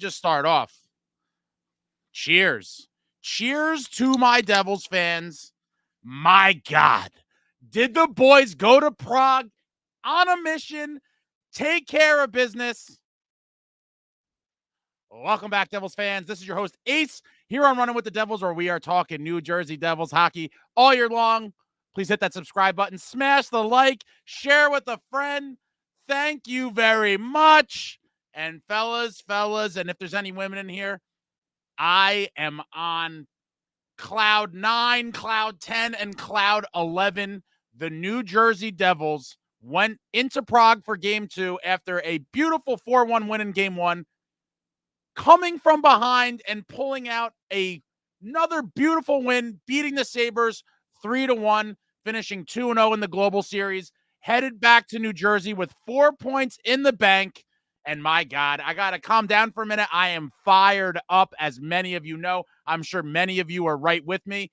Just start off. Cheers. Cheers to my Devils fans. My God. Did the boys go to Prague on a mission, take care of business? Welcome back, Devils fans. This is your host, Ace, here on Running with the Devils, where we are talking New Jersey Devils hockey all year long. Please hit that subscribe button, smash the like, share with a friend. Thank you very much. And fellas, and if there's any women in here, I am on cloud 9, cloud 10, and cloud 11. The New Jersey Devils went into Prague for game 2 after a beautiful 4-1 win in game 1, coming from behind and pulling out another beautiful win, beating the Sabres 3-1, finishing 2-0 in the Global Series, headed back to New Jersey with 4 points in the bank. And my God, I got to calm down for a minute. I am fired up, as many of you know. I'm sure many of you are right with me.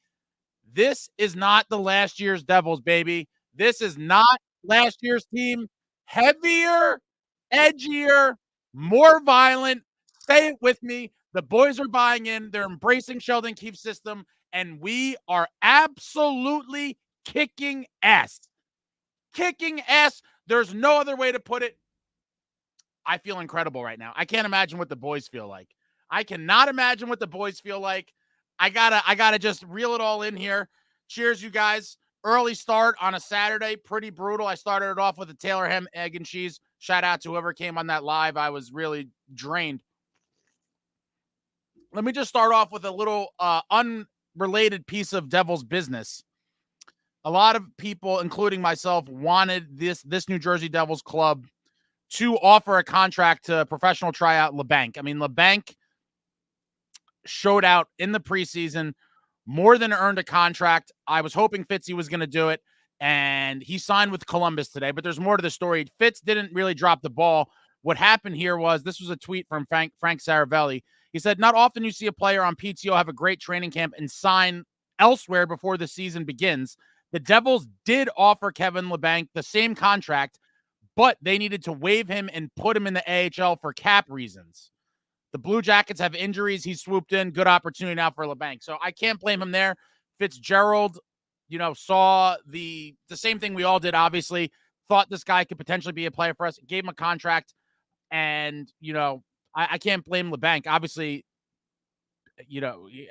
This is not the last year's Devils, baby. This is not last year's team. Heavier, edgier, more violent. Say it with me. The boys are buying in. They're embracing Sheldon Keefe's system, and we are absolutely kicking ass. Kicking ass. There's no other way to put it. I feel incredible right now. I can't imagine what the boys feel like. I cannot imagine what the boys feel like. I gotta just reel it all in here. Cheers, you guys. Early start on a Saturday, pretty brutal. I started it off with a Taylor ham, egg, and cheese. Shout out to whoever came on that live. I was really drained. Let me just start off with a little unrelated piece of Devils business. A lot of people, including myself, wanted this New Jersey Devils club to offer a contract to professional tryout LeBanc. I mean, LeBanc showed out in the preseason, more than earned a contract. I was hoping Fitzy was going to do it, and he signed with Columbus today, but there's more to the story. Fitz didn't really drop the ball. What happened here was, this was a tweet from Frank Saravelli. He said, not often you see a player on PTO have a great training camp and sign elsewhere before the season begins. The Devils did offer Kevin LeBanc the same contract, but they needed to waive him and put him in the AHL for cap reasons. The Blue Jackets have injuries. He swooped in. Good opportunity now for LeBanc. So I can't blame him there. Fitzgerald, saw the same thing we all did, obviously. Thought this guy could potentially be a player for us. Gave him a contract. And, I can't blame LeBanc. Obviously,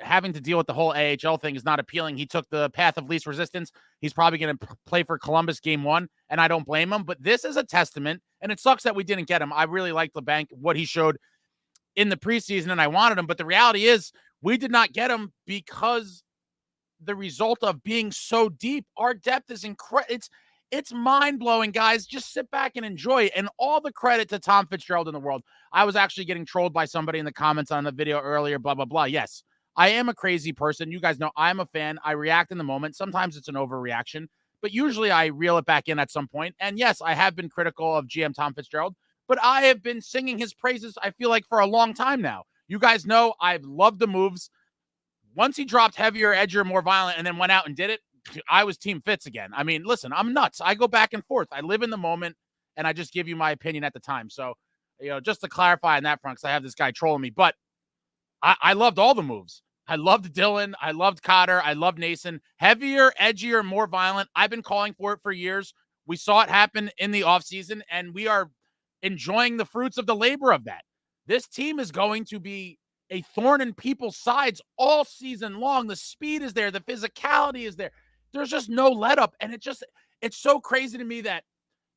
having to deal with the whole AHL thing is not appealing. He took the path of least resistance. He's probably going to play for Columbus game 1, and I don't blame him. But this is a testament, and it sucks that we didn't get him. I really liked LeBanc, what he showed in the preseason, and I wanted him. But the reality is, we did not get him because the result of being so deep. Our depth is incredible. It's mind-blowing, guys. Just sit back and enjoy it. And all the credit to Tom Fitzgerald in the world. I was actually getting trolled by somebody in the comments on the video earlier, blah, blah, blah. Yes, I am a crazy person. You guys know I'm a fan. I react in the moment. Sometimes it's an overreaction, but usually I reel it back in at some point. And yes, I have been critical of GM Tom Fitzgerald, but I have been singing his praises, I feel like, for a long time now. You guys know I've loved the moves. Once he dropped heavier, edgier, more violent, and then went out and did it, I was Team Fitz again. I mean, listen, I'm nuts. I go back and forth. I live in the moment, and I just give you my opinion at the time. So, just to clarify on that front, because I have this guy trolling me, but I loved all the moves. I loved Dylan. I loved Cotter. I loved Nason. Heavier, edgier, more violent. I've been calling for it for years. We saw it happen in the offseason, and we are enjoying the fruits of the labor of that. This team is going to be a thorn in people's sides all season long. The speed is there. The physicality is there. There's just no let up. And it's so crazy to me that,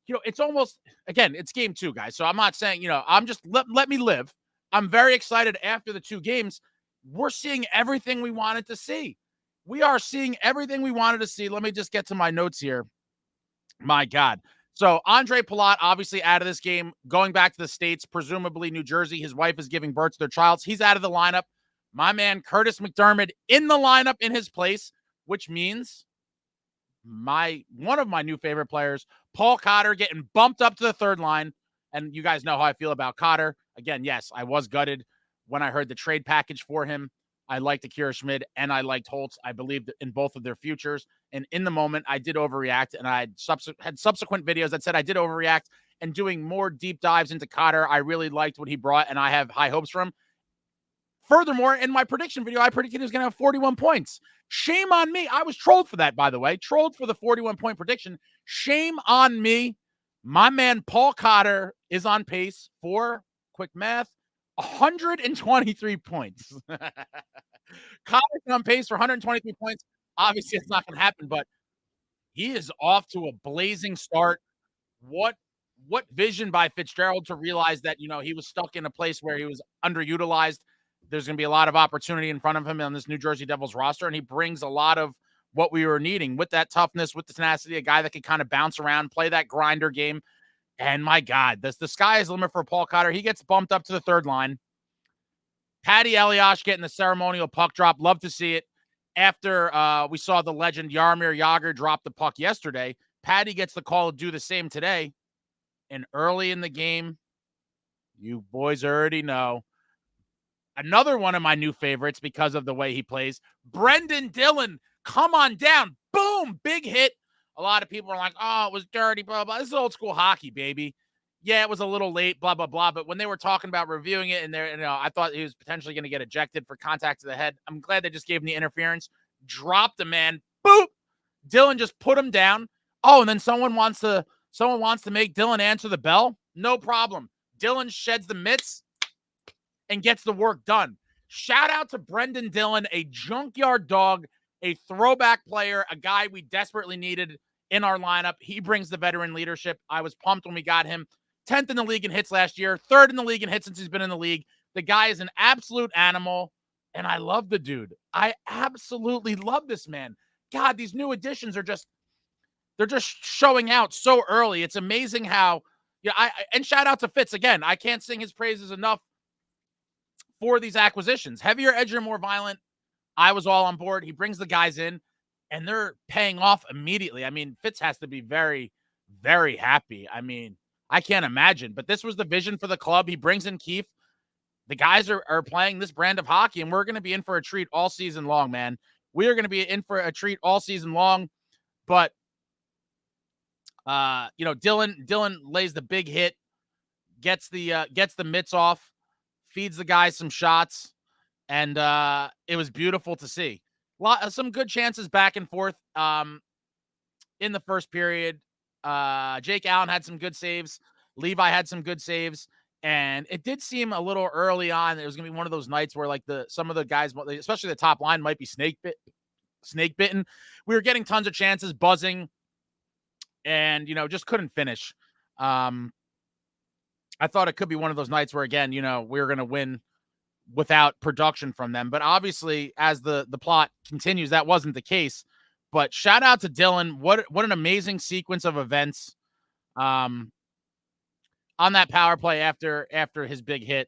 it's almost, again, it's game 2, guys. So I'm not saying, I'm just, let me live. I'm very excited after the 2 games. We're seeing everything we wanted to see. We are seeing everything we wanted to see. Let me just get to my notes here. My God. So Andre Palat, obviously out of this game, going back to the States, presumably New Jersey. His wife is giving birth to their child. He's out of the lineup. My man, Curtis McDermott, in the lineup in his place, which means one of my new favorite players, Paul Cotter, getting bumped up to the third line. And you guys know how I feel about Cotter. Again, yes, I was gutted when I heard the trade package for him. I liked Akira Schmid and I liked Holtz. I believed in both of their futures. And in the moment, I did overreact. And I had subsequent videos that said I did overreact. And doing more deep dives into Cotter, I really liked what he brought. And I have high hopes for him. Furthermore, in my prediction video, I predicted he was going to have 41 points. Shame on me. I was trolled for that, by the way. Trolled for the 41-point prediction. Shame on me. My man Paul Cotter is on pace for, quick math, 123 points. Cotter's on pace for 123 points. Obviously, it's not going to happen, but he is off to a blazing start. What vision by Fitzgerald to realize that, he was stuck in a place where he was underutilized. There's going to be a lot of opportunity in front of him on this New Jersey Devils roster, and he brings a lot of what we were needing with that toughness, with the tenacity, a guy that could kind of bounce around, play that grinder game. And my God, the sky is the limit for Paul Cotter. He gets bumped up to the third line. Patty Elias getting the ceremonial puck drop. Love to see it. After we saw the legend Jaromir Jagr drop the puck yesterday, Patty gets the call to do the same today. And early in the game, you boys already know, another one of my new favorites because of the way he plays, Brendan Dillon, come on down. Boom, big hit. A lot of people are like, oh, it was dirty, blah, blah. This is old school hockey, baby. Yeah, it was a little late, blah, blah, blah. But when they were talking about reviewing it, and I thought he was potentially going to get ejected for contact to the head. I'm glad they just gave him the interference. Dropped the man. Boop. Dillon just put him down. Oh, and then someone wants to make Dillon answer the bell. No problem. Dillon sheds the mitts and gets the work done. Shout out to Brendan Dillon, a junkyard dog, a throwback player, a guy we desperately needed in our lineup. He brings the veteran leadership. I was pumped when we got him. 10th in the league in hits last year, 3rd in the league in hits since he's been in the league. The guy is an absolute animal, and I love the dude. I absolutely love this man. God, these new additions are they're just showing out so early. It's amazing how, and shout out to Fitz again. I can't sing his praises enough for these acquisitions. Heavier, edgier, more violent. I was all on board. He brings the guys in, and they're paying off immediately. I mean, Fitz has to be very, very happy. I mean, I can't imagine, but this was the vision for the club. He brings in Keefe. The guys are playing this brand of hockey, and we're going to be in for a treat all season long, man. We are going to be in for a treat all season long, but Dillon lays the big hit, gets the mitts off, feeds the guys some shots, and it was beautiful to see. Some good chances back and forth in the first period. Jake Allen had some good saves. Levi had some good saves. And it did seem a little early on. It was going to be one of those nights where some of the guys, especially the top line, might be snake bitten. We were getting tons of chances, buzzing, and, just couldn't finish. I thought it could be one of those nights where, again, we were going to win without production from them. But obviously, as the plot continues, that wasn't the case. But shout out to Dillon. What an amazing sequence of events on that power play after his big hit.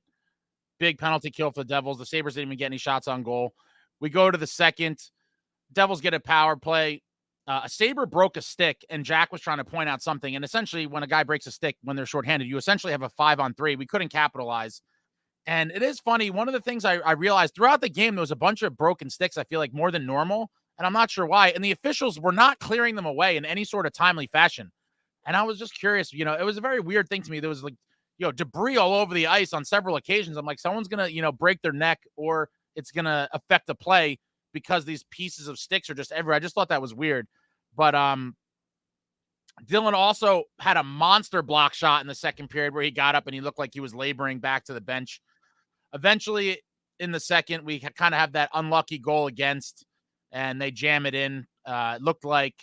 Big penalty kill for the Devils. The Sabres didn't even get any shots on goal. We go to the second. Devils get a power play. A Sabre broke a stick, and Jack was trying to point out something. And essentially, when a guy breaks a stick when they're shorthanded, you essentially have a 5-on-3. We couldn't capitalize. And it is funny. One of the things I realized throughout the game, there was a bunch of broken sticks, I feel like, more than normal. And I'm not sure why. And the officials were not clearing them away in any sort of timely fashion. And I was just curious, it was a very weird thing to me. There was debris all over the ice on several occasions. I'm like, someone's going to, break their neck, or it's going to affect the play because these pieces of sticks are just everywhere. I just thought that was weird. But Dillon also had a monster block shot in the second period where he got up and he looked like he was laboring back to the bench. Eventually, in the second, we kind of have that unlucky goal against, and they jam it in. It looked like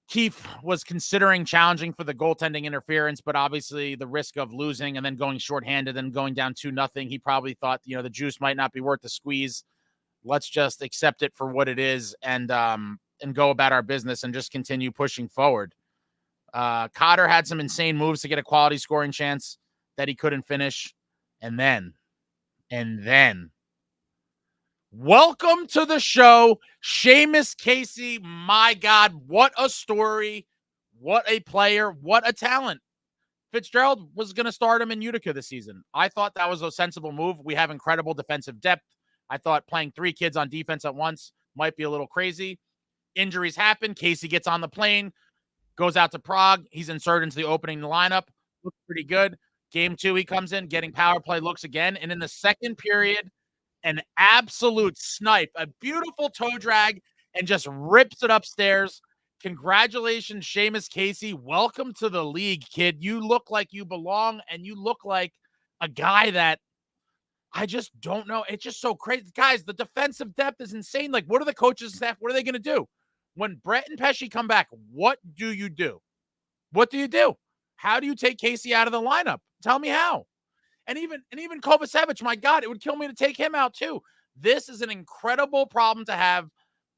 Keefe was considering challenging for the goaltending interference, but obviously the risk of losing and then going shorthanded and going down 2-0, he probably thought, the juice might not be worth the squeeze. Let's just accept it for what it is and go about our business and just continue pushing forward. Cotter had some insane moves to get a quality scoring chance that he couldn't finish. And then, welcome to the show, Seamus Casey. My God, what a story. What a player. What a talent. Fitzgerald was going to start him in Utica this season. I thought that was a sensible move. We have incredible defensive depth. I thought playing 3 kids on defense at once might be a little crazy. Injuries happen. Casey gets on the plane, goes out to Prague. He's inserted into the opening lineup. Looks pretty good. Game 2, he comes in, getting power play looks again. And in the second period, an absolute snipe, a beautiful toe drag, and just rips it upstairs. Congratulations, Seamus Casey. Welcome to the league, kid. You look like you belong, and you look like a guy that I just don't know. It's just so crazy. Guys, the defensive depth is insane. Like, what are the coaches and staff? What are they going to do? When Brett and Pesci come back, what do you do? What do you do? How do you take Casey out of the lineup? Tell me how. And even Kovacevic, my God, it would kill me to take him out too. This is an incredible problem to have.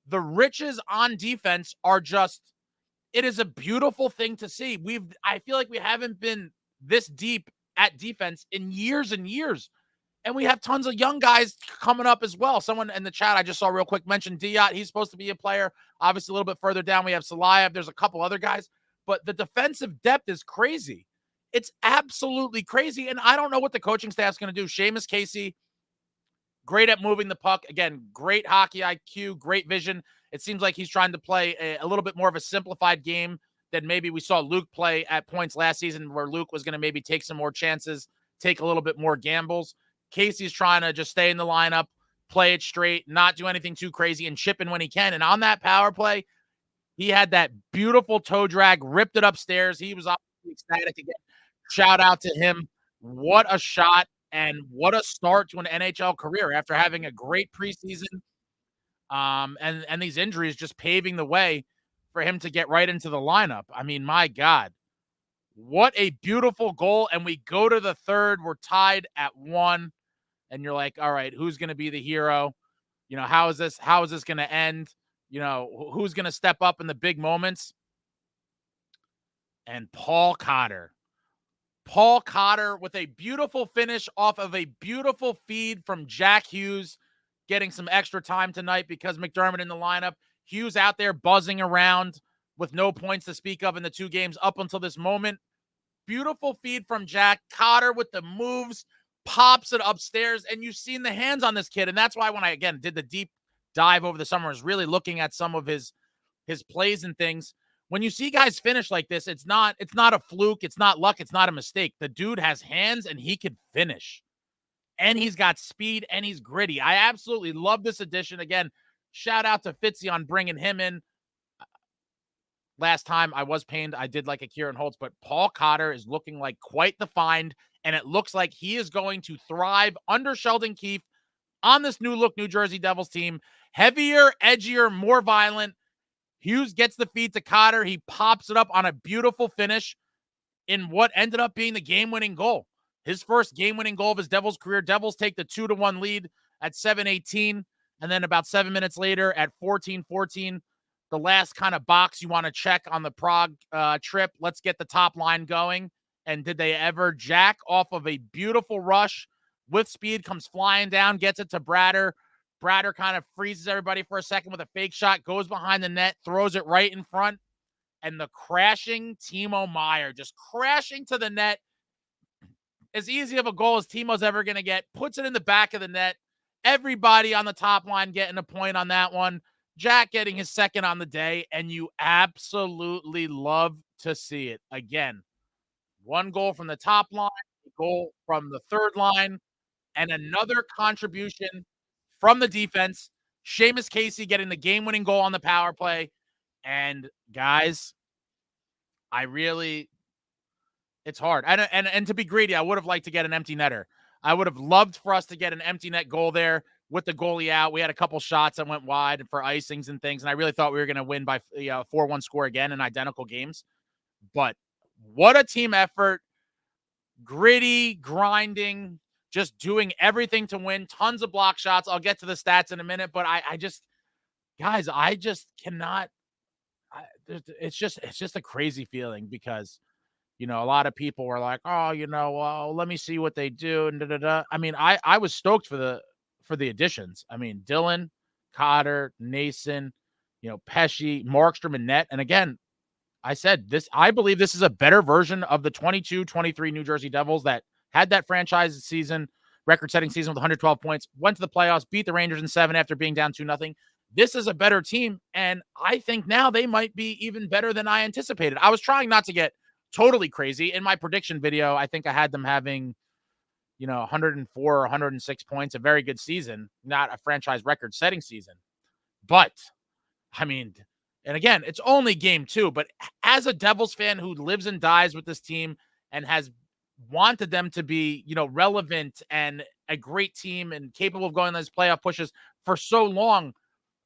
The riches on defense are just, it is a beautiful thing to see. I feel like we haven't been this deep at defense in years and years. And we have tons of young guys coming up as well. Someone in the chat I just saw real quick mentioned Diot. He's supposed to be a player. Obviously, a little bit further down, we have Salayev. There's a couple other guys. But the defensive depth is crazy. It's absolutely crazy. And I don't know what the coaching staff's going to do. Seamus Casey, great at moving the puck. Again, great hockey IQ, great vision. It seems like he's trying to play a little bit more of a simplified game than maybe we saw Luke play at points last season, where Luke was going to maybe take some more chances, take a little bit more gambles. Casey's trying to just stay in the lineup, play it straight, not do anything too crazy, and chip in when he can. And on that power play, he had that beautiful toe drag, ripped it upstairs. He was obviously ecstatic again. Shout out to him. What a shot and what a start to an NHL career after having a great preseason. And these injuries just paving the way for him to get right into the lineup. I mean, my God, what a beautiful goal. And we go to the third. We're tied at 1. And you're like, all right, who's going to be the hero? You know, how is this going to end? You know, who's going to step up in the big moments? And Paul Cotter with a beautiful finish off of a beautiful feed from Jackhughes, getting some extra time tonight because McDermott in the lineup. Hughes out there buzzing around with no points to speak of in the 2 games up until this moment. Beautiful feed from Jack. Cotter with the moves, pops it upstairs, and you've seen the hands on this kid. And that's why when I, again, did the deep dive over the summer, I was really looking at some of his plays and things. When you see guys finish like this, it's not a fluke. It's not luck. It's not a mistake. The dude has hands and he could finish. And he's got speed and he's gritty. I absolutely love this addition. Again, shout out to Fitzy on bringing him in. Last time I was pained, I did like a Kieran Holtz, but Paul Cotter is looking like quite the find, and it looks like he is going to thrive under Sheldon Keefe on this new look New Jersey Devils team. Heavier, edgier, more violent. Hughes gets the feed to Cotter. He pops it up on a beautiful finish in what ended up being the game-winning goal. His first game-winning goal of his Devils career. Devils take the 2-1 lead at 7:18, and then about 7 minutes later at 14:14, the last kind of box you want to check on the Prague trip. Let's get the top line going. And did they ever? Jack off of a beautiful rush with speed, comes flying down, gets it to Bratter. Bratter kind of freezes everybody for a second with a fake shot, goes behind the net, throws it right in front. And the crashing timomeier, just crashing to the net. As easy of a goal as Timo's ever going to get, puts it in the back of the net. Everybody on the top line getting a point on that one. Jack getting his second on the day, and you absolutely love to see it. Again, 1 goal from the top line, a goal from the third line, and another contribution from the defense. Seamus Casey getting the game-winning goal on the power play. And guys, it's hard. And to be greedy, I would have liked to get an empty netter. I would have loved for us to get an empty net goal there with the goalie out. We had a couple shots that went wide for icings and things, and I really thought we were going to win by 4-1 score again in identical games. But what a team effort. Gritty, grinding, just doing everything to win. Tons of block shots. I'll get to the stats in a minute, but I just cannot. It's just a crazy feeling because, you know, a lot of people were like, oh, you know, well, let me see what they do. And I mean, I was stoked for the additions. I mean, Dylan, Cotter, Nason, you know, Pesci, Markstrom, and net. And again, I believe this is a better version of the 22-23 New Jersey Devils that had that franchise season, record-setting season with 112 points, went to the playoffs, beat the Rangers in 7 after being down 2-0. This is a better team, and I think now they might be even better than I anticipated. I was trying not to get totally crazy. In my prediction video, I think I had them having, 104 or 106 points, a very good season, not a franchise record setting season. But I mean, and again, it's only game 2, but as a Devils fan who lives and dies with this team and has wanted them to be, relevant and a great team and capable of going on those playoff pushes for so long,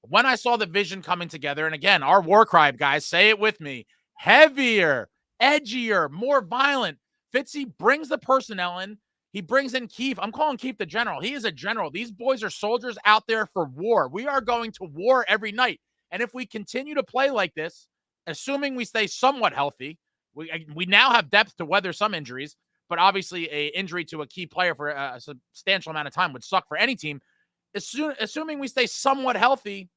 when I saw the vision coming together, and again, our war cry, guys, say it with me, heavier, edgier, more violent. Fitzy brings the personnel in. He brings in Keefe. I'm calling Keefe the general. He is a general. These boys are soldiers out there for war. We are going to war every night. And if we continue to play like this, assuming we stay somewhat healthy, we now have depth to weather some injuries, but obviously a injury to a key player for a substantial amount of time would suck for any team. Assuming we stay somewhat healthy,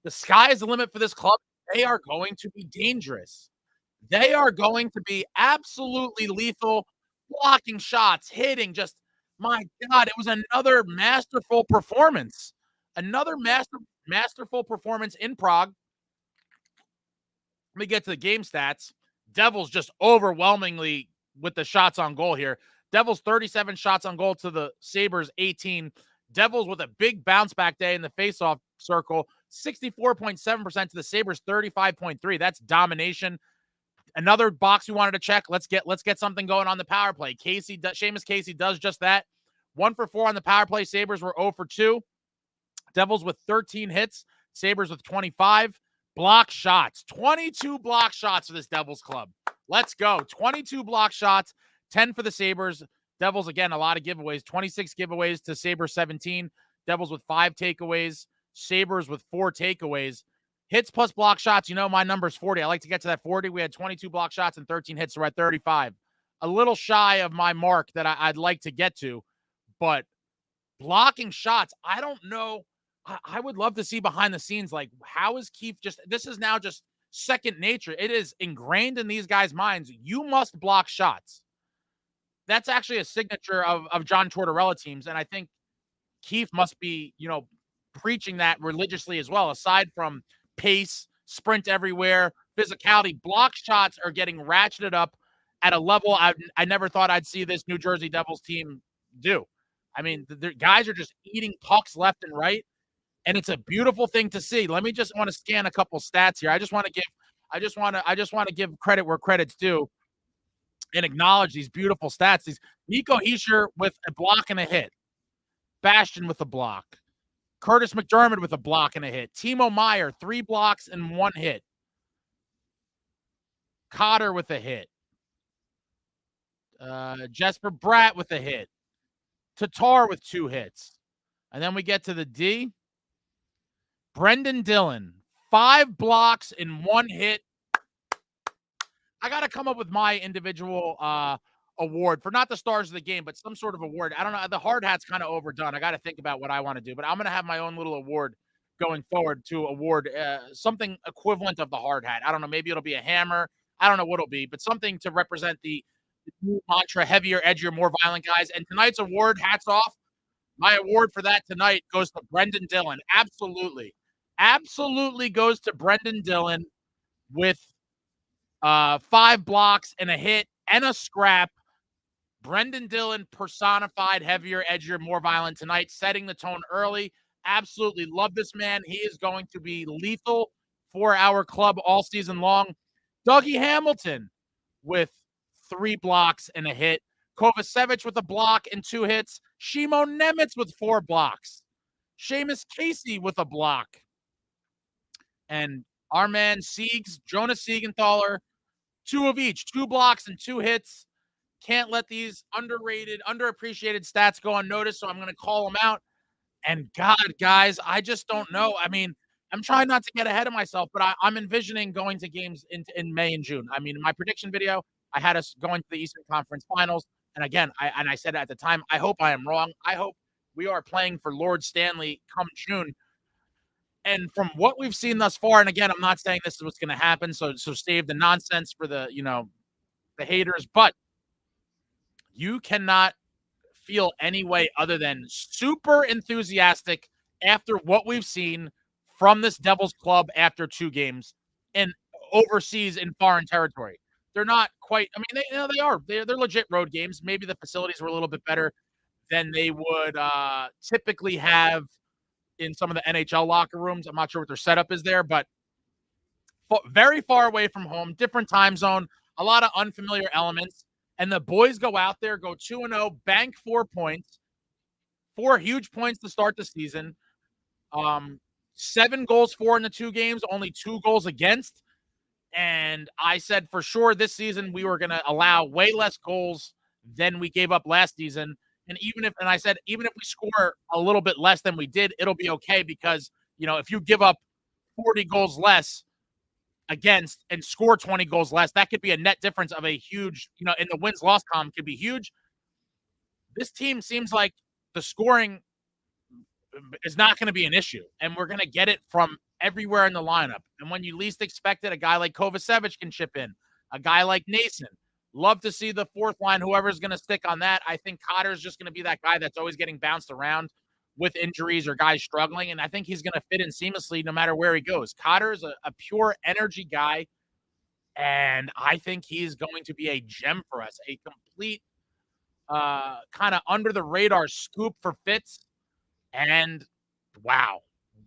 the sky is the limit for this club. They are going to be dangerous. They are going to be absolutely lethal, blocking shots, hitting. Just, my God, it was another masterful performance. Another masterful performance in Prague. Let me get to the game stats. Devils just overwhelmingly with the shots on goal here. Devils 37 shots on goal to the Sabres 18. Devils with a big bounce back day in the faceoff circle. 64.7% to the Sabres 35.3. That's domination. Another box we wanted to check. Let's get something going on the power play. Seamus Casey does just that. 1 for 4 on the power play. Sabres were 0 for 2. Devils with 13 hits. Sabres with 25. Block shots. 22 block shots for this Devils club. Let's go. 22 block shots. 10 for the Sabres. Devils, again, a lot of giveaways. 26 giveaways to Sabres 17. Devils with 5 takeaways. Sabres with 4 takeaways. Hits plus block shots, my number is 40. I like to get to that 40. We had 22 block shots and 13 hits, so we're at 35. A little shy of my mark that I'd like to get to, but blocking shots, I don't know. I would love to see behind the scenes, like, how is Keefe this is now just second nature. It is ingrained in these guys' minds. You must block shots. That's actually a signature of John Tortorella teams, and I think Keefe must be, preaching that religiously as well, aside from pace, sprint everywhere, physicality. Block shots are getting ratcheted up at a level I never thought I'd see this New Jersey Devils team do. I mean, the guys are just eating pucks left and right, and it's a beautiful thing to see. Let me just want to scan a couple stats here. I just want to give credit where credit's due and acknowledge these beautiful stats. These nicohischier with a block and a hit. Bastian with a block. Curtis McDermott with a block and a hit. timomeier, 3 blocks and 1 hit. Cotter with a hit. Jesper Bratt with a hit. Tatar with 2 hits. And then we get to the D. Brendan Dillon, 5 blocks and 1 hit. I got to come up with my individual award for not the stars of the game, but some sort of award. I don't know. The hard hat's kind of overdone. I got to think about what I want to do, but I'm going to have my own little award going forward to award something equivalent of the hard hat. I don't know. Maybe it'll be a hammer. I don't know what it'll be, but something to represent the new mantra, heavier, edgier, more violent guys. And tonight's award, hats off. My award for that tonight goes to Brendan Dillon. Absolutely goes to Brendan Dillon with 5 blocks and a hit and a scrap. Brendan Dillon personified heavier, edgier, more violent tonight, setting the tone early. Absolutely love this man. He is going to be lethal for our club all season long. Dougie Hamilton with 3 blocks and a hit. Kovacevic with a block and 2 hits. Shimo Nemitz with 4 blocks. Seamus Casey with a block. And our man Siegs, Jonas Siegenthaler, 2 of each, 2 blocks and 2 hits. Can't let these underrated, underappreciated stats go unnoticed, so I'm going to call them out. And God, guys, I just don't know. I mean, I'm trying not to get ahead of myself, but I'm envisioning going to games in May and June. I mean, in my prediction video, I had us going to the Eastern Conference Finals. And again, I said at the time, I hope I am wrong. I hope we are playing for Lord Stanley come June. And from what we've seen thus far, and again, I'm not saying this is what's going to happen, so save the nonsense for the haters, but you cannot feel any way other than super enthusiastic after what we've seen from this Devils club after 2 games and overseas in foreign territory. they're not quite. I mean, they are. They're legit road games. Maybe the facilities were a little bit better than they would typically have in some of the NHL locker rooms. I'm not sure what their setup is there, but very far away from home, different time zone, a lot of unfamiliar elements. And the boys go out there, go 2-0, bank 4 points, 4 huge points to start the season. 7 goals for in the 2 games, only 2 goals against. And I said for sure this season we were going to allow way less goals than we gave up last season. And I said, even if we score a little bit less than we did, it'll be okay because, if you give up 40 goals less against and score 20 goals less, that could be a net difference of a huge, in the wins-loss column could be huge. This team seems like the scoring is not going to be an issue, and we're going to get it from everywhere in the lineup. And when you least expect it, a guy like Kovacevic can chip in, a guy like Nason. Love to see the fourth line, whoever's going to stick on that. I think Cotter is just going to be that guy that's always getting bounced around with injuries or guys struggling, and I think he's going to fit in seamlessly no matter where he goes. Cotter is a pure energy guy, and I think he's going to be a gem for us, a complete kind of under-the-radar scoop for Fitz. And wow,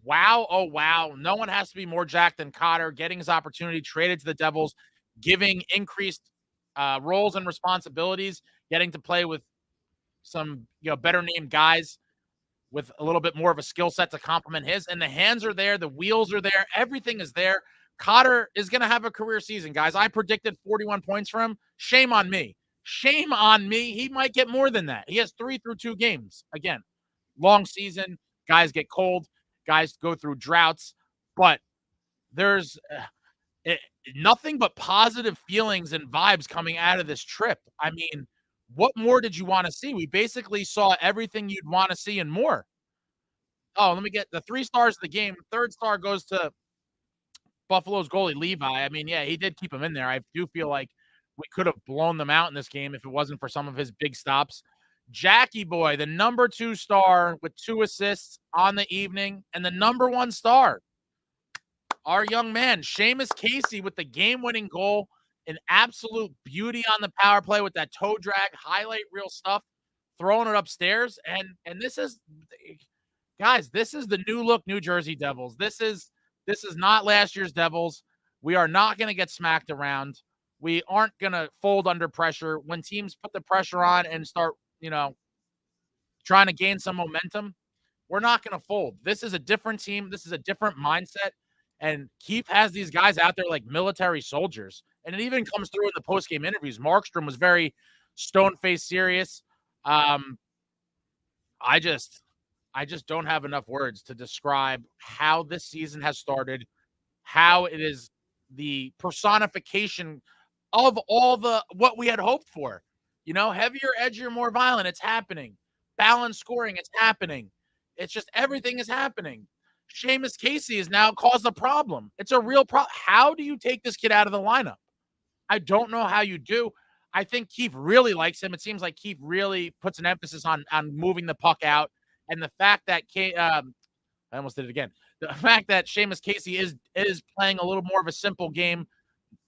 oh wow, no one has to be more jacked than Cotter, getting his opportunity, traded to the Devils, giving increased roles and responsibilities, getting to play with some better named guys with a little bit more of a skill set to complement his. And the hands are there, the wheels are there, everything is there. Cotter is going to have a career season, guys. I predicted 41 points for him. Shame on me. Shame on me. He might get more than that. He has 3 through 2 games. Again, long season. Guys get cold. Guys go through droughts. But there's nothing but positive feelings and vibes coming out of this trip. I mean, what more did you want to see? We basically saw everything you'd want to see and more. Oh, let me get the 3 stars of the game. 3rd star goes to Buffalo's goalie, Levi. I mean, yeah, he did keep him in there. I do feel like we could have blown them out in this game if it wasn't for some of his big stops. Jackie boy, the number 2 star with 2 assists on the evening, and the number 1 star, our young man, Seamus Casey, with the game-winning goal. An absolute beauty on the power play with that toe drag, highlight reel stuff, throwing it upstairs. And this is, guys, this is the new look New Jersey Devils. This is not last year's Devils. We are not going to get smacked around. We aren't going to fold under pressure. When teams put the pressure on and start, trying to gain some momentum, we're not going to fold. This is a different team. This is a different mindset. And Keefe has these guys out there like military soldiers. And it even comes through in the post-game interviews. Markstrom was very stone-faced serious. I just don't have enough words to describe how this season has started, how it is the personification of all what we had hoped for. Heavier, edgier, more violent. It's happening. Balanced scoring. It's happening. It's just everything is happening. Seamus Casey has now caused a problem. It's a real problem. How do you take this kid out of the lineup? I don't know how you do. I think Keefe really likes him. It seems like Keefe really puts an emphasis on moving the puck out. And the fact that I almost did it again. The fact that Seamus Casey is playing a little more of a simple game,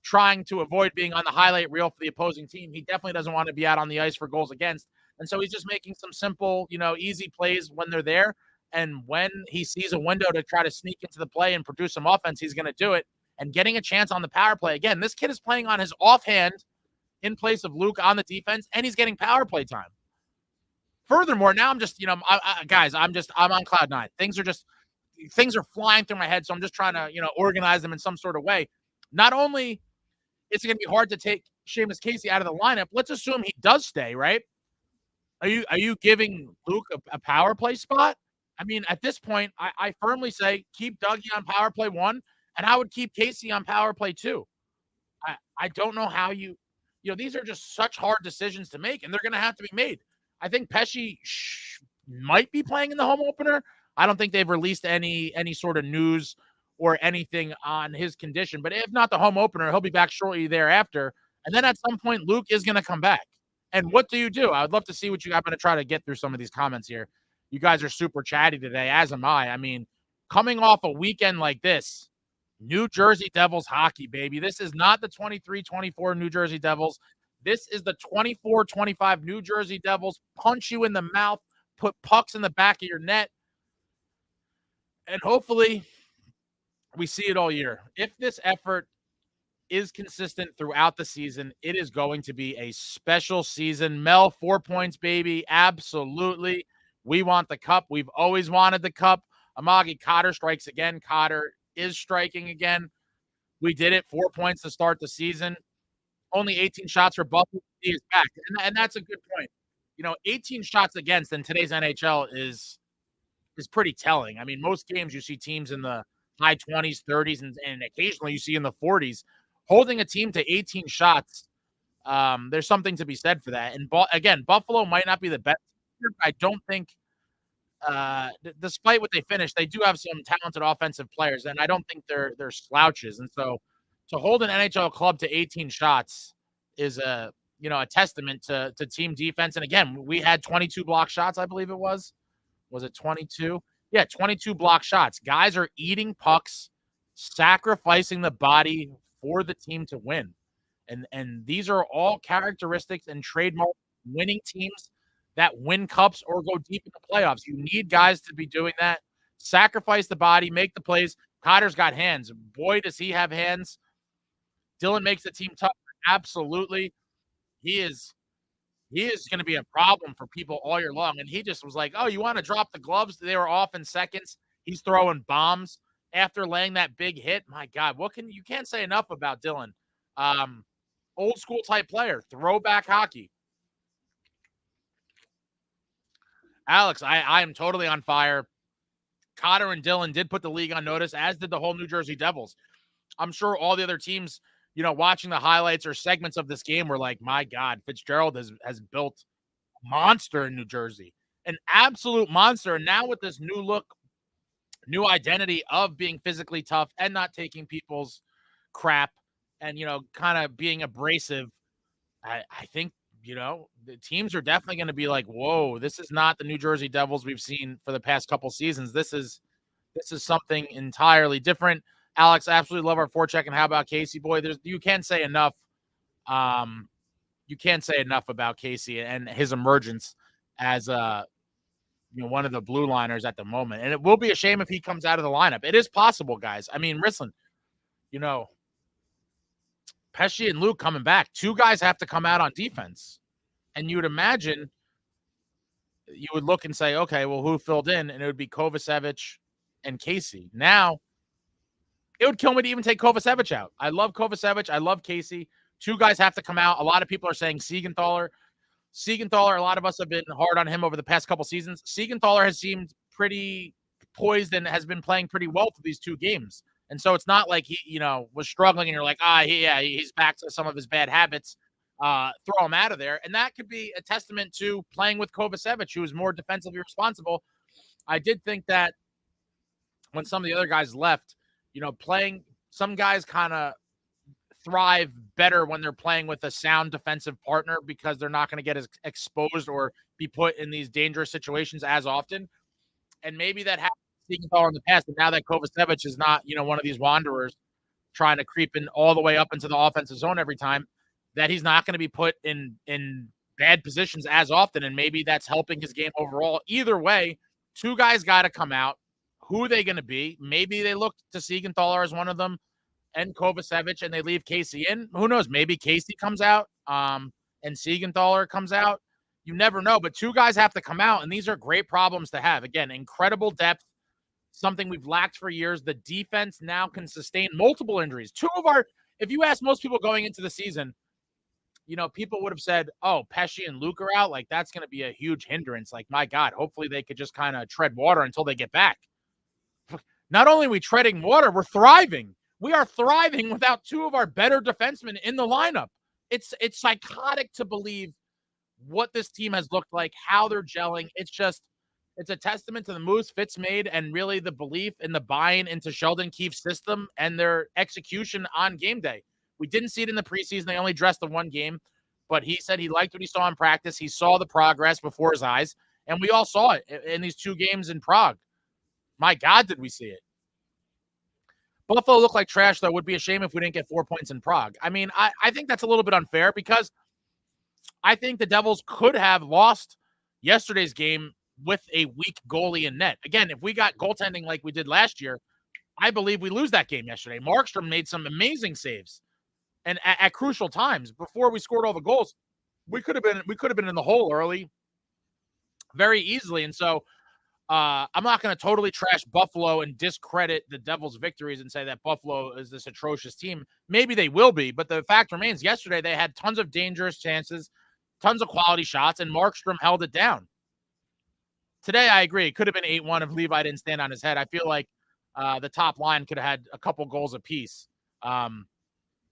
trying to avoid being on the highlight reel for the opposing team. He definitely doesn't want to be out on the ice for goals against. And so he's just making some simple, easy plays when they're there. And when he sees a window to try to sneak into the play and produce some offense, he's going to do it. And getting a chance on the power play. Again, this kid is playing on his offhand in place of Luke on the defense, and he's getting power play time. Furthermore, now I'm just, guys, I'm on cloud 9. Things are flying through my head, so I'm just trying to, organize them in some sort of way. Not only is it going to be hard to take Seamus Casey out of the lineup, let's assume he does stay, right? Are you giving Luke a power play spot? I mean, at this point, I firmly say keep Dougie on power play 1, and I would keep Casey on power play 2. I don't know how these are just such hard decisions to make, and they're going to have to be made. I think Pesce might be playing in the home opener. I don't think they've released any sort of news or anything on his condition. But if not the home opener, he'll be back shortly thereafter. And then at some point, Luke is going to come back. And what do you do? I would love to see what I'm going to try to get through some of these comments here. You guys are super chatty today, as am I. I mean, coming off a weekend like this, New Jersey Devils hockey, baby. This is not the 23-24 New Jersey Devils. This is the 24-25 New Jersey Devils. Punch you in the mouth, put pucks in the back of your net, and hopefully we see it all year. If this effort is consistent throughout the season, it is going to be a special season. Mel, 4 points, baby. Absolutely. We want the cup. We've always wanted the cup. Amagi Cotter strikes again. Cotter is striking again. We did it. 4 points to start the season. Only 18 shots for Buffalo. He is back. And that's a good point. 18 shots against in today's NHL is pretty telling. I mean, most games you see teams in the high 20s, 30s, and occasionally you see in the 40s. Holding a team to 18 shots, there's something to be said for that. And again, Buffalo might not be the best. I don't think, despite what they finished, they do have some talented offensive players, and I don't think they're slouches. And so, to hold an NHL club to 18 shots is a testament to team defense. And again, we had 22 block shots, I believe it was. Was it 22? Yeah, 22 block shots. Guys are eating pucks, sacrificing the body for the team to win. And these are all characteristics and trademark winning teams that win cups or go deep in the playoffs. You need guys to be doing that. Sacrifice the body, make the plays. Cotter's got hands. Boy, does he have hands. Dylan makes the team tough. Absolutely. He is going to be a problem for people all year long. And he just was like, oh, you want to drop the gloves? They were off in seconds. He's throwing bombs after laying that big hit. My God, you can't say enough about Dylan. Old school type player, throwback hockey. Alex, I am totally on fire. Cotter and Dylan did put the league on notice, as did the whole New Jersey Devils. I'm sure all the other teams, watching the highlights or segments of this game were like, my God, Fitzgerald has built a monster in New Jersey, an absolute monster. And now with this new look, new identity of being physically tough and not taking people's crap and, kind of being abrasive, I think, the teams are definitely going to be like, whoa, this is not the New Jersey Devils we've seen for the past couple seasons. This is something entirely different. Alex, I absolutely love our forecheck. And how about Casey, boy? You can't say enough. You can't say enough about Casey and his emergence as one of the blue liners at the moment. And it will be a shame if he comes out of the lineup. It is possible, guys. I mean, listen, Pesci and Luke coming back. Two guys have to come out on defense. And you would imagine you would look and say, okay, well, who filled in? And it would be Kovacevic and Casey. Now, it would kill me to even take Kovacevic out. I love Kovacevic. I love Casey. Two guys have to come out. A lot of people are saying Siegenthaler. Siegenthaler, a lot of us have been hard on him over the past couple seasons. Siegenthaler has seemed pretty poised and has been playing pretty well for these two games. And so it's not like he, was struggling and you're like, he's back to some of his bad habits. Throw him out of there. And that could be a testament to playing with Kovacevic, who is more defensively responsible. I did think that when some of the other guys left, some guys kind of thrive better when they're playing with a sound defensive partner because they're not going to get as exposed or be put in these dangerous situations as often. And maybe that happened to Siegenthaler in the past. And now that Kovacevic is not, one of these wanderers trying to creep in all the way up into the offensive zone every time, that he's not going to be put in bad positions as often. And maybe that's helping his game overall. Either way, two guys got to come out. Who are they going to be? Maybe they look to Siegenthaler as one of them and Kovacevic and they leave Casey in. Who knows? Maybe Casey comes out and Siegenthaler comes out. You never know, but two guys have to come out, and these are great problems to have. Again, incredible depth, something we've lacked for years. The defense now can sustain multiple injuries. If you ask most people going into the season, people would have said, oh, Pesci and Luke are out. Like, that's going to be a huge hindrance. Like, my God, hopefully they could just kind of tread water until they get back. Not only are we treading water, we're thriving. We are thriving without two of our better defensemen in the lineup. It's psychotic to believe what this team has looked like, how they're gelling. It's a testament to the moves Fitz made and really the belief in the buy-in into Sheldon Keefe's system and their execution on game day. We didn't see it in the preseason. They only dressed the one game, but he said he liked what he saw in practice. He saw the progress before his eyes, and we all saw it in these two games in Prague. My God, did we see it. Buffalo looked like trash, though. Would be a shame if we didn't get 4 points in Prague. I mean, I think that's a little bit unfair because I think the Devils could have lost yesterday's game with a weak goalie in net. Again, if we got goaltending like we did last year, I believe we lose that game yesterday. Markstrom made some amazing saves, and at crucial times before we scored all the goals, we could have been in the hole early, very easily. And so I'm not going to totally trash Buffalo and discredit the Devils' victories and say that Buffalo is this atrocious team. Maybe they will be, but the fact remains, yesterday they had tons of dangerous chances, tons of quality shots, and Markstrom held it down. Today, I agree. It could have been 8-1 if Levi didn't stand on his head. I feel like the top line could have had a couple goals apiece.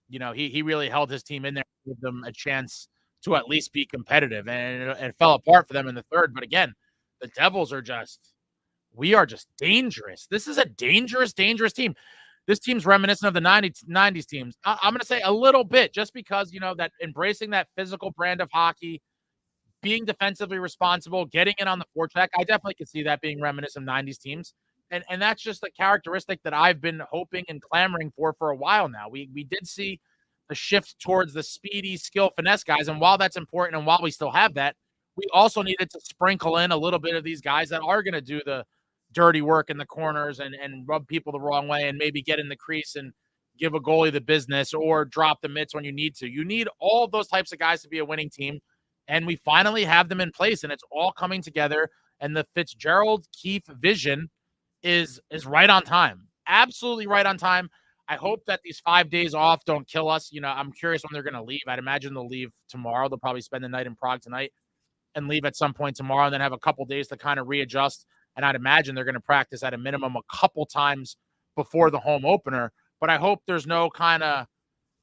He really held his team in there, give them a chance to at least be competitive, and it fell apart for them in the third. But again, the Devils are we are just dangerous. This is a dangerous, dangerous team. This team's reminiscent of the 90s teams. I'm going to say a little bit, just because, that embracing that physical brand of hockey, being defensively responsible, getting in on the forecheck. I definitely could see that being reminiscent of 90s teams. And that's just a characteristic that I've been hoping and clamoring for a while now. We did see the shift towards the speedy, skill, finesse guys. And while that's important and while we still have that, we also needed to sprinkle in a little bit of these guys that are going to do the dirty work in the corners and rub people the wrong way and maybe get in the crease and give a goalie the business or drop the mitts when you need to. You need all of those types of guys to be a winning team. And we finally have them in place, and it's all coming together. And the Fitzgerald-Keefe vision is right on time. Absolutely right on time. I hope that these 5 days off don't kill us. I'm curious when they're going to leave. I'd imagine they'll leave tomorrow. They'll probably spend the night in Prague tonight and leave at some point tomorrow, and then have a couple days to kind of readjust. And I'd imagine they're going to practice at a minimum a couple times before the home opener. But I hope there's no kind of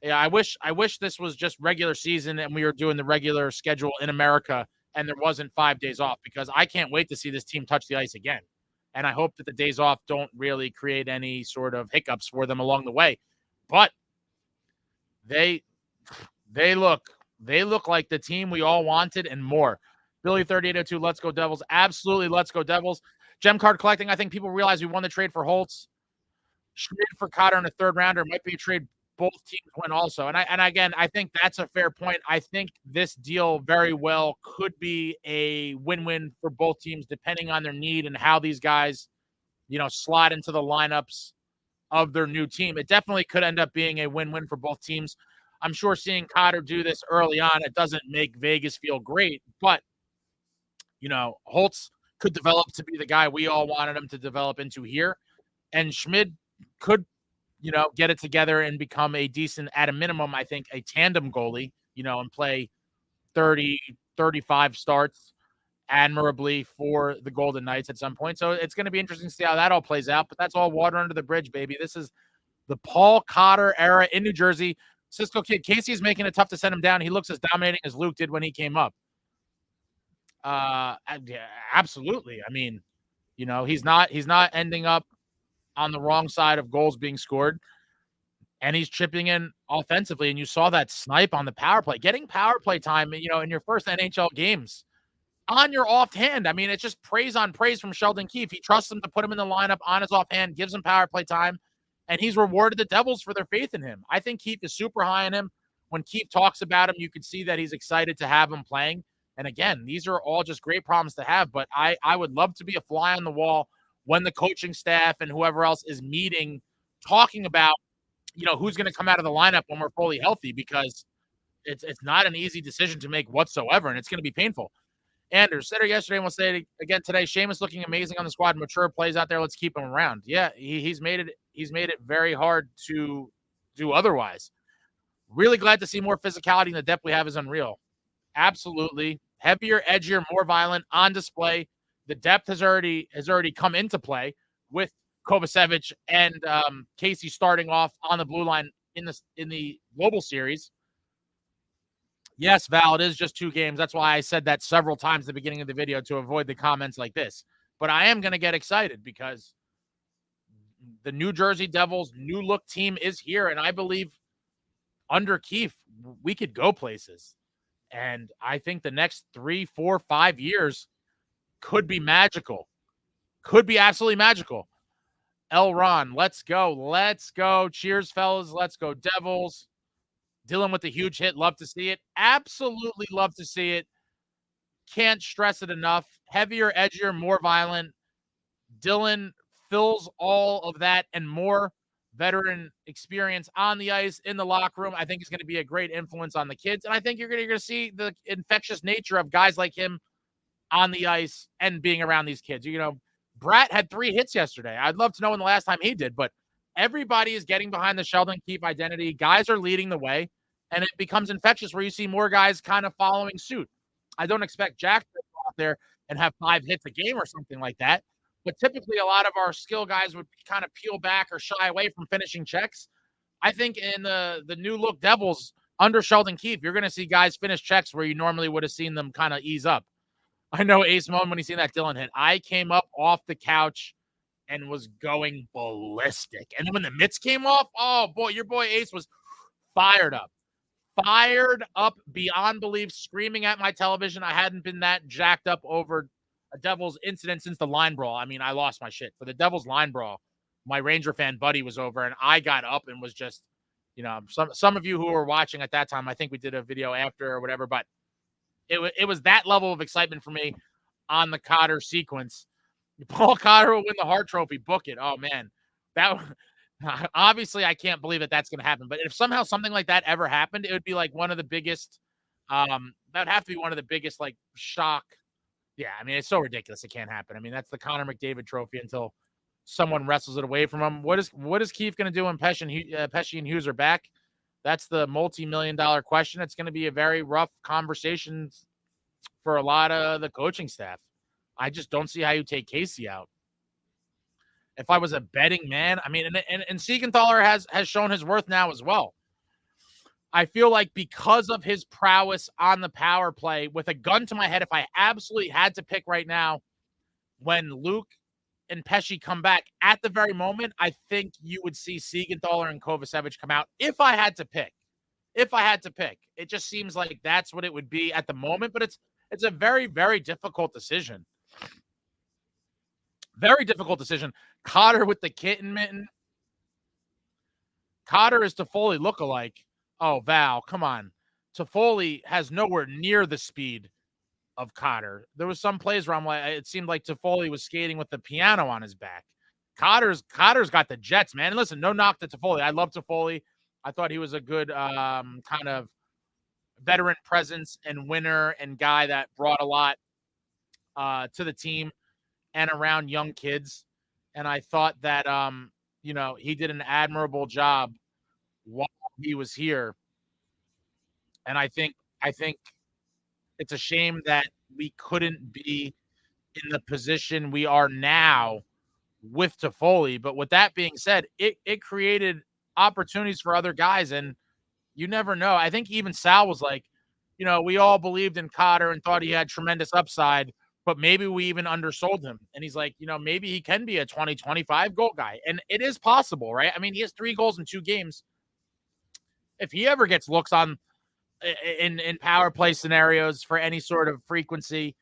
I wish this was just regular season and we were doing the regular schedule in America and there wasn't 5 days off, because I can't wait to see this team touch the ice again. And I hope that the days off don't really create any sort of hiccups for them along the way. But they look like the team we all wanted and more. Billy 3802, let's go Devils. Absolutely, let's go Devils. Gem card collecting, I think people realize we won the trade for Holtz. Trade for Cotter in a third rounder. Might be a trade both teams win also. And again, I think that's a fair point. I think this deal very well could be a win-win for both teams, depending on their need and how these guys, slot into the lineups of their new team. It definitely could end up being a win-win for both teams. I'm sure seeing Cotter do this early on, it doesn't make Vegas feel great, but Holtz could develop to be the guy we all wanted him to develop into here. And Schmid could, get it together and become a decent, at a minimum, I think, a tandem goalie, and play 30, 35 starts admirably for the Golden Knights at some point. So it's going to be interesting to see how that all plays out, but that's all water under the bridge, baby. This is the Paul Cotter era in New Jersey. Cisco Kid, Casey is making it tough to send him down. He looks as dominating as Luke did when he came up. Yeah, absolutely. I mean, he's not ending up on the wrong side of goals being scored, and he's chipping in offensively. And you saw that snipe on the power play, getting power play time, in your first NHL games on your offhand. I mean, it's just praise on praise from Sheldon Keefe. He trusts him to put him in the lineup on his offhand, gives him power play time, and he's rewarded the Devils for their faith in him. I think Keefe is super high on him. When Keefe talks about him, you can see that he's excited to have him playing. And again, these are all just great problems to have, but I would love to be a fly on the wall when the coaching staff and whoever else is meeting, talking about, who's going to come out of the lineup when we're fully healthy, because it's not an easy decision to make whatsoever, and it's going to be painful. Anders said it yesterday and we'll say it again today. Seamus looking amazing on the squad. Mature plays out there. Let's keep him around. Yeah, he's made it very hard to do otherwise. Really glad to see more physicality, and the depth we have is unreal. Absolutely. Heavier, edgier, more violent, on display. The depth has already come into play with Kovacevic and Casey starting off on the blue line in the Global Series. Yes, Val, it is just 2 games. That's why I said that several times at the beginning of the video, to avoid the comments like this. But I am going to get excited because the New Jersey Devils new look team is here, and I believe under Keefe we could go places. And I think the next 3, 4, 5 years could be magical. Could be absolutely magical. Elron, let's go. Let's go. Cheers, fellas. Let's go, Devils. Dylan with the huge hit. Love to see it. Absolutely love to see it. Can't stress it enough. Heavier, edgier, more violent. Dylan fills all of that and more. Veteran experience on the ice, in the locker room. I think he's going to be a great influence on the kids. And I think you're going to see the infectious nature of guys like him on the ice and being around these kids. You know, Bratt had 3 hits yesterday. I'd love to know when the last time he did, but everybody is getting behind the Sheldon Keefe identity. Guys are leading the way, and it becomes infectious where you see more guys kind of following suit. I don't expect Jack to go out there and have 5 hits a game or something like that. But typically, a lot of our skill guys would kind of peel back or shy away from finishing checks. I think in the new look Devils under Sheldon Keefe, you're going to see guys finish checks where you normally would have seen them kind of ease up. I know Ace Moan when he seen that Dylan hit. I came up off the couch and was going ballistic. And then when the mitts came off, oh boy, your boy Ace was fired up. Fired up beyond belief, screaming at my television. I hadn't been that jacked up over a Devils incident since the line brawl. I mean, I lost my shit. For the Devils line brawl, my Ranger fan buddy was over, and I got up and was just, you know, some of you who were watching at that time, I think we did a video after or whatever, but it was that level of excitement for me on the Cotter sequence. Paul Cotter will win the Hart Trophy. Book it. Oh, man. That obviously, I can't believe that that's going to happen. But if somehow something like that ever happened, it would be like one of the biggest that would have to be one of the biggest, like, shock. Yeah, I mean, it's so ridiculous. It can't happen. I mean, that's the Connor McDavid trophy until someone wrestles it away from him. What is Keefe going to do when Pesce and Hughes are back? That's the multi-million-dollar question. It's going to be a very rough conversation for a lot of the coaching staff. I just don't see how you take Casey out. If I was a betting man, I mean, and Siegenthaler has shown his worth now as well. I feel like because of his prowess on the power play, with a gun to my head, if I absolutely had to pick right now, when Luke and Pesce come back at the very moment, I think you would see Siegenthaler and Kovacevic come out. If I had to pick, it just seems like that's what it would be at the moment. But it's a very, very difficult decision. Very difficult decision. Cotter with the kitten mitten. Cotter is Toffoli lookalike. Oh, Val, come on. Toffoli has nowhere near the speed of Cotter. There was some plays where I'm like, it seemed like Toffoli was skating with the piano on his back. Cotter's got the jets, man. And listen, no knock to Toffoli. I love Toffoli. I thought he was a good kind of veteran presence and winner and guy that brought a lot to the team and around young kids. And I thought that, you know, he did an admirable job while he was here. And I think it's a shame that we couldn't be in the position we are now with Toffoli. But with that being said, it created opportunities for other guys, and you never know. I think even Sal was like, you know, we all believed in Cotter and thought he had tremendous upside, but maybe we even undersold him. And he's like, you know, maybe he can be a 20-25 goal guy. And it is possible, right? I mean, he has 3 goals in 2 games. If he ever gets looks on in power play scenarios for any sort of frequency,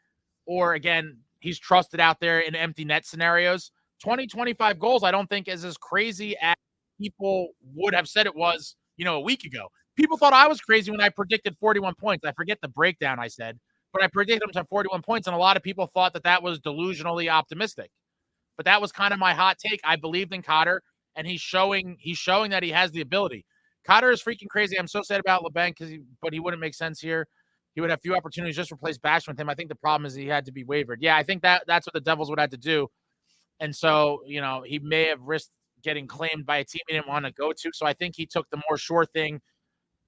or again, he's trusted out there in empty net scenarios, 20-25 goals, I don't think is as crazy as people would have said it was, you know, a week ago. People thought I was crazy when I predicted 41 points. I forget the breakdown I said, but I predicted him to 41 points, and a lot of people thought that was delusionally optimistic. But that was kind of my hot take. I believed in Cotter, and he's showing that he has the ability. Cotter is freaking crazy. I'm so sad about LeBanc, but he wouldn't make sense here. He would have few opportunities just to replace Bash with him. I think the problem is he had to be wavered. Yeah, I think that's what the Devils would have to do. And so, you know, he may have risked getting claimed by a team he didn't want to go to. So I think he took the more sure thing.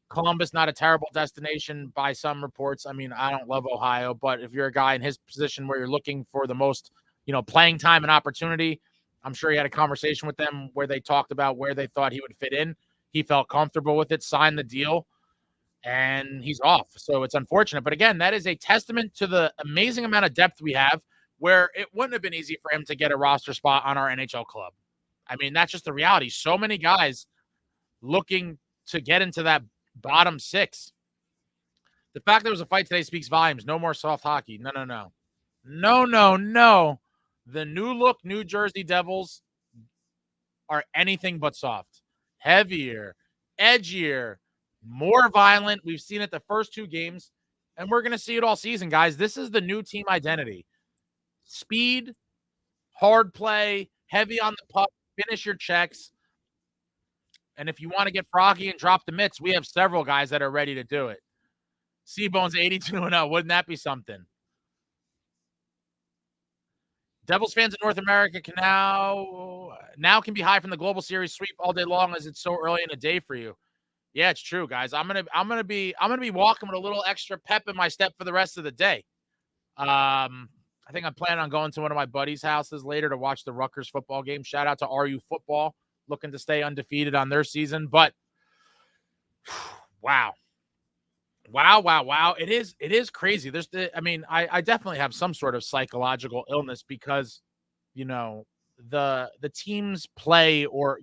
Columbus, not a terrible destination by some reports. I mean, I don't love Ohio, but if you're a guy in his position where you're looking for the most, you know, playing time and opportunity, I'm sure he had a conversation with them where they talked about where they thought he would fit in. He felt comfortable with it, signed the deal, and he's off. So it's unfortunate. But again, that is a testament to the amazing amount of depth we have, where it wouldn't have been easy for him to get a roster spot on our NHL club. I mean, that's just the reality. So many guys looking to get into that bottom 6. The fact there was a fight today speaks volumes. No more soft hockey. No. The new look New Jersey Devils are anything but soft. Heavier, edgier, more violent. We've seen it the first 2 games, and we're going to see it all season, guys. This is the new team identity. Speed, hard play, heavy on the puck, finish your checks. And if you want to get froggy and drop the mitts, we have several guys that are ready to do it. Seabone's 82-0. Wouldn't that be something? Devils fans in North America can now can be high from the Global Series sweep all day long as it's so early in the day for you. Yeah, it's true, guys. I'm gonna be walking with a little extra pep in my step for the rest of the day. I think I'm planning on going to one of my buddies' houses later to watch the Rutgers football game. Shout out to RU football, looking to stay undefeated on their season. But wow. It is crazy. I definitely have some sort of psychological illness because, the team's play or,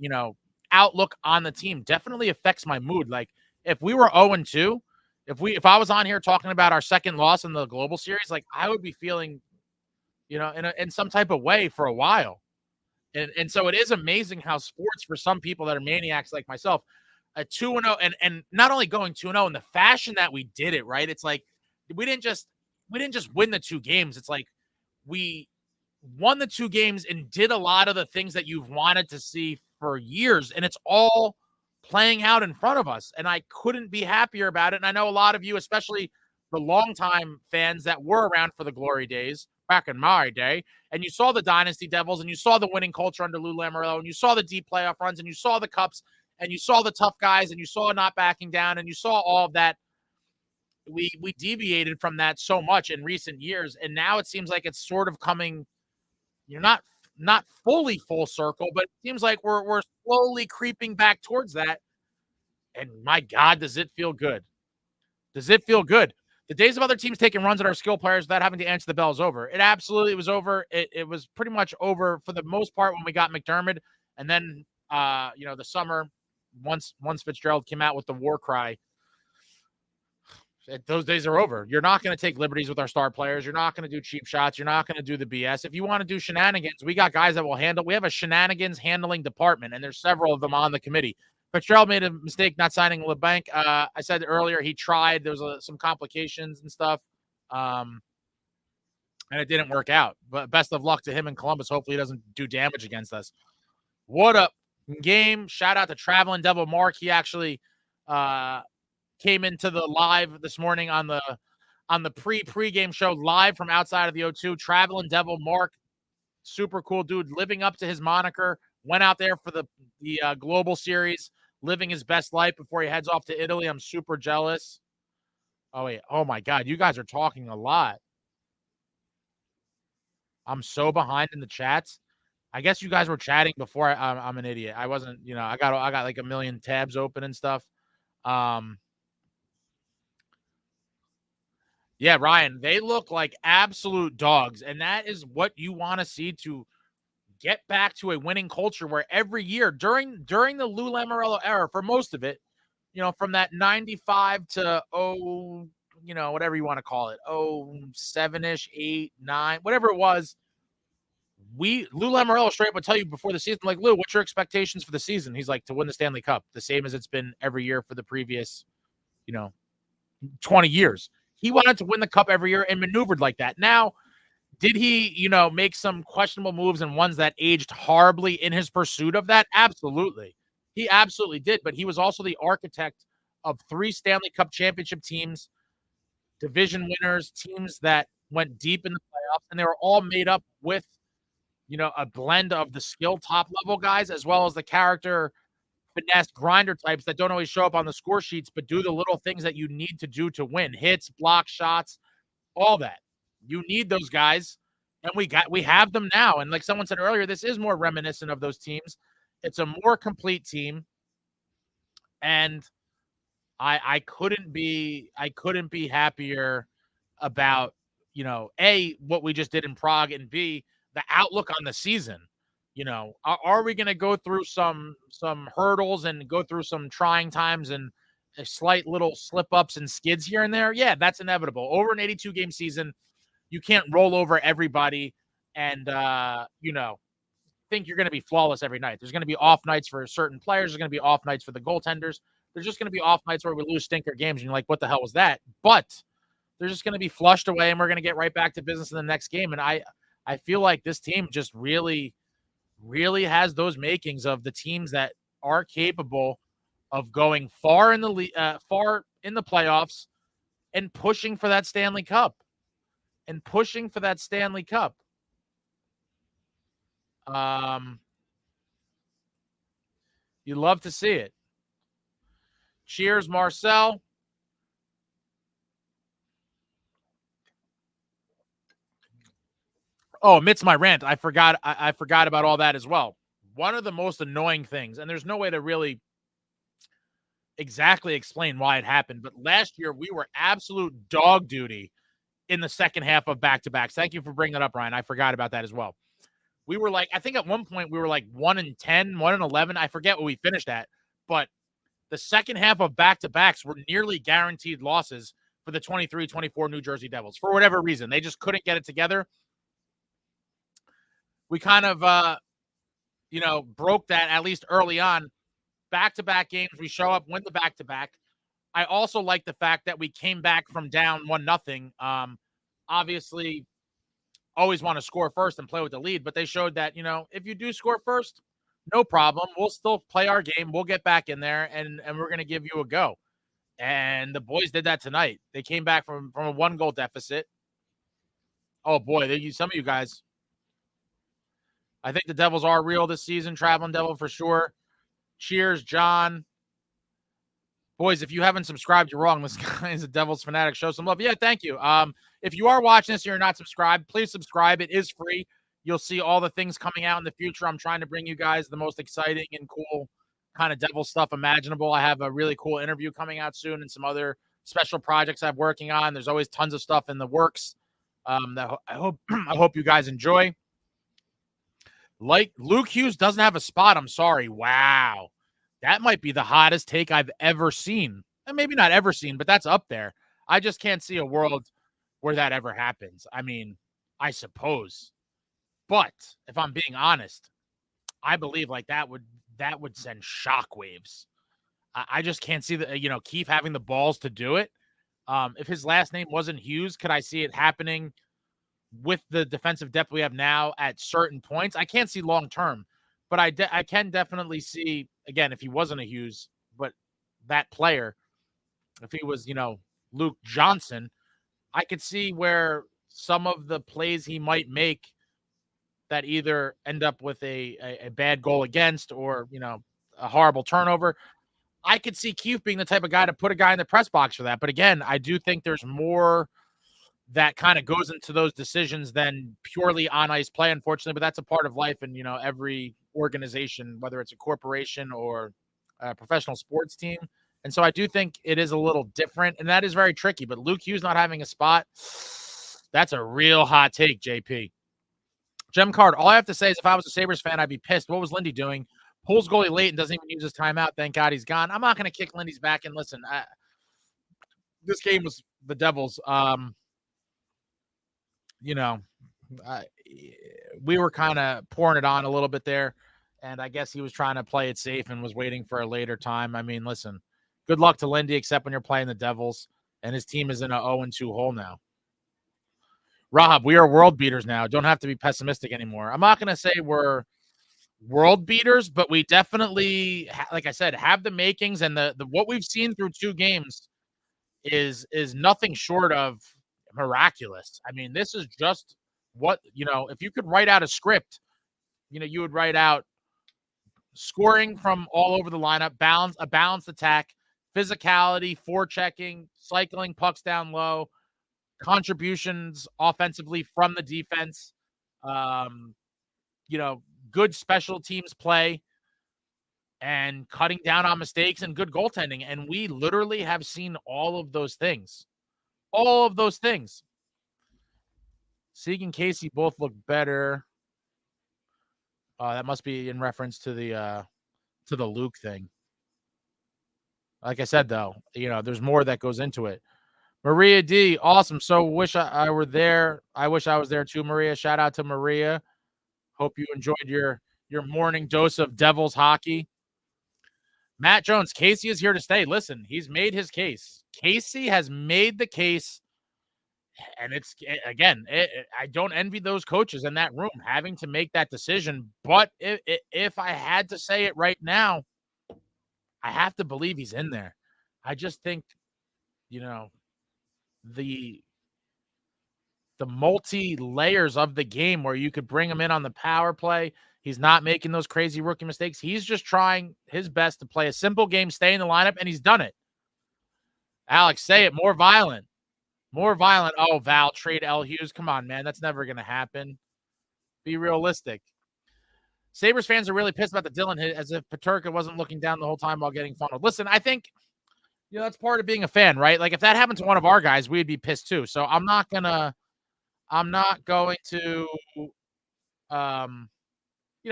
outlook on the team definitely affects my mood. Like if we were 0-2, if I was on here talking about our second loss in the Global Series, like I would be feeling, in some type of way for a while. And so it is amazing how sports, for some people that are maniacs like myself, a 2-0 and not only going 2-0 in the fashion that we did it, right? It's like we didn't just win the 2 games. It's like we won the 2 games and did a lot of the things that you've wanted to see for years, and it's all playing out in front of us. And I couldn't be happier about it. And I know a lot of you, especially the longtime fans that were around for the glory days back in my day, and you saw the Dynasty Devils, and you saw the winning culture under Lou Lamoriello, and you saw the deep playoff runs, and you saw the cups, and you saw the tough guys, and you saw not backing down, and you saw all of that. We deviated from that so much in recent years, and now it seems like it's sort of coming, not fully full circle, but it seems like we're slowly creeping back towards that. And my God, does it feel good? Does it feel good? The days of other teams taking runs at our skill players without having to answer the bell is over. It absolutely was over. It was pretty much over for the most part when we got McDermott, and then the summer, once Fitzgerald came out with the war cry, those days are over. You're not going to take liberties with our star players. You're not going to do cheap shots. You're not going to do the BS. If you want to do shenanigans, we got guys that will handle. We have a shenanigans handling department, and there's several of them on the committee. Fitzgerald made a mistake not signing LeBanc. I said earlier he tried. There was some complications and stuff, and it didn't work out. But best of luck to him in Columbus. Hopefully he doesn't do damage against us. What up, game? Shout out to Traveling Devil Mark. He actually came into the live this morning on the pre-game show live from outside of the O2. Traveling Devil Mark, super cool dude, living up to his moniker. Went out there for the Global Series, living his best life before he heads off to Italy. I'm super jealous. Oh, wait. Oh, my God. You guys are talking a lot. I'm so behind in the chats. I guess you guys were chatting before. I'm an idiot. I wasn't, I got like a million tabs open and stuff. Yeah, Ryan, they look like absolute dogs, and that is what you want to see to get back to a winning culture where every year during the Lou Lamoriello era, for most of it, from that 95 to whatever you want to call it, 07-ish, 8, 9, whatever it was, Lou Lamoriello straight up would tell you before the season, like, Lou, what's your expectations for the season? He's like, to win the Stanley Cup, the same as it's been every year for the previous, 20 years. He wanted to win the cup every year and maneuvered like that. Now, did he, make some questionable moves and ones that aged horribly in his pursuit of that? Absolutely. He absolutely did. But he was also the architect of 3 Stanley Cup championship teams, division winners, teams that went deep in the playoffs, and they were all made up with, a blend of the skill top level guys as well as the character finesse grinder types that don't always show up on the score sheets, but do the little things that you need to do to win. Hits, block shots, all that. You need those guys, and we have them now. And like someone said earlier, this is more reminiscent of those teams. It's a more complete team, and I couldn't be happier about A, what we just did in Prague, and B, the outlook on the season. Are we going to go through some hurdles and go through some trying times and a slight little slip ups and skids here and there? Yeah, that's inevitable. Over an 82 game season, you can't roll over everybody and think you're going to be flawless every night. There's going to be off nights for certain players. There's going to be off nights for the goaltenders. There's just going to be off nights where we lose stinker games and you're like, what the hell was that? But they're just going to be flushed away and we're going to get right back to business in the next game. And I feel like this team just really, really has those makings of the teams that are capable of going far in the playoffs and pushing for that Stanley Cup. You love to see it. Cheers, Marcel. Oh, amidst my rant, I forgot about all that as well. One of the most annoying things, and there's no way to really exactly explain why it happened, but last year we were absolute dog duty in the second half of back-to-backs. Thank you for bringing that up, Ryan. I forgot about that as well. We were like, I think at one point we were like 1-10, 1-11. I forget what we finished at, but the second half of back-to-backs were nearly guaranteed losses for the 23-24 New Jersey Devils for whatever reason. They just couldn't get it together. We kind of, broke that at least early on. Back-to-back games, we show up, win the back-to-back. I also like the fact that we came back from down 1-0. Obviously, always want to score first and play with the lead, but they showed that, if you do score first, no problem. We'll still play our game. We'll get back in there, and we're going to give you a go. And the boys did that tonight. They came back from a 1-goal deficit. Oh, boy, some of you guys. I think the Devils are real this season. Traveling Devil for sure. Cheers, John. Boys, if you haven't subscribed, you're wrong. This guy is a Devils fanatic. Show some love. Yeah, thank you. If you are watching this and you're not subscribed, please subscribe. It is free. You'll see all the things coming out in the future. I'm trying to bring you guys the most exciting and cool kind of Devil stuff imaginable. I have a really cool interview coming out soon and some other special projects I'm working on. There's always tons of stuff in the works that I hope you guys enjoy. Like Luke Hughes doesn't have a spot. I'm sorry. Wow. That might be the hottest take I've ever seen. And maybe not ever seen, but that's up there. I just can't see a world where that ever happens. I mean, I suppose. But if I'm being honest, I believe like that would send shockwaves. I just can't see Keefe having the balls to do it. If his last name wasn't Hughes, could I see it happening with the defensive depth we have now at certain points? I can't see long term, but I can definitely see, again, if he wasn't a Hughes, but that player, if he was, Luke Johnson, I could see where some of the plays he might make that either end up with a bad goal against or, a horrible turnover. I could see Keefe being the type of guy to put a guy in the press box for that. But again, I do think there's more that kind of goes into those decisions than purely on ice play, unfortunately, but that's a part of life. And, every organization, whether it's a corporation or a professional sports team. And so I do think it is a little different, and that is very tricky, but Luke Hughes not having a spot, that's a real hot take, JP. Gem Card, all I have to say is if I was a Sabres fan, I'd be pissed. What was Lindy doing? Pulls goalie late and doesn't even use his timeout. Thank God he's gone. I'm not going to kick Lindy's back. And listen, this game was the Devils. We were kind of pouring it on a little bit there, and I guess he was trying to play it safe and was waiting for a later time. I mean, listen, good luck to Lindy, except when you're playing the Devils, and his team is in an 0-2 hole now. Rob, we are world beaters now. Don't have to be pessimistic anymore. I'm not going to say we're world beaters, but we definitely, like I said, have the makings, and the what we've seen through 2 games is nothing short of miraculous. I mean, this is just what, if you could write out a script, you would write out scoring from all over the lineup, a balanced attack, physicality, forechecking, cycling pucks down low, contributions offensively from the defense, good special teams play, and cutting down on mistakes and good goaltending. And we literally have seen all of those things. All of those things. Sieg and Casey both look better. That must be in reference to the Luke thing. Like I said, though, there's more that goes into it. Maria D, awesome. So wish I were there. I wish I was there too, Maria. Shout out to Maria. Hope you enjoyed your your morning dose of Devils hockey. Matt Jones, Casey is here to stay. Listen, he's made his case. Casey has made the case, and it's, again, I don't envy those coaches in that room having to make that decision. But if I had to say it right now, I have to believe he's in there. I just think, the multi-layers of the game where you could bring him in on the power play. He's not making those crazy rookie mistakes. He's just trying his best to play a simple game, stay in the lineup, and he's done it. Alex, say it. More violent. More violent. Oh, Val, trade nhlglobalseries. Come on, man. That's never going to happen. Be realistic. Sabres fans are really pissed about the Dillon hit, as if Peterka wasn't looking down the whole time while getting funneled. Listen, I think, that's part of being a fan, right? Like, if that happened to one of our guys, we'd be pissed too. So I'm not going to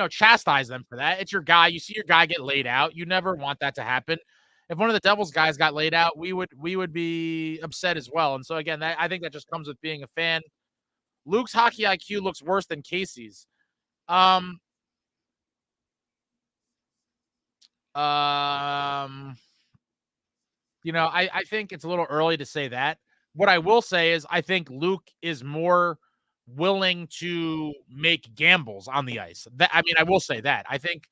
chastise them for that. It's your guy. You see your guy get laid out. You never want that to happen. If one of the Devils guys got laid out, we would be upset as well. And so again, I think that just comes with being a fan. Luke's hockey IQ looks worse than Casey's. I think it's a little early to say that. What I will say is I think Luke is more willing to make gambles on the ice. I will say that. I think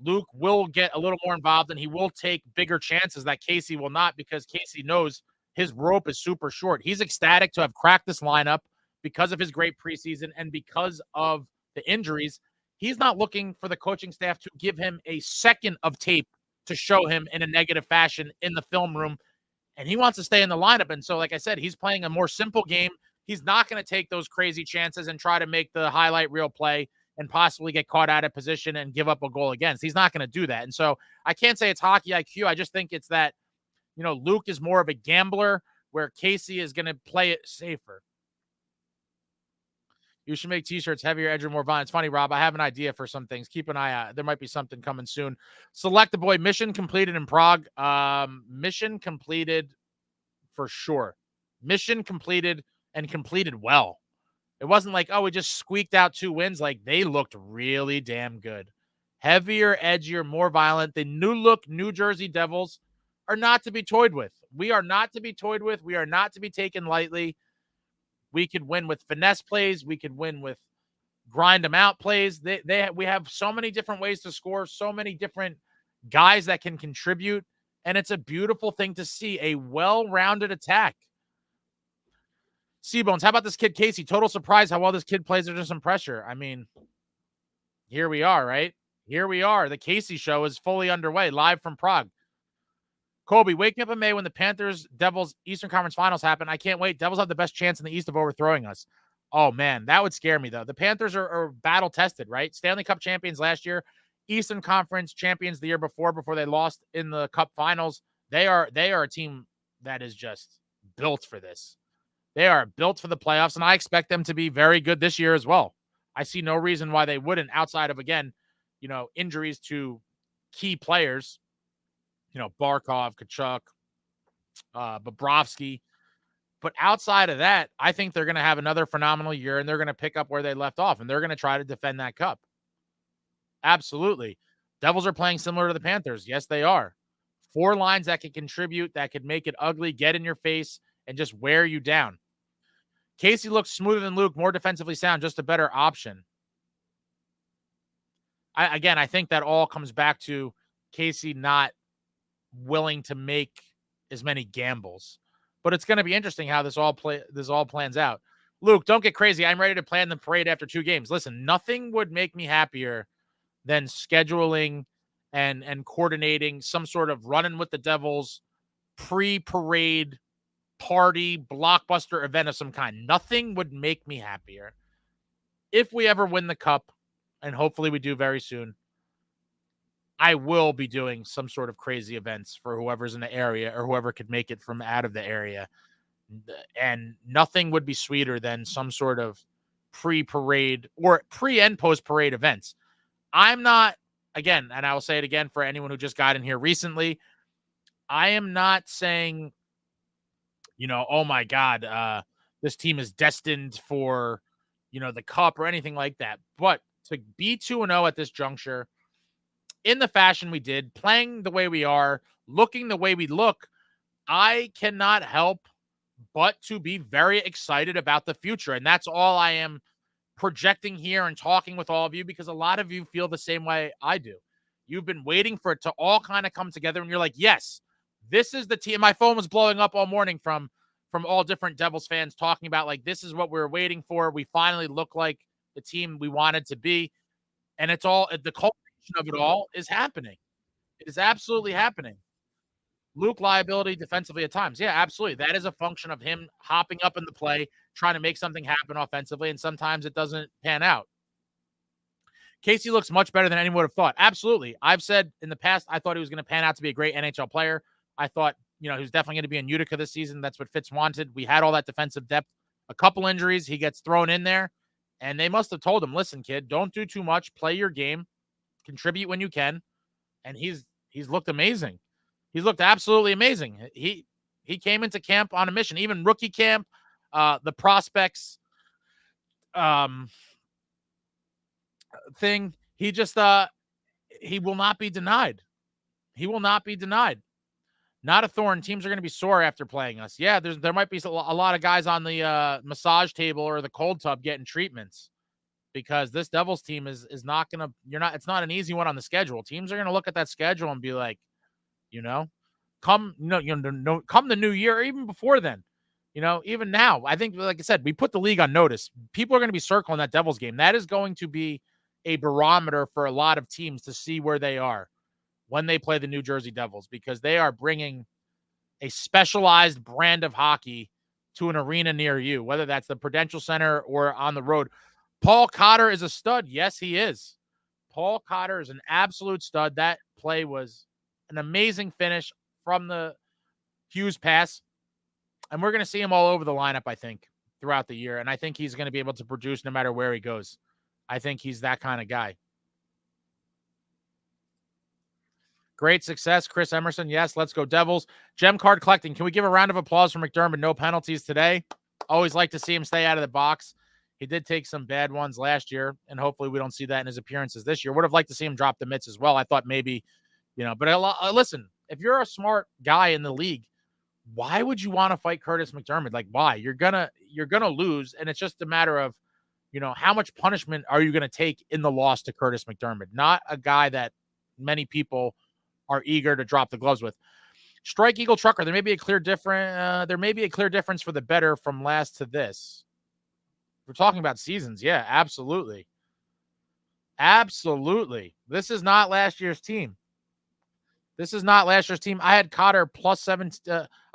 Luke will get a little more involved and he will take bigger chances that Casey will not, because Casey knows his rope is super short. He's ecstatic to have cracked this lineup because of his great preseason and because of the injuries. He's not looking for the coaching staff to give him a second of tape to show him in a negative fashion in the film room. And he wants to stay in the lineup. And so, like I said, he's playing a more simple game. He's not going to take those crazy chances and try to make the highlight reel play and possibly get caught out of position and give up a goal against. He's not going to do that. And so I can't say it's hockey IQ. I just think it's that, Luke is more of a gambler where Casey is going to play it safer. You should make t-shirts heavier, edgier, more violent. It's funny, Rob. I have an idea for some things. Keep an eye out. There might be something coming soon. Select the boy. Mission completed in Prague. Mission completed for sure. Mission completed and completed well. It wasn't like, we just squeaked out 2 wins. Like, they looked really damn good. Heavier, edgier, more violent. The new-look New Jersey Devils are not to be toyed with. We are not to be toyed with. We are not to be taken lightly. We could win with finesse plays. We could win with grind them out plays. We have so many different ways to score, so many different guys that can contribute, and it's a beautiful thing to see, a well-rounded attack. Seabones, how about this kid Casey? Total surprise how well this kid plays under some pressure. I mean, here we are, right? Here we are. The Casey show is fully underway, live from Prague. Kobe, wake up in May when the Panthers-Devils Eastern Conference Finals happen. I can't wait. Devils have the best chance in the East of overthrowing us. Oh, man, that would scare me, though. The Panthers are battle-tested, right? Stanley Cup champions last year, Eastern Conference champions the year before they lost in the Cup Finals. They are a team that is just built for this. They are built for the playoffs, and I expect them to be very good this year as well. I see no reason why they wouldn't, outside of, again, injuries to key players, Barkov, Kachuk, Bobrovsky. But outside of that, I think they're going to have another phenomenal year, and they're going to pick up where they left off, and they're going to try to defend that cup. Absolutely. Devils are playing similar to the Panthers. Yes, they are. 4 lines that can contribute, that could make it ugly, get in your face, and just wear you down. Casey looks smoother than Luke, more defensively sound, just a better option. I think that all comes back to Casey not willing to make as many gambles. But it's going to be interesting how this all plans out. Luke, don't get crazy. I'm ready to plan the parade after 2 games. Listen, nothing would make me happier than scheduling and coordinating some sort of running with the Devils pre-parade party, blockbuster event of some kind. Nothing would make me happier. If we ever win the cup, and hopefully we do very soon, I will be doing some sort of crazy events for whoever's in the area or whoever could make it from out of the area. And nothing would be sweeter than some sort of pre-parade or pre and post-parade events. I'm not, again, and I will say it again for anyone who just got in here recently, I am not saying, oh my God, this team is destined for, the cup or anything like that. But to be 2-0 at this juncture in the fashion we did, playing the way we are, looking the way we look, I cannot help but to be very excited about the future. And that's all I am projecting here and talking with all of you, because a lot of you feel the same way I do. You've been waiting for it to all kind of come together, and you're like, yes, this is the team. My phone was blowing up all morning from all different Devils fans talking about, like, this is what we were waiting for. We finally look like the team we wanted to be. And it's all, the culmination of it all is happening. It is absolutely happening. Luke liability defensively at times. Yeah, absolutely. That is a function of him hopping up in the play, trying to make something happen offensively, and sometimes it doesn't pan out. Casey looks much better than anyone would have thought. Absolutely. I've said in the past, I thought he was going to pan out to be a great NHL player. I thought, he was definitely going to be in Utica this season. That's what Fitz wanted. We had all that defensive depth. A couple injuries, he gets thrown in there, and they must have told him, listen, kid, don't do too much. Play your game. Contribute when you can. And he's looked amazing. He's looked absolutely amazing. He came into camp on a mission. Even rookie camp, the prospects thing, he just he will not be denied. He will not be denied. Not a thorn. Teams are going to be sore after playing us. Yeah, there might be a lot of guys on the massage table or the cold tub getting treatments, because this Devils team is not going to, it's not an easy one on the schedule. Teams are going to look at that schedule and be like, come the new year, or even before then, even now, I think, like I said, we put the league on notice. People are going to be circling that Devils game. That is going to be a barometer for a lot of teams to see where they are when they play the New Jersey Devils, because they are bringing a specialized brand of hockey to an arena near you, whether that's the Prudential Center or on the road. Paul Cotter is a stud. Yes, he is. Paul Cotter is an absolute stud. That play was an amazing finish from the Hughes pass. And we're going to see him all over the lineup, I think, throughout the year. And I think he's going to be able to produce no matter where he goes. I think he's that kind of guy. Great success, Chris Emerson. Yes, let's go Devils. Gem card collecting. Can we give a round of applause for McDermott? No penalties today. Always like to see him stay out of the box. He did take some bad ones last year, and hopefully we don't see that in his appearances this year. Would have liked to see him drop the mitts as well. I thought maybe, but listen, if you're a smart guy in the league, why would you want to fight Curtis McDermott? Like, why? You're gonna lose, and it's just a matter of, how much punishment are you going to take in the loss to Curtis McDermott? Not a guy that many people are eager to drop the gloves with. Strike Eagle Trucker. There may be a clear difference for the better from last to this. We're talking about seasons. Yeah, absolutely. Absolutely. This is not last year's team. I had Cotter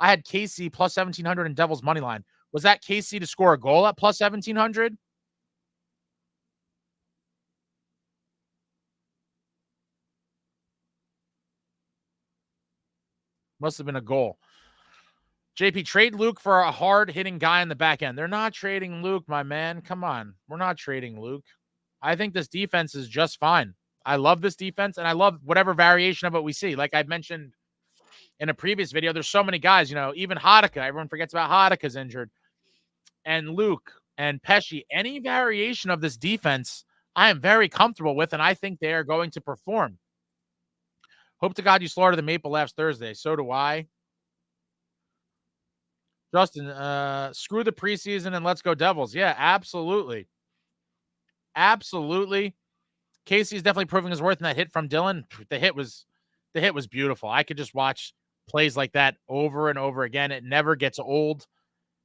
I had Casey plus 1,700 in Devils money line. Was that Casey to score a goal at plus 1,700? Must have been a goal. JP, trade Luke for a hard-hitting guy in the back end. They're not trading Luke, my man. Come on. We're not trading Luke. I think this defense is just fine. I love this defense, and I love whatever variation of it we see. Like I mentioned in a previous video, there's so many guys, even Hadaka. Everyone forgets about Hadaka's injured. And Luke and Pesci. Any variation of this defense, I am very comfortable with, and I think they are going to perform. Hope to God you slaughter the Maple Laughs Thursday. So do I. Justin, screw the preseason and let's go Devils. Yeah, absolutely. Absolutely. Casey's definitely proving his worth in that hit from Dylan. The hit was beautiful. I could just watch plays like that over and over again. It never gets old.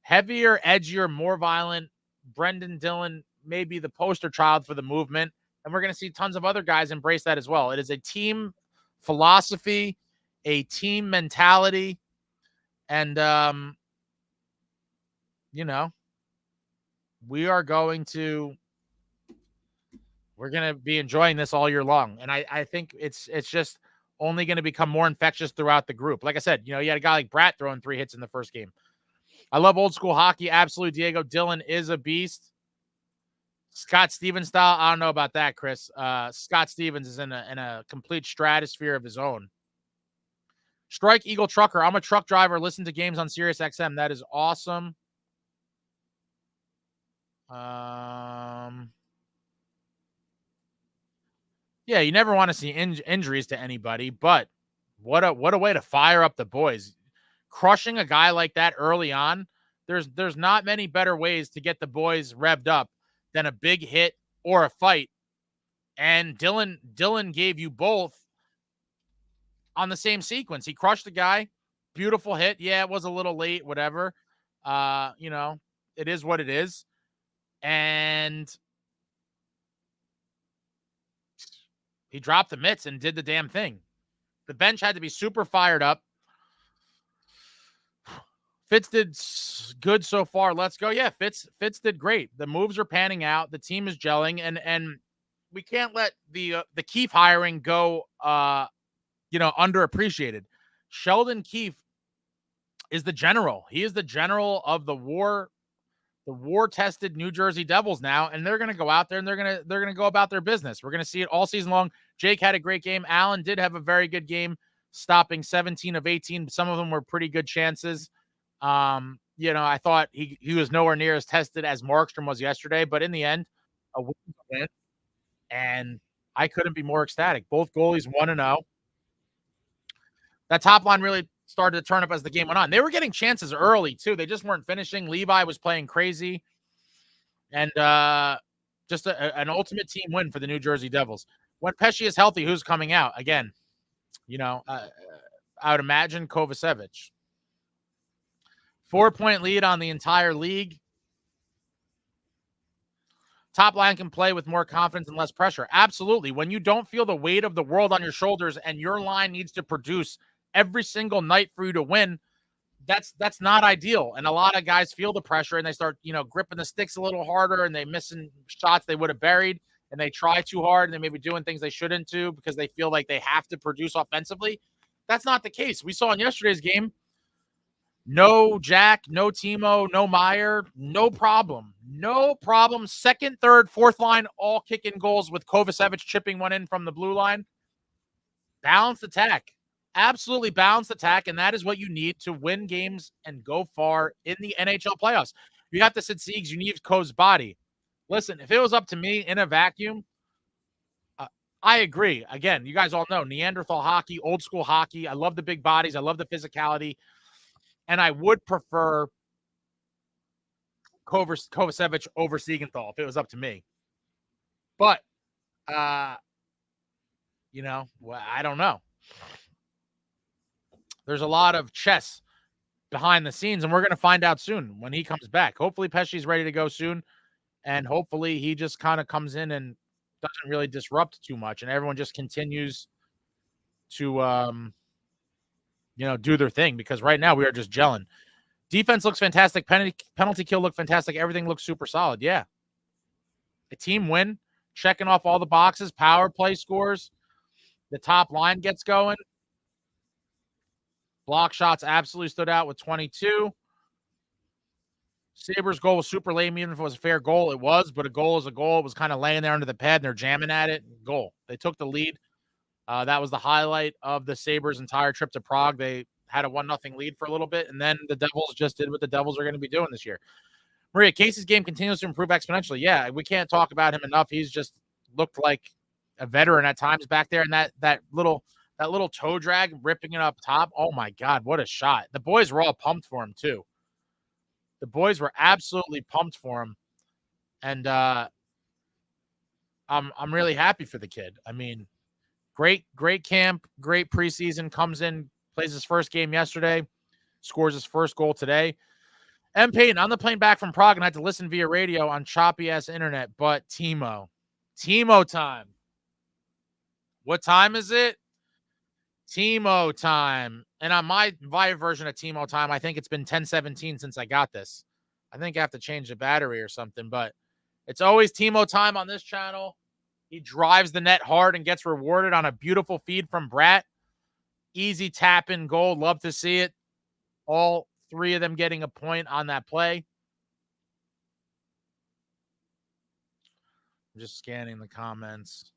Heavier, edgier, more violent. Brendan Dillon may be the poster child for the movement, and we're going to see tons of other guys embrace that as well. It is a team philosophy, a team mentality, and we're going to be enjoying this all year long. And I think it's just only going to become more infectious throughout the group. Like I said, you had a guy like Bratt throwing 3 hits in the first game. I love old school hockey. Absolute Diego. Dylan is a beast. Scott Stevens style. I don't know about that, Chris. Scott Stevens is in a complete stratosphere of his own. Strike Eagle Trucker. I'm a truck driver. Listen to games on Sirius XM. That is awesome. Yeah, you never want to see injuries to anybody, but what a way to fire up the boys. Crushing a guy like that early on, there's not many better ways to get the boys revved up than a big hit or a fight. And Dylan gave you both on the same sequence. He crushed the guy. Beautiful hit. Yeah, it was a little late, whatever. You know, it is what it is. And he dropped the mitts and did the damn thing. The bench had to be super fired up. Fitz did good so far. Let's go. Yeah, Fitz did great. The moves are panning out. The team is gelling, and we can't let the Keefe hiring go underappreciated. Sheldon Keefe is the general. He is the general of the war-tested New Jersey Devils now, and they're going to go out there and they're going to go about their business. We're going to see it all season long. Jake had a great game. Allen did have a very good game, stopping 17 of 18. Some of them were pretty good chances. I thought he was nowhere near as tested as Markstrom was yesterday, but in the end, a win, and I couldn't be more ecstatic. Both goalies 1-0. That top line really started to turn up as the game went on. They were getting chances early too. They just weren't finishing. Levi was playing crazy, and just an ultimate team win for the New Jersey Devils. When Pesce is healthy, who's coming out again? I would imagine Kovacevic. 4-point lead on the entire league. Top line can play with more confidence and less pressure. Absolutely. When you don't feel the weight of the world on your shoulders and your line needs to produce every single night for you to win, that's not ideal. And a lot of guys feel the pressure and they start, gripping the sticks a little harder and they missing shots they would have buried, and they try too hard and they may be doing things they shouldn't do because they feel like they have to produce offensively. That's not the case. We saw in yesterday's game, no Jack, no TIMO, no Meier, no problem. No problem. Second, third, fourth line, all kicking goals with Kovacevic chipping one in from the blue line. Balanced attack. Absolutely balanced attack, and that is what you need to win games and go far in the NHL playoffs. You have to sit Siegs, you need Cove's body. Listen, if it was up to me in a vacuum, I agree. Again, you guys all know Neanderthal hockey, old school hockey. I love the big bodies. I love the physicality. And I would prefer Kovacevic over Siegenthal if it was up to me. But, I don't know. There's a lot of chess behind the scenes, and we're going to find out soon when he comes back. Hopefully Pesce's ready to go soon, and hopefully he just kind of comes in and doesn't really disrupt too much, and everyone just continues to do their thing, because right now we are just gelling. Defense looks fantastic. Penalty kill looked fantastic. Everything looks super solid. Yeah. A team win, checking off all the boxes. Power play scores. The top line gets going. Block shots absolutely stood out with 22. Sabres goal was super lame. Even if it was a fair goal, it was. But a goal is a goal. It was kind of laying there under the pad, and they're jamming at it. Goal. They took the lead. That was the highlight of the Sabres' entire trip to Prague. They had a 1-0 lead for a little bit, and then the Devils just did what the Devils are going to be doing this year. Maria, Casey's game continues to improve exponentially. Yeah, we can't talk about him enough. He's just looked like a veteran at times back there, and that little toe drag, ripping it up top. Oh my God, what a shot! The boys were all pumped for him too. The boys were absolutely pumped for him, and I'm really happy for the kid. I mean, great camp, great preseason. Comes in, plays his first game yesterday, scores his first goal today. M. Payton, on the plane back from Prague, and I had to listen via radio on choppy-ass internet, but TIMO time. What time is it? TIMO time. And on my version of TIMO time, I think it's been 10:17 since I got this. I think I have to change the battery or something, but it's always TIMO time on this channel. He drives the net hard and gets rewarded on a beautiful feed from Bratt. Easy tap-in goal. Love to see it. All three of them getting a point on that play. I'm just scanning the comments.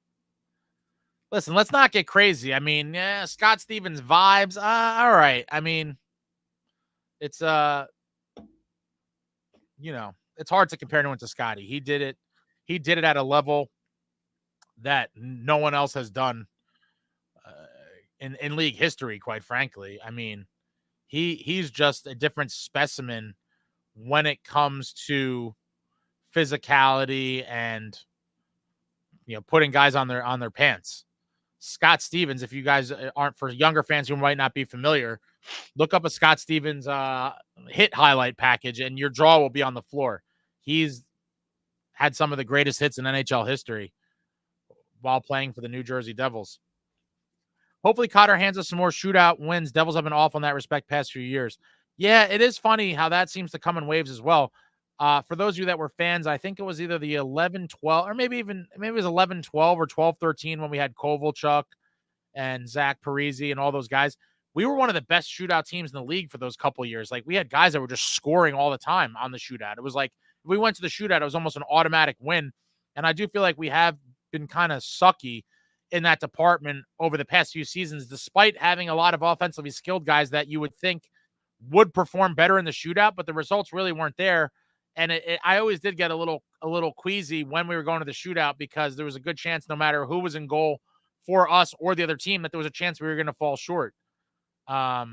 Listen, let's not get crazy. I mean, Scott Stevens vibes. All right. I mean, it's it's hard to compare anyone to Scotty. He did it at a level that no one else has done in league history, quite frankly. I mean, he's just a different specimen when it comes to physicality and putting guys on their pants. Scott Stevens, if you guys aren't, for younger fans who might not be familiar, look up a Scott Stevens hit highlight package and your jaw will be on the floor. He's had some of the greatest hits in NHL history while playing for the New Jersey Devils. Hopefully Cotter hands us some more shootout wins. Devils have been awful in that respect past few years. Yeah, it is funny how that seems to come in waves as well. For those of you that were fans, I think it was either the 11-12 or maybe it was 11-12 or 12-13 when we had Kovalchuk and Zach Parise and all those guys. We were one of the best shootout teams in the league for those couple of years. Like, we had guys that were just scoring all the time on the shootout. It was like, if we went to the shootout, it was almost an automatic win. And I do feel like we have been kind of sucky in that department over the past few seasons, despite having a lot of offensively skilled guys that you would think would perform better in the shootout, but the results really weren't there. And I always did get a little queasy when we were going to the shootout, because there was a good chance no matter who was in goal for us or the other team that there was a chance we were going to fall short. So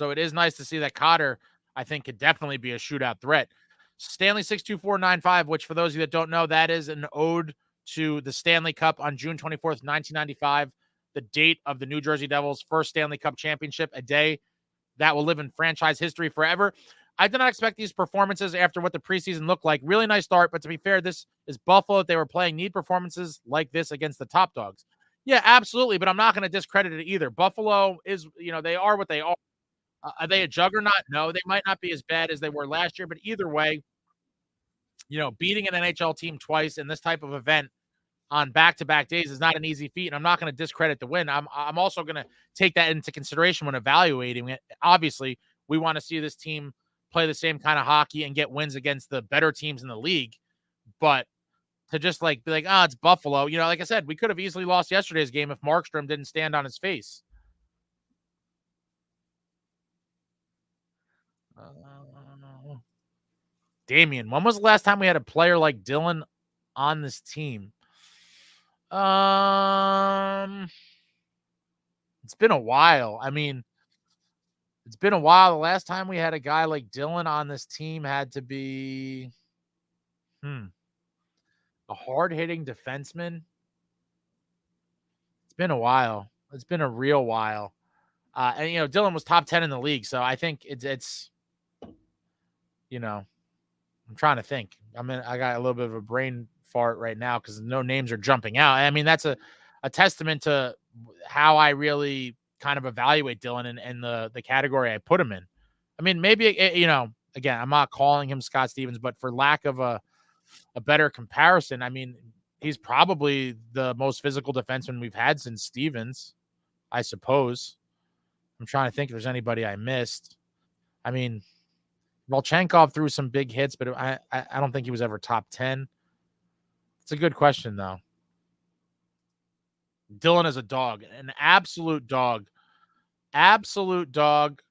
it is nice to see that Cotter, I think, could definitely be a shootout threat. Stanley 62495, which for those of you that don't know, that is an ode to the Stanley Cup on June 24th, 1995, the date of the New Jersey Devils' first Stanley Cup championship, a day that will live in franchise history forever. I did not expect these performances after what the preseason looked like. Really nice start, but to be fair, this is Buffalo. If they were playing, need performances like this against the top dogs. Yeah, absolutely, but I'm not going to discredit it either. Buffalo is, they are what they are. Are they a juggernaut? No, they might not be as bad as they were last year, but either way, beating an NHL team twice in this type of event on back-to-back days is not an easy feat, and I'm not going to discredit the win. I'm also going to take that into consideration when evaluating it. Obviously, we want to see this team play the same kind of hockey and get wins against the better teams in the league, but to just be like, it's Buffalo. Like I said, we could have easily lost yesterday's game if Markstrom didn't stand on his face. Damien, when was the last time we had a player like Dylan on this team? It's been a while. I mean, it's been a while. The last time we had a guy like Dylan on this team had to be a hard-hitting defenseman. It's been a while. It's been a real while. And Dylan was top 10 in the league, so I think it's I'm trying to think. I got a little bit of a brain fart right now because no names are jumping out. I mean, that's a testament to how I really kind of evaluate Dylan and the category I put him in. I mean, maybe, again, I'm not calling him Scott Stevens, but for lack of a better comparison, I mean, he's probably the most physical defenseman we've had since Stevens, I suppose. I'm trying to think if there's anybody I missed. I mean, Volchenkov threw some big hits, but I don't think he was ever top 10. It's a good question, though. Dylan is a dog, an absolute dog. Absolute dog.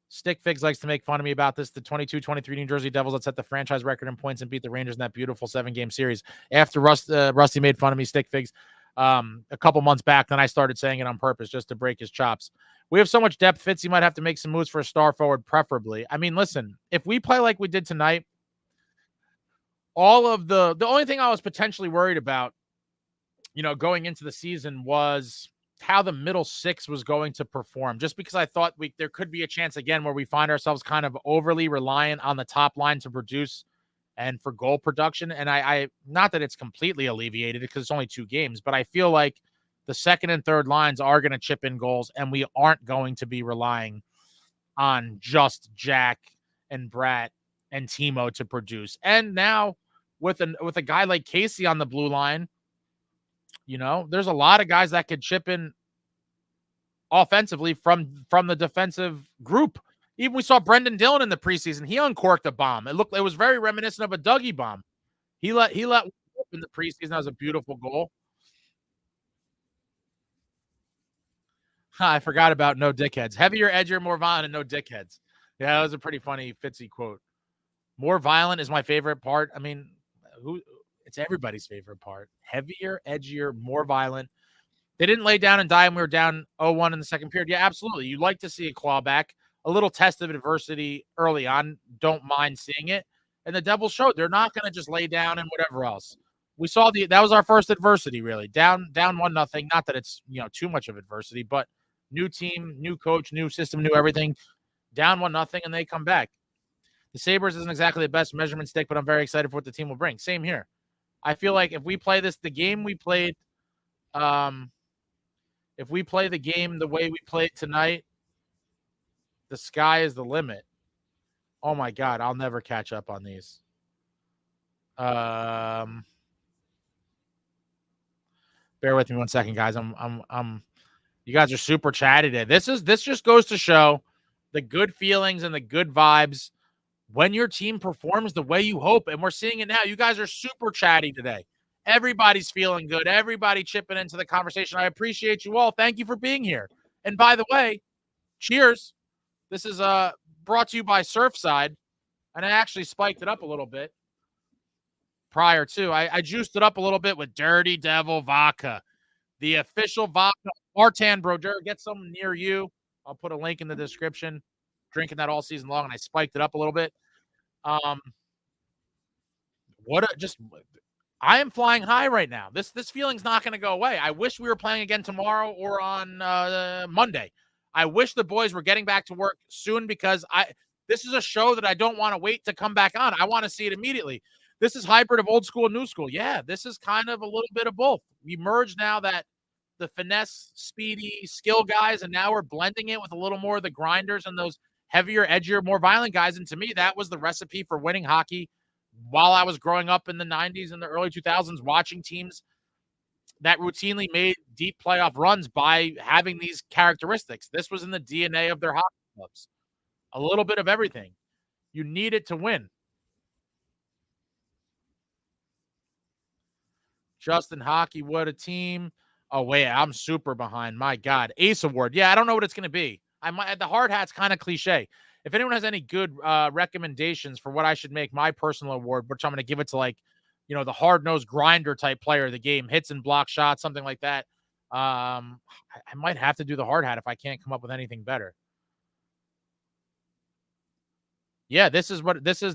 Stick Figs likes to make fun of me about this. The 22-23 New Jersey Devils that set the franchise record in points and beat the Rangers in that beautiful 7-game series. After Rusty made fun of me, Stick Figs, a couple months back, then I started saying it on purpose just to break his chops. We have so much depth. Fitzy might have to make some moves for a star forward, preferably. I mean, listen, if we play like we did tonight, the only thing I was potentially worried about, going into the season was how the middle six was going to perform, just because I thought there could be a chance again where we find ourselves kind of overly reliant on the top line to produce and for goal production. And I not that it's completely alleviated because it's only 2 games, but I feel like the second and third lines are going to chip in goals, and we aren't going to be relying on just Jack and Bratt and TIMO to produce. And now with a guy like Casey on the blue line, there's a lot of guys that could chip in offensively from the defensive group. Even we saw Brendan Dillon in the preseason. He uncorked a bomb. It was very reminiscent of a Dougie bomb. He let in the preseason. That was a beautiful goal. I forgot about no dickheads. Heavier, edgier, more violent, and no dickheads. Yeah, that was a pretty funny Fitzy quote. More violent is my favorite part. I mean, It's everybody's favorite part. Heavier, edgier, more violent. They didn't lay down and die, and we were down 0-1 in the second period. Yeah, absolutely. You'd like to see a clawback, a little test of adversity early on. Don't mind seeing it. And the Devils showed they're not going to just lay down and whatever else. We saw that was our first adversity, really. Down 1-0. Not that it's too much of adversity, but new team, new coach, new system, new everything. Down 1-0, and they come back. The Sabres isn't exactly the best measurement stick, but I'm very excited for what the team will bring. Same here. I feel like if we play the game we played, if we play the game the way we played tonight, the sky is the limit. Oh my God, I'll never catch up on these. Bear with me 1 second, guys. You guys are super chatty today. This just goes to show the good feelings and the good vibes when your team performs the way you hope, and we're seeing it now. You guys are super chatty today. Everybody's feeling good. Everybody chipping into the conversation. I appreciate you all. Thank you for being here. And by the way, cheers. This is brought to you by Surfside, and I actually spiked it up a little bit prior to. I juiced it up a little bit with Dirty Devil Vodka, the official vodka. Martin Brodeur, get some near you. I'll put a link in the description. Drinking that all season long, and I spiked it up a little bit. I am flying high right now. This feeling's not going to go away. I wish we were playing again tomorrow or on Monday. I wish the boys were getting back to work soon, because this is a show that I don't want to wait to come back on. I want to see it immediately. This is hybrid of old school and new school. Yeah, this is kind of a little bit of both. We merge now that the finesse, speedy, skill guys, and now we're blending it with a little more of the grinders and those heavier, edgier, more violent guys. And to me, that was the recipe for winning hockey while I was growing up in the 90s and the early 2000s, watching teams that routinely made deep playoff runs by having these characteristics. This was in the DNA of their hockey clubs. A little bit of everything. You need it to win. Justin Hockey, what a team. Oh, wait, I'm super behind. My God. Ace Award. Yeah, I don't know what it's going to be. The hard hat's kind of cliche. If anyone has any good recommendations for what I should make my personal award, which I'm going to give it to, the hard-nosed grinder type player of the game, hits and block shots, something like that. I might have to do the hard hat if I can't come up with anything better. Yeah, this is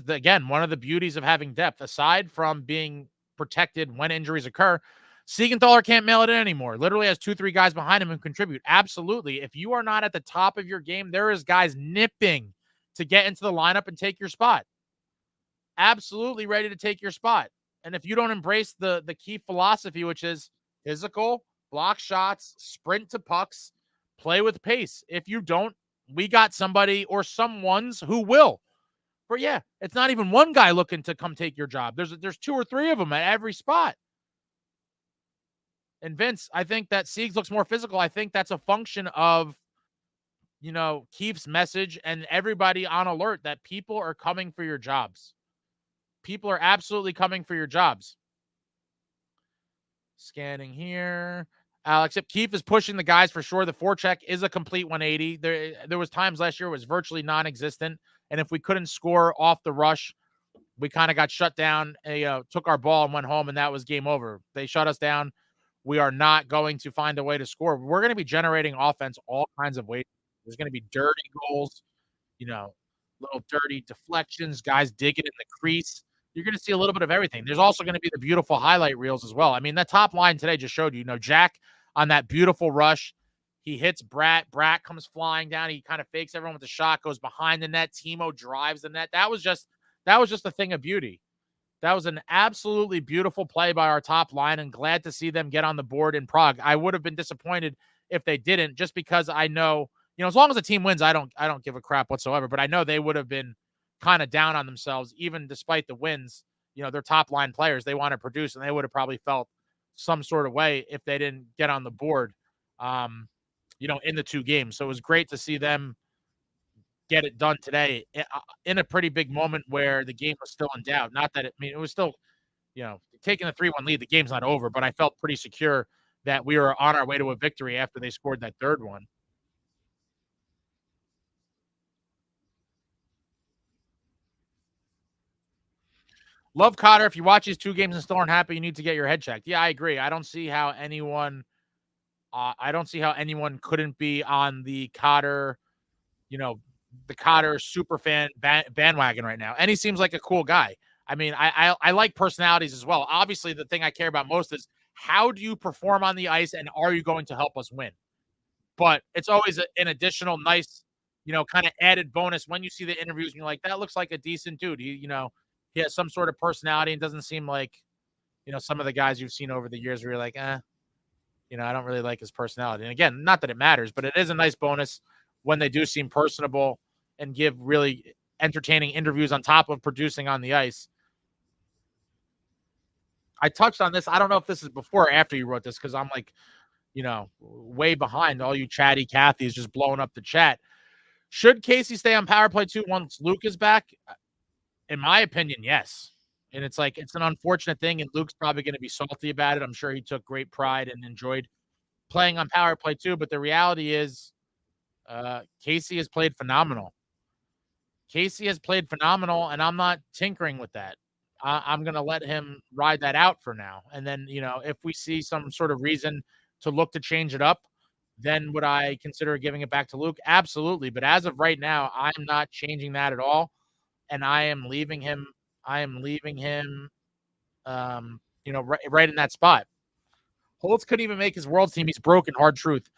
again, one of the beauties of having depth. Aside from being protected when injuries occur, Siegenthaler can't mail it in anymore. Literally has 2-3 guys behind him who contribute. Absolutely. If you are not at the top of your game, there is guys nipping to get into the lineup and take your spot. Absolutely ready to take your spot. And if you don't embrace the key philosophy, which is physical, block shots, sprint to pucks, play with pace. If you don't, we got somebody or someones who will. But yeah, it's not even one guy looking to come take your job. There's 2 or 3 of them at every spot. And Vince, I think that Siegs looks more physical. I think that's a function of, Keefe's message and everybody on alert that people are coming for your jobs. People are absolutely coming for your jobs. Scanning here. Alex, Keefe is pushing the guys for sure. The forecheck is a complete 180. There was times last year it was virtually non-existent. And if we couldn't score off the rush, we kind of got shut down, took our ball and went home, and that was game over. They shut us down. We are not going to find a way to score. We're going to be generating offense all kinds of ways. There's going to be dirty goals, little dirty deflections, guys digging in the crease. You're going to see a little bit of everything. There's also going to be the beautiful highlight reels as well. I mean, that top line today just showed you, Jack on that beautiful rush. He hits Bratt. Bratt comes flying down. He kind of fakes everyone with the shot, goes behind the net. TIMO drives the net. That was just a thing of beauty. That was an absolutely beautiful play by our top line, and glad to see them get on the board in Prague. I would have been disappointed if they didn't, just because I know, as long as the team wins, I don't give a crap whatsoever. But I know they would have been kind of down on themselves, even despite the wins. Their top line players, they want to produce, and they would have probably felt some sort of way if they didn't get on the board, in the 2 games. So it was great to see them get it done today in a pretty big moment where the game was still in doubt. Not that it was still, taking a 3-1 lead. The game's not over, but I felt pretty secure that we were on our way to a victory after they scored that 3rd one. Love Cotter. If you watch these 2 games and still aren't happy, you need to get your head checked. Yeah, I agree. I don't see how anyone couldn't be on the Cotter, the Cotter super fan bandwagon right now. And he seems like a cool guy. I mean, I like personalities as well. Obviously, the thing I care about most is how do you perform on the ice and are you going to help us win? But it's always an additional nice, kind of added bonus when you see the interviews and you're like, that looks like a decent dude. He has some sort of personality and doesn't seem like, some of the guys you've seen over the years where you're like, I don't really like his personality. And again, not that it matters, but it is a nice bonus when they do seem personable and give really entertaining interviews on top of producing on the ice. I touched on this. I don't know if this is before or after you wrote this because I'm like, way behind. All you chatty Cathy's just blowing up the chat. Should Casey stay on power play 2 once Luke is back? In my opinion, yes. And it's like, it's an unfortunate thing, and Luke's probably going to be salty about it. I'm sure he took great pride and enjoyed playing on power play 2, but the reality is Casey has played phenomenal. Casey has played phenomenal, and I'm not tinkering with that. I'm going to let him ride that out for now. And then, if we see some sort of reason to look to change it up, then would I consider giving it back to Luke? Absolutely. But as of right now, I'm not changing that at all. And I am leaving him, right in that spot. Holtz couldn't even make his world team. He's broken, hard truth.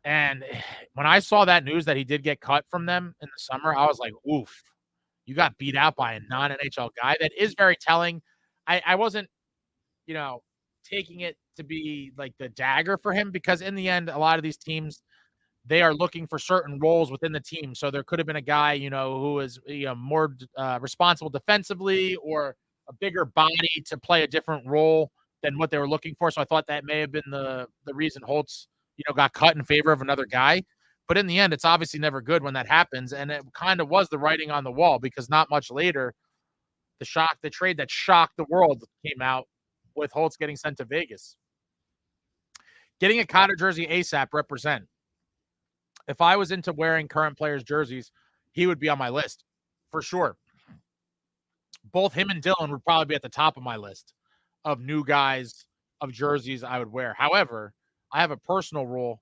And when I saw that news that he did get cut from them in the summer, I was like, oof, you got beat out by a non-NHL guy. That is very telling. I wasn't, taking it to be like the dagger for him because in the end, a lot of these teams, they are looking for certain roles within the team. So there could have been a guy, who is more responsible defensively or a bigger body to play a different role than what they were looking for. So I thought that may have been the reason Holtz, got cut in favor of another guy. But in the end, it's obviously never good when that happens. And it kind of was the writing on the wall because not much later, the trade that shocked the world came out with Holtz getting sent to Vegas. Getting a Cotter jersey ASAP represent. If I was into wearing current players' jerseys, he would be on my list for sure. Both him and Dylan would probably be at the top of my list of new guys of jerseys I would wear. However, I have a personal rule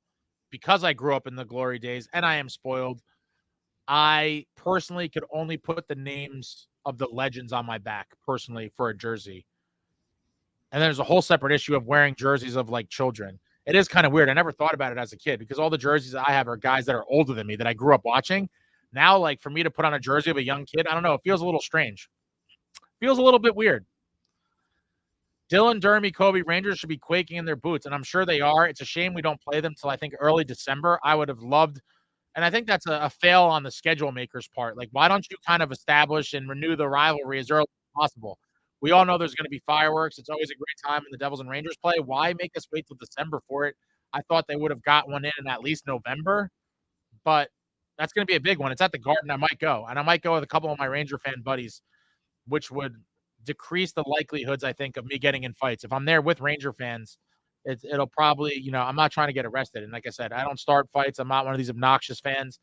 because I grew up in the glory days and I am spoiled. I personally could only put the names of the legends on my back personally for a jersey. And there's a whole separate issue of wearing jerseys of like children. It is kind of weird. I never thought about it as a kid because all the jerseys I have are guys that are older than me that I grew up watching. Now, like for me to put on a jersey of a young kid, I don't know. It feels a little strange. Feels a little bit weird. Dylan, Dermy, Kobe, Rangers should be quaking in their boots, and I'm sure they are. It's a shame we don't play them till I think early December. I would have loved, and I think that's a fail on the schedule maker's part. Like, why don't you kind of establish and renew the rivalry as early as possible? We all know there's going to be fireworks. It's always a great time when the Devils and Rangers play. Why make us wait till December for it? I thought they would have got one in at least November, but that's going to be a big one. It's at the Garden. I might go, and I might go with a couple of my Ranger fan buddies, which would decrease the likelihoods, I think, of me getting in fights. If I'm there with Ranger fans, it'll probably, I'm not trying to get arrested. And like I said, I don't start fights. I'm not one of these obnoxious fans.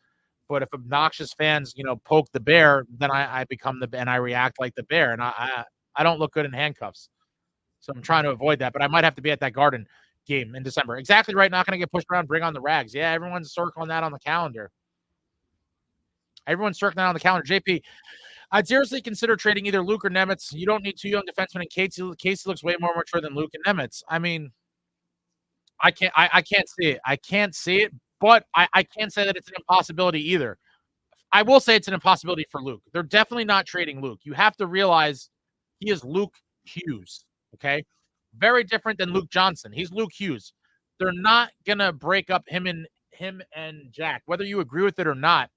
But if obnoxious fans, poke the bear, then I become and I react like the bear. And I don't look good in handcuffs. So I'm trying to avoid that. But I might have to be at that Garden game in December. Exactly right. Not going to get pushed around. Bring on the Rags. Yeah, everyone's circling that on the calendar. Everyone's circling that on the calendar. JP, I'd seriously consider trading either Luke or Nemitz. You don't need 2 young defensemen, and Casey looks way more mature than Luke and Nemitz. I mean, I can't see it. I can't see it, but I can't say that it's an impossibility either. I will say it's an impossibility for Luke. They're definitely not trading Luke. You have to realize he is Luke Hughes, okay? Very different than Luke Johnson. He's Luke Hughes. They're not going to break up him and Jack, whether you agree with it or not.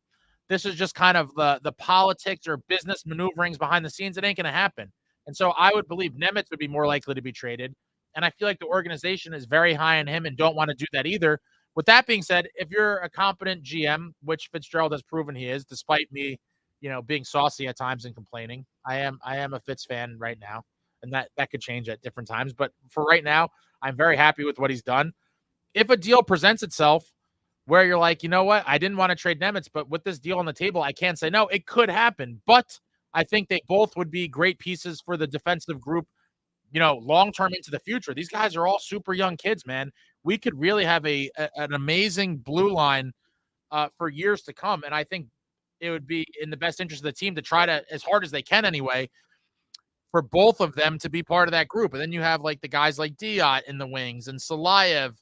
This is just kind of the politics or business maneuverings behind the scenes. It ain't going to happen. And so I would believe Nemitz would be more likely to be traded. And I feel like the organization is very high on him and don't want to do that either. With that being said, if you're a competent GM, which Fitzgerald has proven he is, despite me, being saucy at times and complaining, I am a Fitz fan right now. And that could change at different times. But for right now, I'm very happy with what he's done. If a deal presents itself, where you're like, you know what? I didn't want to trade Nemitz, but with this deal on the table, I can't say no. It could happen, but I think they both would be great pieces for the defensive group, long-term into the future. These guys are all super young kids, man. We could really have an amazing blue line for years to come. And I think it would be in the best interest of the team to try to, as hard as they can anyway, for both of them to be part of that group. And then you have like the guys like Diot in the wings and Salayev,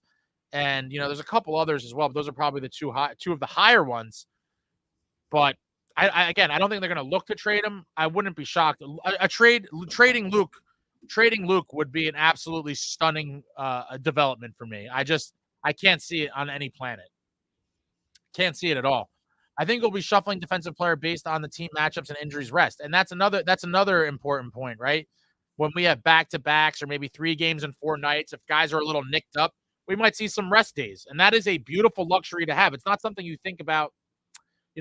and there's a couple others as well, but those are probably the two of the higher ones. But I again, I don't think they're going to look to trade him. I wouldn't be shocked. Trading Luke would be an absolutely stunning development for me. I can't see it on any planet. Can't see it at all. I think we'll be shuffling defensive player based on the team matchups and injuries rest. And that's another important point, right? When we have back-to-backs or maybe 3 games in 4 nights, if guys are a little nicked up, we might see some rest days. And that is a beautiful luxury to have. It's not something you think about,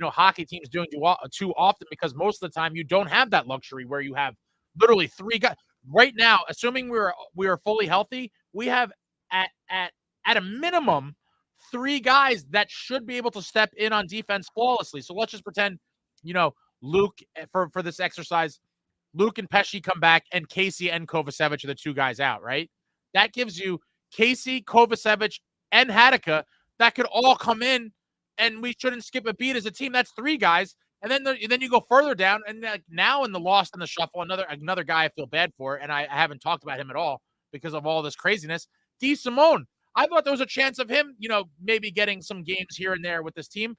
hockey teams doing too often, because most of the time you don't have that luxury where you have literally 3 guys. Right now, assuming we are fully healthy, we have at a minimum 3 guys that should be able to step in on defense flawlessly. So let's just pretend, Luke, for this exercise, Luke and Pesce come back, and Casey and Kovacevic are the 2 guys out, right? That gives you Casey, Kovacevic, and Hadika that could all come in, and we shouldn't skip a beat as a team. That's 3 guys. And then you go further down, and now in the lost in the shuffle, another guy I feel bad for, and I haven't talked about him at all because of all this craziness, D. Simone. I thought there was a chance of him, maybe getting some games here and there with this team.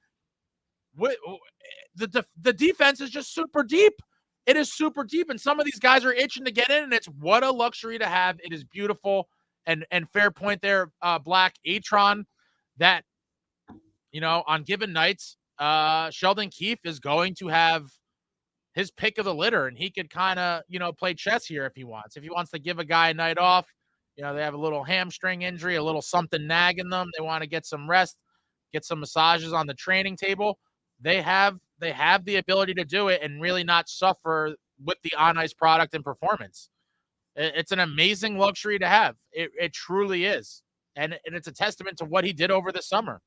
The defense is just super deep. It is super deep, and some of these guys are itching to get in, and it's what a luxury to have. It is beautiful, and fair point there, Black Atron, that, on given nights, Sheldon Keefe is going to have his pick of the litter, and he could kind of, play chess here if he wants. If he wants to give a guy a night off, they have a little hamstring injury, a little something nagging them, they want to get some rest, get some massages on the training table, they have the ability to do it and really not suffer with the on-ice product and performance. It's an amazing luxury to have. It truly is. And it's a testament to what he did over the summer.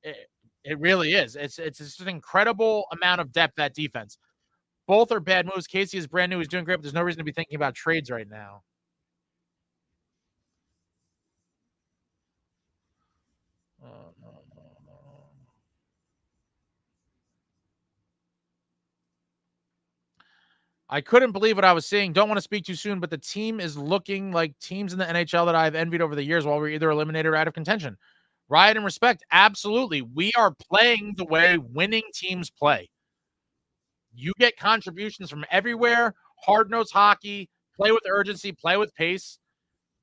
It really is. It's just an incredible amount of depth, that defense. Both are bad moves. Casey is brand new. He's doing great, but there's no reason to be thinking about trades right now. No. I couldn't believe what I was seeing. Don't want to speak too soon, but the team is looking like teams in the NHL that I've envied over the years while we're either eliminated or out of contention. Riot and respect. Absolutely. We are playing the way winning teams play. You get contributions from everywhere. Hard-nosed hockey, play with urgency, play with pace,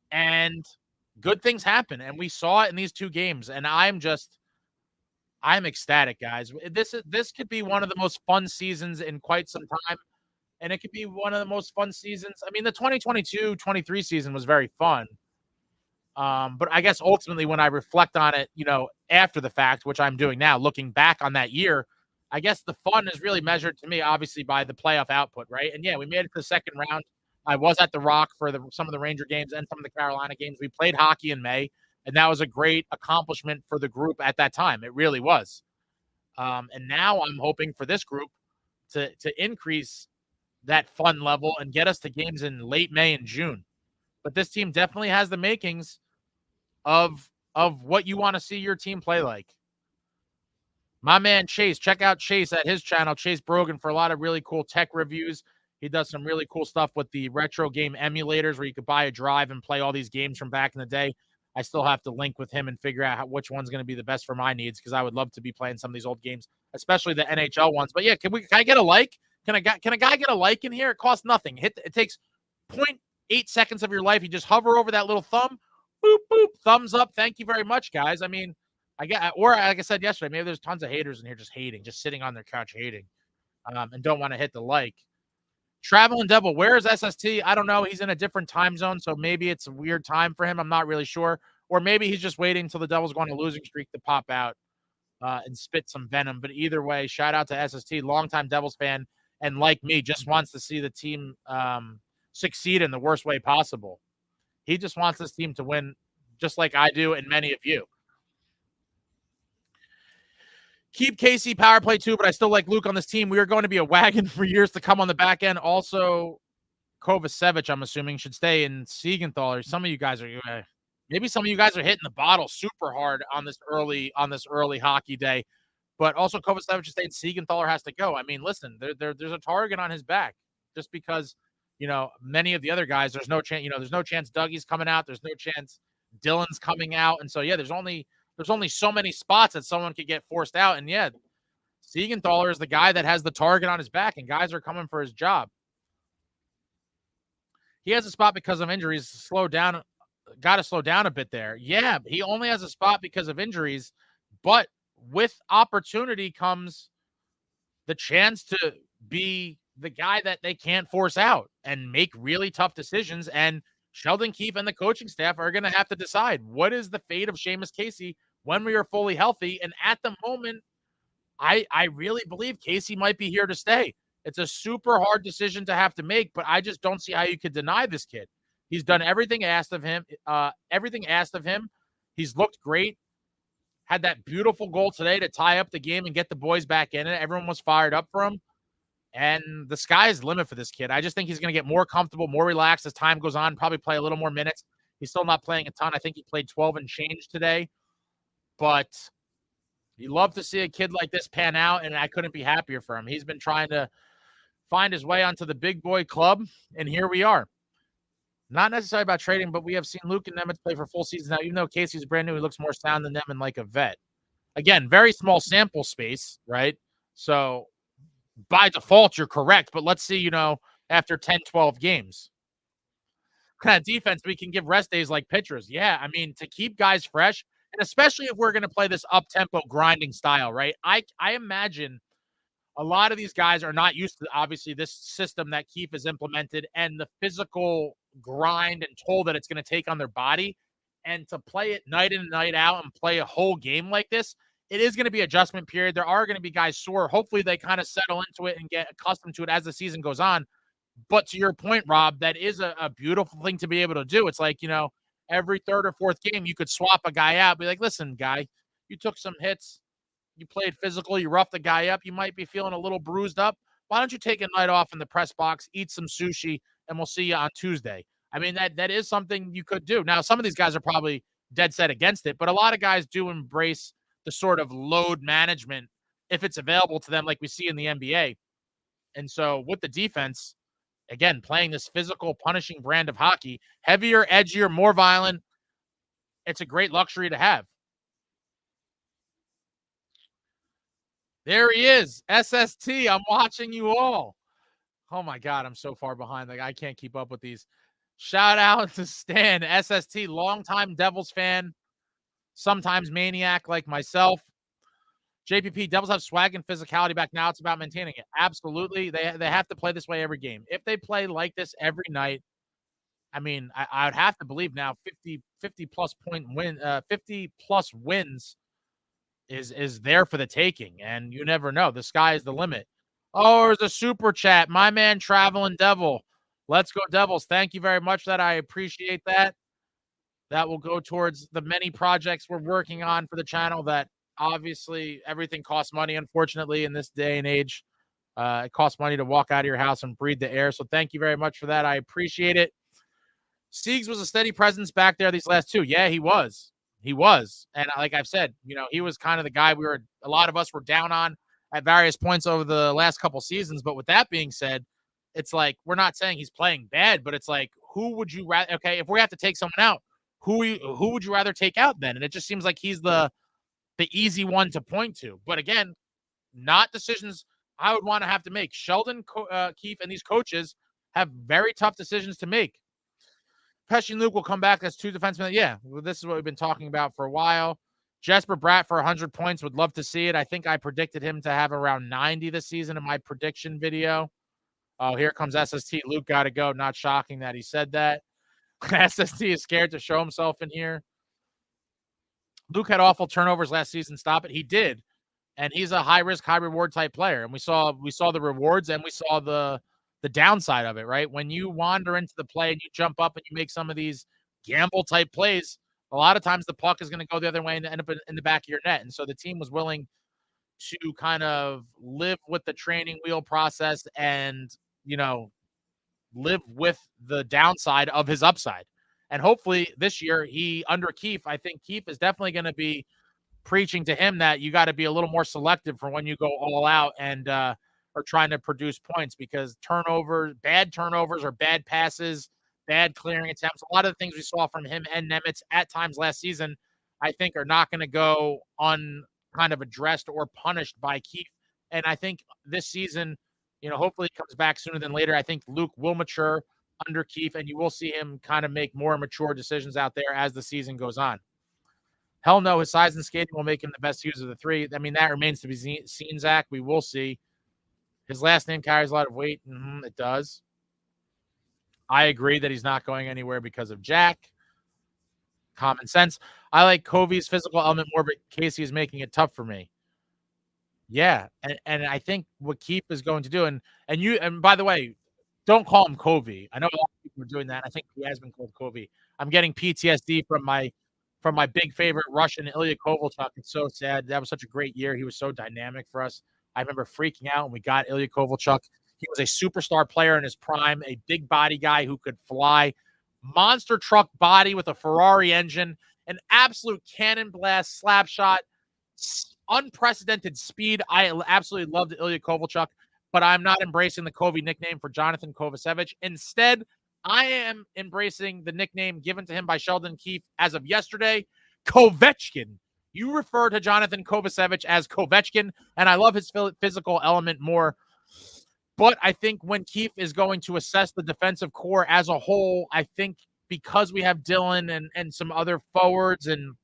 and good things happen. And we saw it in these 2 games. And I'm ecstatic, guys. This could be one of the most fun seasons in quite some time. And it could be one of the most fun seasons. I mean, the 2022-23 season was very fun. But I guess ultimately when I reflect on it, after the fact, which I'm doing now, looking back on that year, I guess the fun is really measured to me, obviously, by the playoff output, right? And yeah, we made it to the second round. I was at the Rock for some of the Ranger games and some of the Carolina games. We played hockey in May, and that was a great accomplishment for the group at that time. It really was. And now I'm hoping for this group to increase that fun level and get us to games in late May and June. But this team definitely has the makings of what you want to see your team play like. My man Chase, check out Chase at his channel, Chase Brogan, for a lot of really cool tech reviews. He does some really cool stuff with the retro game emulators where you could buy a drive and play all these games from back in the day. I still have to link with him and figure out which one's going to be the best for my needs, because I would love to be playing some of these old games, especially the NHL ones. But yeah, can I get a like? Can a guy get a like in here? It costs nothing. It takes 0.8 seconds of your life. You just hover over that little thumb, boop, boop, thumbs up. Thank you very much, guys. I mean, or like I said yesterday, maybe there's tons of haters in here just hating, just sitting on their couch hating, and don't want to hit the like. Traveling Devil, where is SST? I don't know. He's in a different time zone, so maybe it's a weird time for him. I'm not really sure. Or maybe he's just waiting until the Devils go on a losing streak to pop out and spit some venom. But either way, shout out to SST, longtime Devils fan, and like me, just wants to see the team succeed in the worst way possible. He just wants this team to win, just like I do and many of you. Keep Casey power play too, but I still like Luke on this team. We are going to be a wagon for years to come on the back end. Also, Kovacevic, I'm assuming, should stay in Siegenthaler. Some of you guys are maybe some of you guys are hitting the bottle super hard on this early hockey day. But also Kovacevic should stay in Siegenthaler has to go. I mean, listen, there's a target on his back just because, many of the other guys, there's no chance, there's no chance Dougie's coming out. There's no chance Dylan's coming out. And so, yeah, there's only so many spots that someone could get forced out. And yeah, Siegenthaler is the guy that has the target on his back, and guys are coming for his job. He has a spot because of injuries. Got to slow down a bit there. Yeah, he only has a spot because of injuries, but with opportunity comes the chance to be the guy that they can't force out and make really tough decisions. And Sheldon Keefe and the coaching staff are going to have to decide what is the fate of Seamus Casey when we are fully healthy. And at the moment, I really believe Casey might be here to stay. It's a super hard decision to have to make, but I just don't see how you could deny this kid. He's done everything asked of him. He's looked great. Had that beautiful goal today to tie up the game and get the boys back in it. Everyone was fired up for him. And the sky's the limit for this kid. I just think he's going to get more comfortable, more relaxed as time goes on, probably play a little more minutes. He's still not playing a ton. I think he played 12 and change today. But you love to see a kid like this pan out, and I couldn't be happier for him. He's been trying to find his way onto the big boy club, and here we are. Not necessarily about trading, but we have seen Luke and Nemitz play for full seasons now. Even though Casey's brand new, he looks more sound than them and like a vet. Again, very small sample space, right? So by default, you're correct. But let's see, after 10, 12 games. What kind of defense we can give rest days like pitchers. Yeah, I mean, to keep guys fresh, and especially if we're going to play this up-tempo grinding style, right? I imagine a lot of these guys are not used to, obviously, this system that Keefe has implemented and the physical grind and toll that it's going to take on their body. And to play it night in and night out and play a whole game like this, it is going to be adjustment period. There are going to be guys sore. Hopefully they kind of settle into it and get accustomed to it as the season goes on. But to your point, Rob, that is a beautiful thing to be able to do. It's like, every third or fourth game, you could swap a guy out. Be like, listen, guy, you took some hits. You played physical. You roughed the guy up. You might be feeling a little bruised up. Why don't you take a night off in the press box, eat some sushi, and we'll see you on Tuesday. I mean, that is something you could do. Now, some of these guys are probably dead set against it, but a lot of guys do embrace the sort of load management if it's available to them like we see in the NBA. And so with the defense, again, playing this physical, punishing brand of hockey, heavier, edgier, more violent, it's a great luxury to have. There he is, SST. I'm watching you all. Oh, my God, I'm so far behind. Like, I can't keep up with these. Shout out to Stan, SST, longtime Devils fan, sometimes maniac like myself. JPP, Devils have swag and physicality back now. It's about maintaining it. Absolutely. They have to play this way every game. If they play like this every night, I mean, I would have to believe now 50 plus wins is there for the taking, and you never know. The sky is the limit. Oh, there's a super chat. My man, Traveling Devil. Let's go, Devils. Thank you very much for that. I appreciate that. That will go towards the many projects we're working on for the channel that obviously everything costs money, unfortunately, in this day and age. It costs money to walk out of your house and breathe the air. So thank you very much for that. I appreciate it. Siegs was a steady presence back there these last two. Yeah, he was. He was. And like I've said, he was kind of the guy a lot of us were down on at various points over the last couple seasons. But with that being said, it's like, we're not saying he's playing bad, but it's like, who would you rather, okay, if we have to take someone out, who would you rather take out then? And it just seems like he's the easy one to point to. But again, not decisions I would want to have to make. Sheldon Keefe and these coaches have very tough decisions to make. Pesci and Luke will come back as two defensemen. Yeah, well, this is what we've been talking about for a while. Jesper Bratt for 100 points. Would love to see it. I think I predicted him to have around 90 this season in my prediction video. Oh, here comes SST. Luke got to go. Not shocking that he said that. SST is scared to show himself in here. Luke had awful turnovers last season. Stop it. He did. And he's a high-risk, high-reward type player. And we saw the rewards and we saw the downside of it, right? When you wander into the play and you jump up and you make some of these gamble-type plays, a lot of times the puck is going to go the other way and end up in the back of your net. And so the team was willing to kind of live with the training wheel process and, live with the downside of his upside. And hopefully this year under Keefe, I think Keefe is definitely going to be preaching to him that you got to be a little more selective for when you go all out and are trying to produce points, because bad turnovers or bad passes, bad clearing attempts, a lot of the things we saw from him and Nemitz at times last season, I think are not going to go kind of addressed or punished by Keefe. And I think this season, hopefully he comes back sooner than later. I think Luke will mature under Keefe, and you will see him kind of make more mature decisions out there as the season goes on. Hell no, his size and skating will make him the best user of the three. I mean, that remains to be seen, Zach. We will see. His last name carries a lot of weight. It does. I agree that he's not going anywhere because of Jack. Common sense. I like Covey's physical element more, but Casey is making it tough for me. Yeah, and I think what Keefe is going to do, and by the way, don't call him Covey. I know a lot of people are doing that. I think he has been called Covey. I'm getting PTSD from my big favorite Russian, Ilya Kovalchuk. It's so sad. That was such a great year. He was so dynamic for us. I remember freaking out when we got Ilya Kovalchuk. He was a superstar player in his prime, a big body guy who could fly, monster truck body with a Ferrari engine, an absolute cannon blast slap shot, unprecedented speed. I absolutely loved Ilya Kovalchuk, but I'm not embracing the Covey nickname for Jonathan Kovacevic. Instead, I am embracing the nickname given to him by Sheldon Keefe as of yesterday, Kovechkin. You refer to Jonathan Kovacevic as Kovechkin, and I love his physical element more. But I think when Keefe is going to assess the defensive core as a whole, I think because we have Dylan and some other forwards, and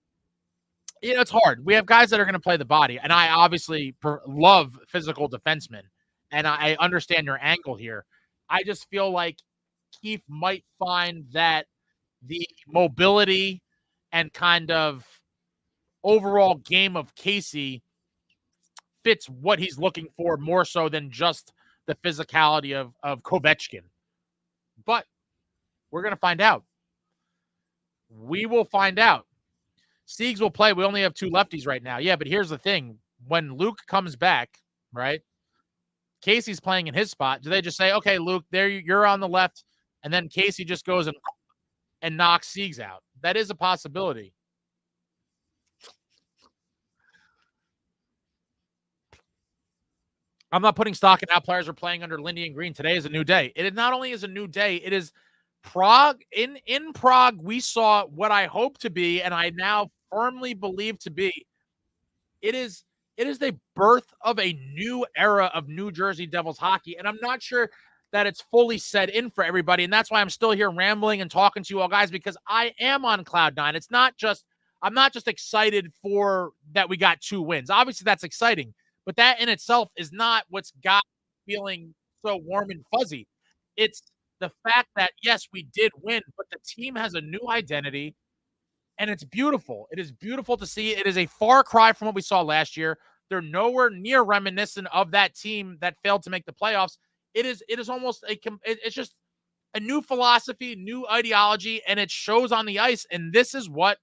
it's hard. We have guys that are going to play the body, and I obviously love physical defensemen, and I understand your angle here. I just feel like Keefe might find that the mobility and kind of overall game of Casey fits what he's looking for more so than just the physicality of Kovechkin. But we're going to find out. We will find out. Siegs will play. We only have two lefties right now. Yeah, but here's the thing. When Luke comes back, right, Casey's playing in his spot. Do they just say, okay, Luke, there you're on the left, and then Casey just goes and knocks Siegs out? That is a possibility. I'm not putting stock in how players are playing under Lindy and Green. Today is a new day. It not only is a new day, it is Prague. In Prague, we saw what I hope to be, and I now firmly believe to be, it is the birth of a new era of New Jersey Devils hockey. And I'm not sure that it's fully set in for everybody. And that's why I'm still here rambling and talking to you all guys, because I am on cloud nine. I'm not just excited for that we got 2 wins. Obviously that's exciting, but that in itself is not what's got feeling so warm and fuzzy. It's the fact that, yes, we did win, but the team has a new identity, and it's beautiful. It is beautiful to see. It is a far cry from what we saw last year. They're nowhere near reminiscent of that team that failed to make the playoffs. It is almost it's just a new philosophy, new ideology, and it shows on the ice. And this is what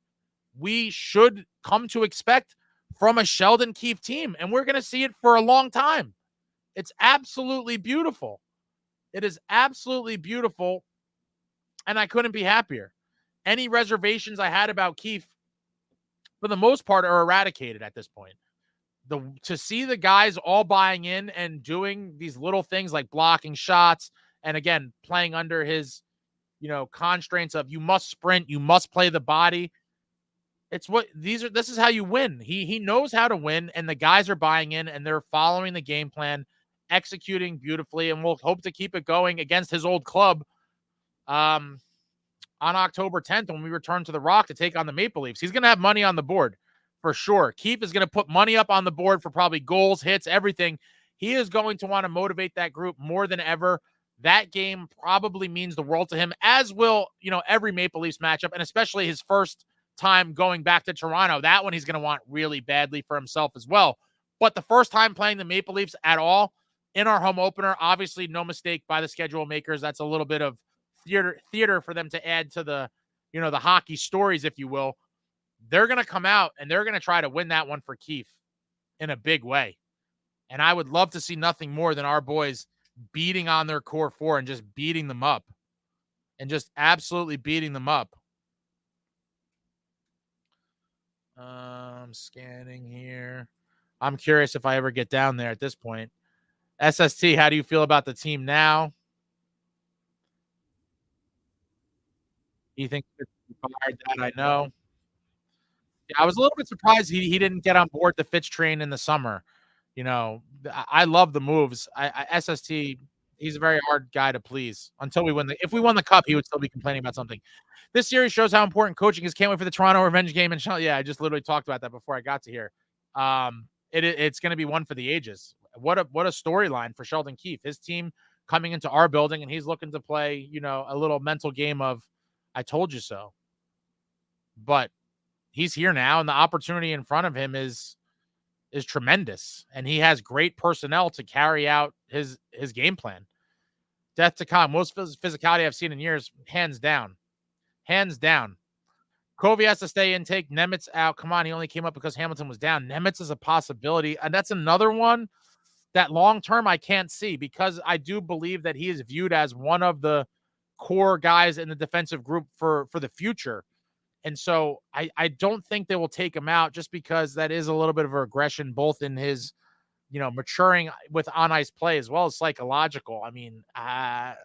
we should come to expect from a Sheldon Keefe team. And we're going to see it for a long time. It's absolutely beautiful. It is absolutely beautiful. And I couldn't be happier. Any reservations I had about Keefe, for the most part, are eradicated at this point. To see the guys all buying in and doing these little things like blocking shots, and again, playing under his, constraints of you must sprint, you must play the body. This is how you win. He knows how to win, and the guys are buying in, and they're following the game plan, executing beautifully, and we'll hope to keep it going against his old club on October 10th when we return to the Rock to take on the Maple Leafs. He's going to have money on the board for sure. Keefe is going to put money up on the board for probably goals, hits, everything. He is going to want to motivate that group more than ever. That game probably means the world to him, as will, every Maple Leafs matchup, and especially his first time going back to Toronto. That one he's going to want really badly for himself as well. But the first time playing the Maple Leafs at all in our home opener, obviously no mistake by the schedule makers. That's a little bit of theater for them to add to the, the hockey stories, if you will. They're going to come out and they're going to try to win that one for Keefe in a big way. And I would love to see nothing more than our boys beating on their core four and just beating them up. And just absolutely beating them up. I'm scanning here. I'm curious if I ever get down there at this point. SST, how do you feel about the team now? You think it's fired? That I know. Yeah, I was a little bit surprised he didn't get on board the Fitch train in the summer. You know, I love the moves. SST, he's a very hard guy to please until we win the. If we won the cup, he would still be complaining about something. This series shows how important coaching is. Can't wait for the Toronto revenge game. And yeah, I just literally talked about that before I got to here. It's going to be one for the ages. What a storyline for Sheldon Keefe. His team coming into our building, and he's looking to play, you know, a little mental game of, I told you so. But he's here now, and the opportunity in front of him is tremendous, and he has great personnel to carry out his game plan. Death to come. Most physicality I've seen in years, hands down. Hands down. Covey has to stay intake. Nemitz out. Come on, he only came up because Hamilton was down. Nemitz is a possibility, and that's another one that long-term I can't see, because I do believe that he is viewed as one of the core guys in the defensive group for the future. And so I don't think they will take him out, just because that is a little bit of a regression, both in his, you know, maturing with on-ice play as well as psychological. I mean, I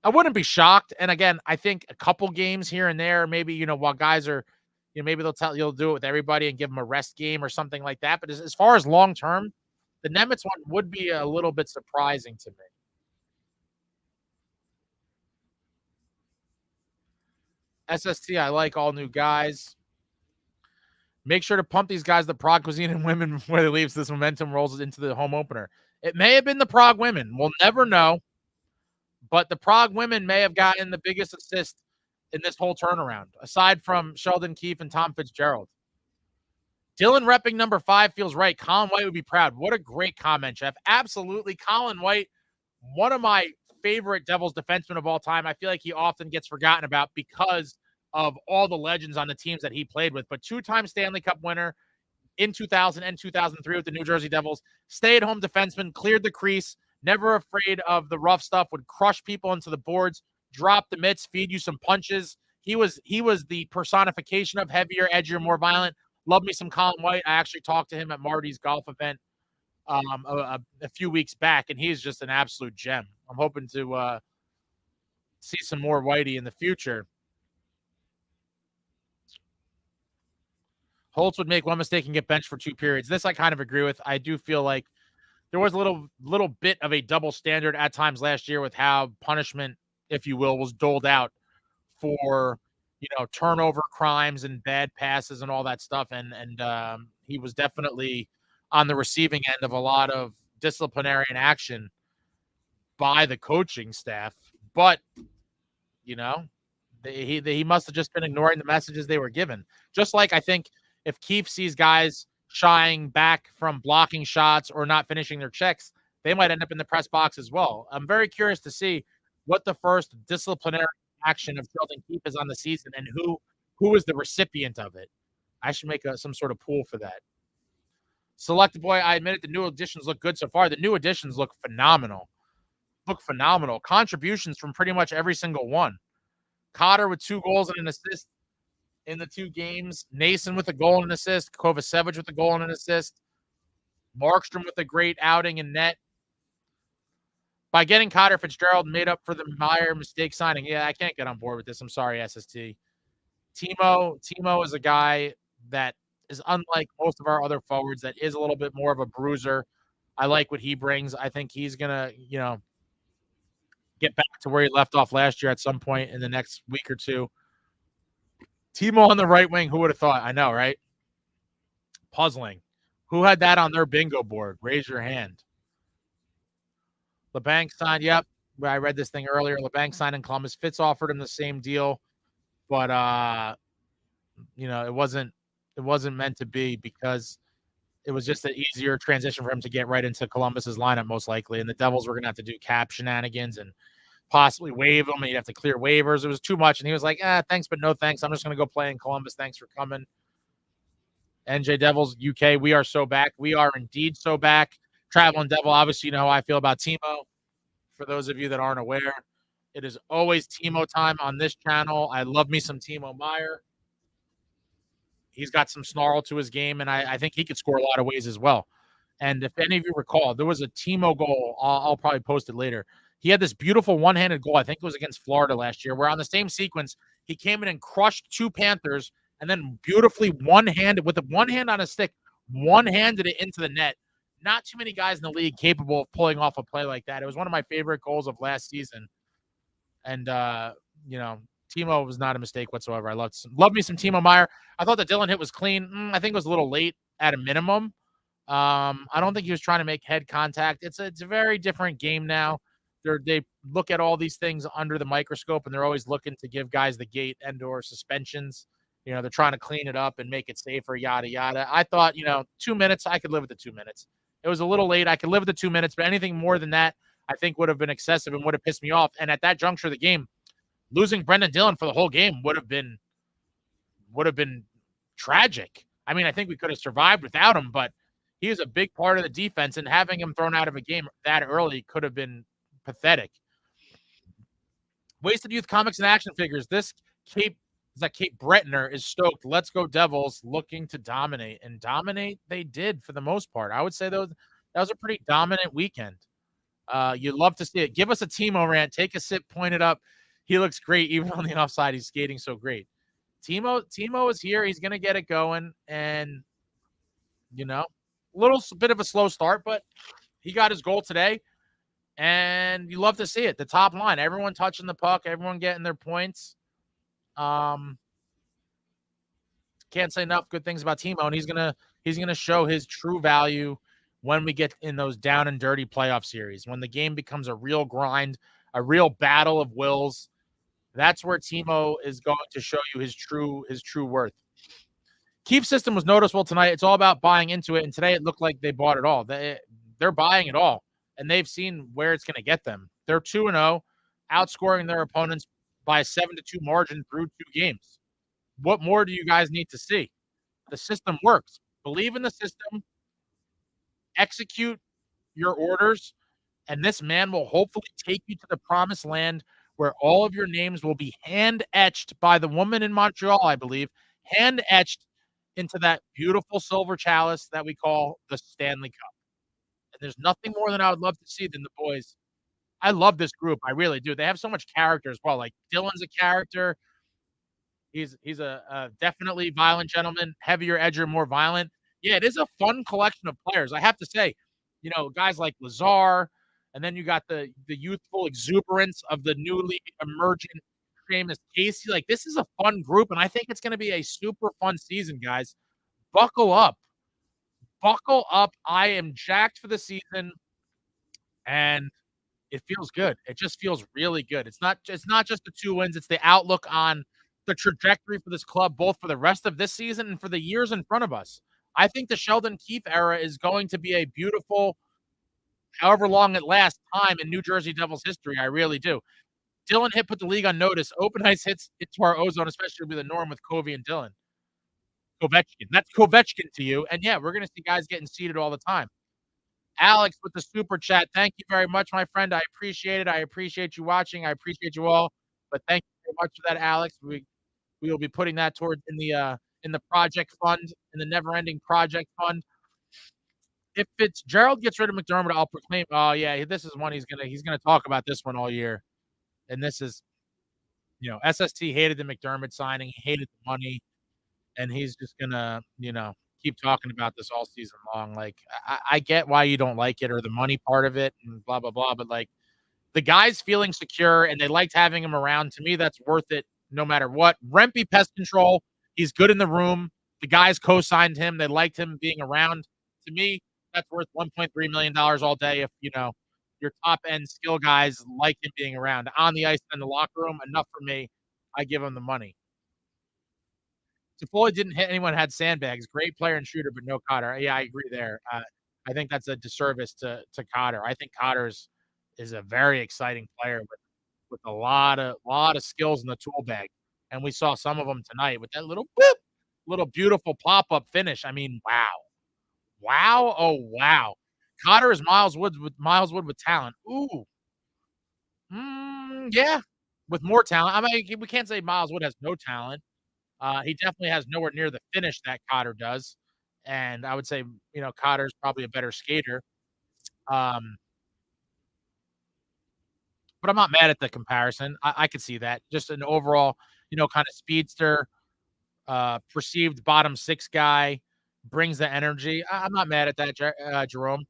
wouldn't be shocked. And again, I think a couple games here and there, maybe, you know, while guys are, you know, maybe you'll do it with everybody and give them a rest game or something like that. But as far as long-term, the Nemitz one would be a little bit surprising to me. SST, I like all new guys. Make sure to pump these guys the Prague cuisine and women before they leave, so this momentum rolls into the home opener. It may have been the Prague women. We'll never know. But the Prague women may have gotten the biggest assist in this whole turnaround, aside from Sheldon Keefe and Tom Fitzgerald. Dylan repping number 5 feels right. Colin White would be proud. What a great comment, Jeff. Absolutely. Colin White, one of my favorite Devils defensemen of all time. I feel like he often gets forgotten about because of all the legends on the teams that he played with. But 2-time Stanley Cup winner in 2000 and 2003 with the New Jersey Devils. Stay-at-home defenseman, cleared the crease, never afraid of the rough stuff, would crush people into the boards, drop the mitts, feed you some punches. He was the personification of heavier, edgier, more violent. Love me some Colin White. I actually talked to him at Marty's golf event a few weeks back, and he's just an absolute gem. I'm hoping to see some more Whitey in the future. Holtz would make one mistake and get benched for 2 periods. This I kind of agree with. I do feel like there was a little bit of a double standard at times last year with how punishment, if you will, was doled out for, you know, turnover crimes and bad passes and all that stuff. And he was definitely on the receiving end of a lot of disciplinary action by the coaching staff. But, you know, he must have just been ignoring the messages they were given. Just like I think if Keefe sees guys shying back from blocking shots or not finishing their checks, they might end up in the press box as well. I'm very curious to see what the first disciplinary action of Sheldon Keefe is on the season and who is the recipient of it. I should make some sort of pool for that. Selected boy, I admit it, the new additions look good so far. The new additions look phenomenal. Contributions from pretty much every single one. Cotter with 2 goals and an assist in the 2 games. Nason with a goal and an assist. Kovacevic with a goal and an assist. Markstrom with a great outing in net. By getting Cotter, Fitzgerald made up for the Meier mistake signing. Yeah, I can't get on board with this. I'm sorry, SST. TIMO is a guy that is unlike most of our other forwards, that is a little bit more of a bruiser. I like what he brings. I think he's going to, you know, get back to where he left off last year at some point in the next week or two. TIMO on the right wing, who would have thought? I know, right? Puzzling. Who had that on their bingo board? Raise your hand. LeBanc signed, yep. I read this thing earlier. LeBanc signed in Columbus. Fitz offered him the same deal, but you know, it wasn't meant to be, because it was just an easier transition for him to get right into Columbus's lineup, most likely. And the Devils were going to have to do cap shenanigans and possibly waive him, and you'd have to clear waivers. It was too much. And he was like, thanks, but no thanks. I'm just going to go play in Columbus. Thanks for coming. NJ Devils UK, we are so back. We are indeed so back. Traveling Devil, obviously, you know how I feel about TIMO. For those of you that aren't aware, it is always TIMO time on this channel. I love me some timomeier. He's got some snarl to his game, and I think he could score a lot of ways as well. And if any of you recall, there was a TIMO goal. I'll probably post it later. He had this beautiful one-handed goal. I think it was against Florida last year, where on the same sequence, he came in and crushed 2 Panthers and then beautifully one-handed, with one hand on a stick, one-handed it into the net. Not too many guys in the league capable of pulling off a play like that. It was one of my favorite goals of last season. And, you know, TIMO was not a mistake whatsoever. I loved me some timomeier. I thought the Dylan hit was clean. I think it was a little late at a minimum. I don't think he was trying to make head contact. It's a very different game now. They look at all these things under the microscope, and they're always looking to give guys the gate and or suspensions. You know, they're trying to clean it up and make it safer, yada, yada. I thought, 2 minutes, I could live with the 2 minutes. It was a little late. I could live with the 2 minutes, but anything more than that, I think would have been excessive and would have pissed me off. And at that juncture of the game, losing Brendan Dillon for the whole game would have been tragic. I mean, I think we could have survived without him, but he is a big part of the defense, and having him thrown out of a game that early could have been pathetic. Wasted Youth Comics and Action Figures. This Cape Brettner is stoked. Let's go Devils, looking to dominate. And dominate they did for the most part. I would say, though, that was a pretty dominant weekend. You'd love to see it. Give us a TIMO rant. Take a sip, point it up. He looks great. Even on the offside, he's skating so great. TIMO is here. He's going to get it going. And, a little bit of a slow start, but he got his goal today. And you love to see it. The top line, everyone touching the puck, everyone getting their points. Can't say enough good things about TIMO, and he's gonna show his true value when we get in those down and dirty playoff series. When the game becomes a real grind, a real battle of wills, that's where TIMO is going to show you his true worth. Keep system was noticeable tonight. It's all about buying into it, and today it looked like they bought it all. They're buying it all, and they've seen where it's going to get them. They're 2-0, outscoring their opponents by a 7-2 margin through 2 games. What more do you guys need to see? The system works. Believe in the system, execute your orders, and this man will hopefully take you to the promised land where all of your names will be hand-etched by the woman in Montreal, I believe, hand-etched into that beautiful silver chalice that we call the Stanley Cup. And there's nothing more than I would love to see than the boys. I love this group. I really do. They have so much character as well. Like, Dylan's a character. He's a definitely violent gentleman, heavier edger, more violent. Yeah, it is a fun collection of players. I have to say, guys like Lazar, and then you got the youthful exuberance of the newly emergent Seamus Casey. Like, this is a fun group, and I think it's going to be a super fun season, guys. Buckle up. Buckle up. I am jacked for the season, and it feels good. It just feels really good. It's not just the 2 wins. It's the outlook on the trajectory for this club, both for the rest of this season and for the years in front of us. I think the Sheldon Keefe era is going to be a beautiful, however long it lasts, time in New Jersey Devils history. I really do. Dylan hit put the league on notice. Open ice hits into our ozone, especially will be the norm with Covey and Dylan. Kovechkin. That's Kovechkin to you. And yeah, we're going to see guys getting seated all the time. Alex with the super chat. Thank you very much, my friend. I appreciate it. I appreciate you watching. I appreciate you all. But thank you very much for that, Alex. We will be putting that towards in the project fund, in the never-ending project fund. If Fitzgerald gets rid of McDermott, I'll proclaim. Oh yeah, this is one he's gonna talk about this one all year. And this is, SST hated the McDermott signing. He hated the money. And he's just gonna, keep talking about this all season long. Like, I get why you don't like it or the money part of it and blah, blah, blah. But, like, the guy's feeling secure and they liked having him around. To me, that's worth it no matter what. Rempe Pest Control, he's good in the room. The guys co-signed him. They liked him being around. To me, that's worth $1.3 million all day if, your top-end skill guys like him being around. On the ice and in the locker room, enough for me. I give him the money. Toffoli didn't hit anyone, had sandbags. Great player and shooter, but no Cotter. Yeah, I agree there. I think that's a disservice to Cotter. I think Cotter is a very exciting player with a lot of skills in the tool bag, and we saw some of them tonight with that little whoop, little beautiful pop-up finish. I mean, wow. Wow, oh, wow. Cotter is Miles Wood with talent. Ooh. Yeah, with more talent. I mean, we can't say Miles Wood has no talent. He definitely has nowhere near the finish that Cotter does, and I would say, Cotter's probably a better skater. Um, but I'm not mad at the comparison. I could see that. Just an overall, kind of speedster, perceived bottom six guy, brings the energy. I'm not mad at that, Jerome.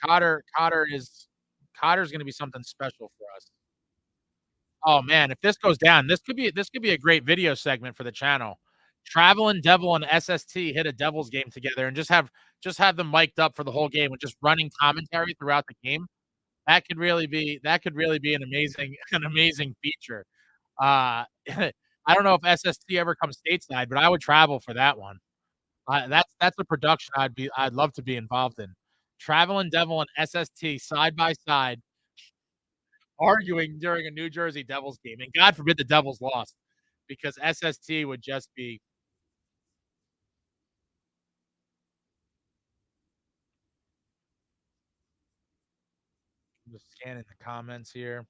Cotter Cotter is Cotter's gonna be something special for us. Oh, man, if this goes down, this could be a great video segment for the channel. Traveling Devil and SST hit a Devils game together and just have them mic'd up for the whole game and just running commentary throughout the game. That could really be an amazing an amazing feature. Uh, I don't know if SST ever comes stateside, but I would travel for that one. That's a production I'd love to be involved in. Traveling Devil and SST side by side, arguing during a New Jersey Devils game, and God forbid the Devils lost, because SST would just be. I'm just scanning the comments here.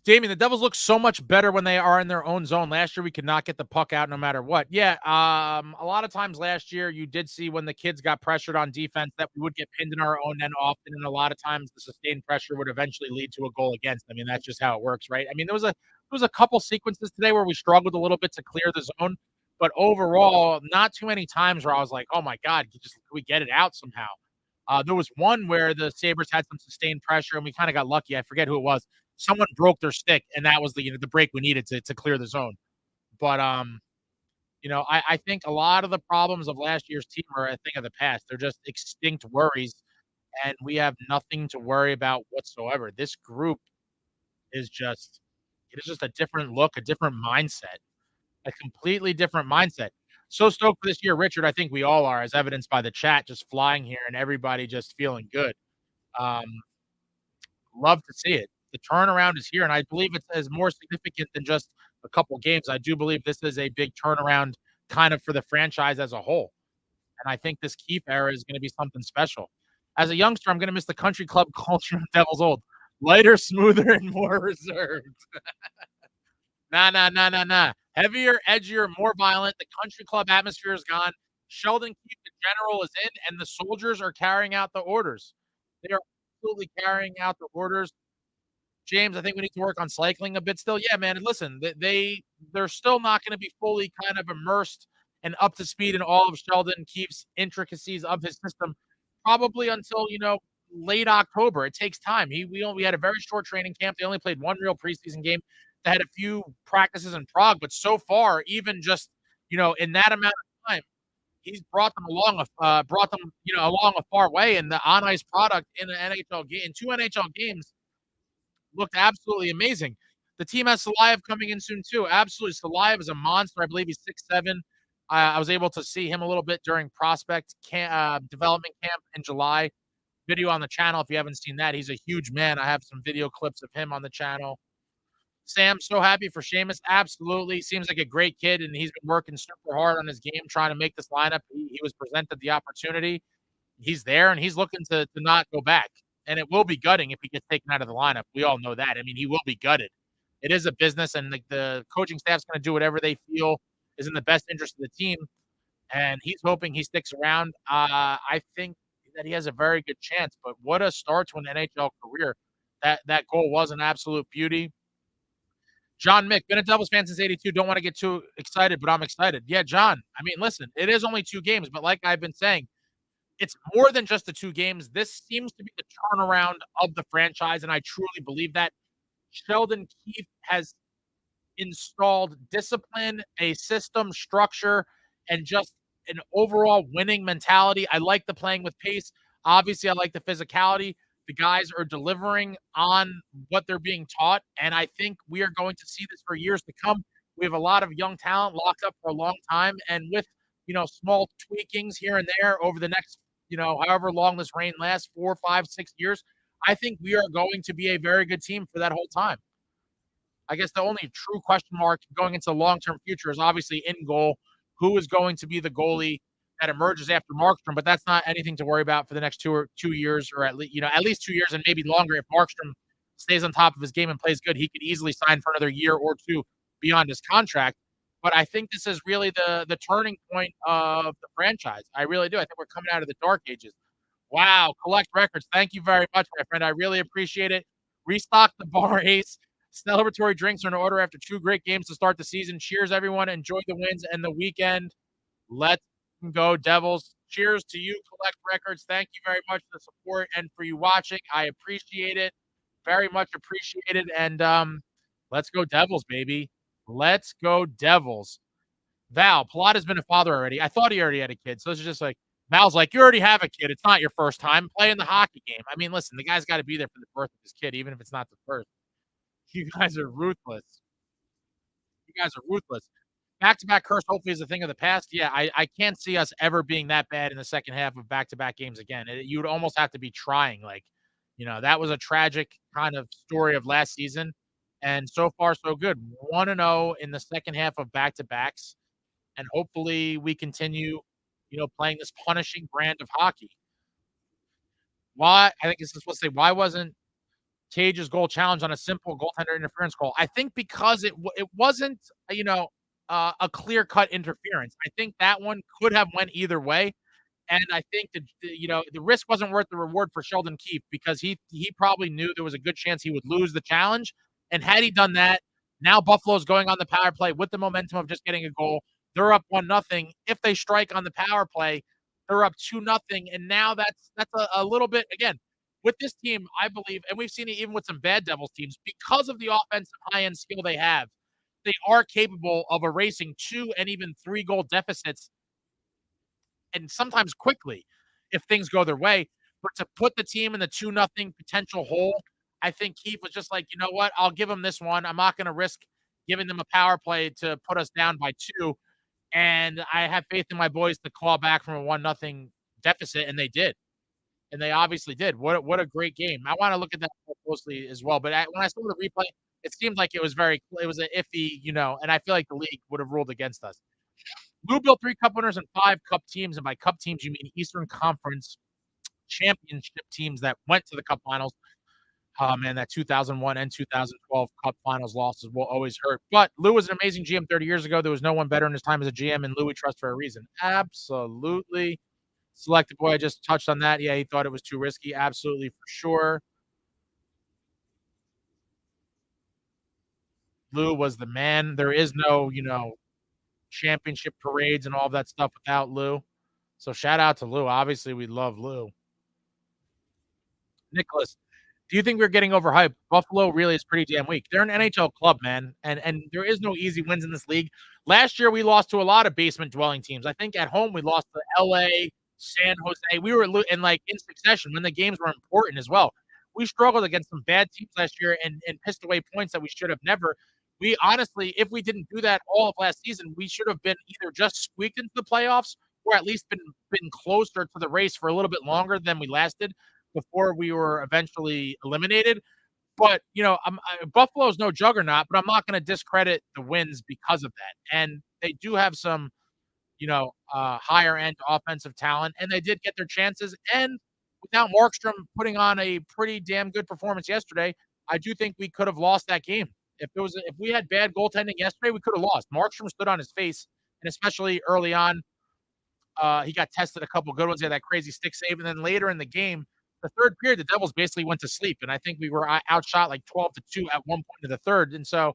Damien, the Devils look so much better when they are in their own zone. Last year, we could not get the puck out no matter what. Yeah, a lot of times last year, you did see when the kids got pressured on defense that we would get pinned in our own end often, and a lot of times the sustained pressure would eventually lead to a goal against. I mean, that's just how it works, right? I mean, there was a couple sequences today where we struggled a little bit to clear the zone, but overall, not too many times where I was like, "Oh my God, can we get it out somehow?" There was one where the Sabres had some sustained pressure, and we kind of got lucky. I forget who it was. Someone broke their stick, and that was the break we needed to clear the zone. But I think a lot of the problems of last year's team are a thing of the past. They're just extinct worries, and we have nothing to worry about whatsoever. This group is just it is just a different look, a different mindset, a completely different mindset. So stoked for this year, Richard. I think we all are, as evidenced by the chat just flying here and everybody just feeling good. Um, Love to see it. The turnaround is here, and I believe it's as more significant than just a couple games. I do believe this is a big turnaround kind of for the franchise as a whole. And I think this Keefe era is going to be something special. As a youngster, I'm going to miss the country club culture of Devil's Old. Lighter, smoother, and more reserved. Nah, nah, nah, nah, nah. Heavier, edgier, more violent. The country club atmosphere is gone. Sheldon Keefe, the general, is in, and the soldiers are carrying out the orders. They are absolutely carrying out the orders. James, I think we need to work on cycling a bit still. Yeah, man. And listen, they're still not going to be fully kind of immersed and up to speed in all of Sheldon Keefe's intricacies of his system, probably until late October. It takes time. We had a very short training camp. They only played one real preseason game. They had a few practices in Prague, but so far, even just in that amount of time, he's brought them along a far way. And the on ice product in the NHL game, in two NHL games, looked absolutely amazing. The team has Salayev coming in soon too. Absolutely, Salayev is a monster. I believe he's 6'7". I was able to see him a little bit during prospect development camp in July. Video on the channel if you haven't seen that. He's a huge man. I have some video clips of him on the channel. Sam, so happy for Sheamus. Absolutely. Seems like a great kid, and he's been working super hard on his game, trying to make this lineup. He was presented the opportunity. He's there, and he's looking to not go back. And it will be gutting if he gets taken out of the lineup. We all know that. I mean, he will be gutted. It is a business, and the coaching staff's going to do whatever they feel is in the best interest of the team. And he's hoping he sticks around. I think that he has a very good chance. But what a start to an NHL career. That goal was an absolute beauty. John Mick, been a Devils fan since '82. Don't want to get too excited, but I'm excited. Yeah, John. I mean, listen, it is only 2 games, but like I've been saying, it's more than just the 2 games. This seems to be the turnaround of the franchise, and I truly believe that. Sheldon Keefe has installed discipline, a system, structure, and just an overall winning mentality. I like the playing with pace. Obviously, I like the physicality. The guys are delivering on what they're being taught, and I think we are going to see this for years to come. We have a lot of young talent locked up for a long time, and with small tweakings here and there over the next however long this reign lasts, 4, 5, 6 years, I think we are going to be a very good team for that whole time. I guess the only true question mark going into the long-term future is obviously in goal. Who is going to be the goalie that emerges after Markstrom? But that's not anything to worry about for the next 2 years, or at least 2 years and maybe longer. If Markstrom stays on top of his game and plays good, he could easily sign for another year or two beyond his contract. But I think this is really the turning point of the franchise. I really do. I think we're coming out of the dark ages. Wow, collect records. Thank you very much, my friend. I really appreciate it. Restock the bar, Ace. Celebratory drinks are in order after 2 great games to start the season. Cheers, everyone. Enjoy the wins and the weekend. Let's go, Devils. Cheers to you, Collect Records. Thank you very much for the support and for you watching. I appreciate it. Very much appreciated. And let's go, Devils, baby. Let's go, Devils. Val, Palat has been a father already. I thought he already had a kid. So this is just like, Val's like, you already have a kid. It's not your first time playing the hockey game. I mean, listen, the guy's got to be there for the birth of his kid, even if it's not the first. You guys are ruthless. You guys are ruthless. Back-to-back curse hopefully is a thing of the past. Yeah, I can't see us ever being that bad in the second half of back-to-back games again. You would almost have to be trying. Like, that was a tragic kind of story of last season. And so far, so good. 1-0 in the second half of back-to-backs. And hopefully we continue, playing this punishing brand of hockey. I think this is supposed to say, why wasn't Tage's goal challenged on a simple goaltender interference goal? I think because it wasn't, a clear-cut interference. I think that one could have went either way. And I think that, the risk wasn't worth the reward for Sheldon Keefe, because he probably knew there was a good chance he would lose the challenge. And had he done that, now Buffalo's going on the power play with the momentum of just getting a goal. They're up 1-0. If they strike on the power play, they're up 2-0. And now that's a little bit, again, with this team, I believe, and we've seen it even with some bad Devils teams, because of the offensive high-end skill they have, they are capable of erasing 2 and even 3 goal deficits, and sometimes quickly, if things go their way. But to put the team in the 2-0 potential hole, I think Keefe was just like, you know what? I'll give them this one. I'm not going to risk giving them a power play to put us down by 2. And I have faith in my boys to claw back from a 1-0 deficit, and they did. And they obviously did. What a great game. I want to look at that more closely as well. But when I saw the replay, it seemed like it was an iffy, and I feel like the league would have ruled against us. Lou built 3 cup winners and 5 cup teams. And by cup teams, you mean Eastern Conference championship teams that went to the cup finals. Oh, man, that 2001 and 2012 cup finals losses will always hurt. But Lou was an amazing GM 30 years ago. There was no one better in his time as a GM, and Lou we trust for a reason. Absolutely. Selected boy, I just touched on that. Yeah, he thought it was too risky. Absolutely, for sure. Lou was the man. There is no, championship parades and all of that stuff without Lou. So shout out to Lou. Obviously, we love Lou. Nicholas, do you think we're getting overhyped? Buffalo really is pretty damn weak. They're an NHL club, man, and there is no easy wins in this league. Last year, we lost to a lot of basement-dwelling teams. I think at home, we lost to LA, San Jose. We were in succession when the games were important as well. We struggled against some bad teams last year and pissed away points that we should have never. We honestly, if we didn't do that all of last season, we should have been either just squeaked into the playoffs or at least been closer to the race for a little bit longer than we lasted before we were eventually eliminated. But, Buffalo's no juggernaut, but I'm not going to discredit the wins because of that. And they do have some, higher end offensive talent, and they did get their chances. And without Markstrom putting on a pretty damn good performance yesterday, I do think we could have lost that game. If we had bad goaltending yesterday, we could have lost. Markstrom stood on his face, and especially early on, he got tested a couple good ones. He had that crazy stick save, and then later in the game, the third period, the Devils basically went to sleep, and I think we were outshot like 12-2 at one point in the third. And so,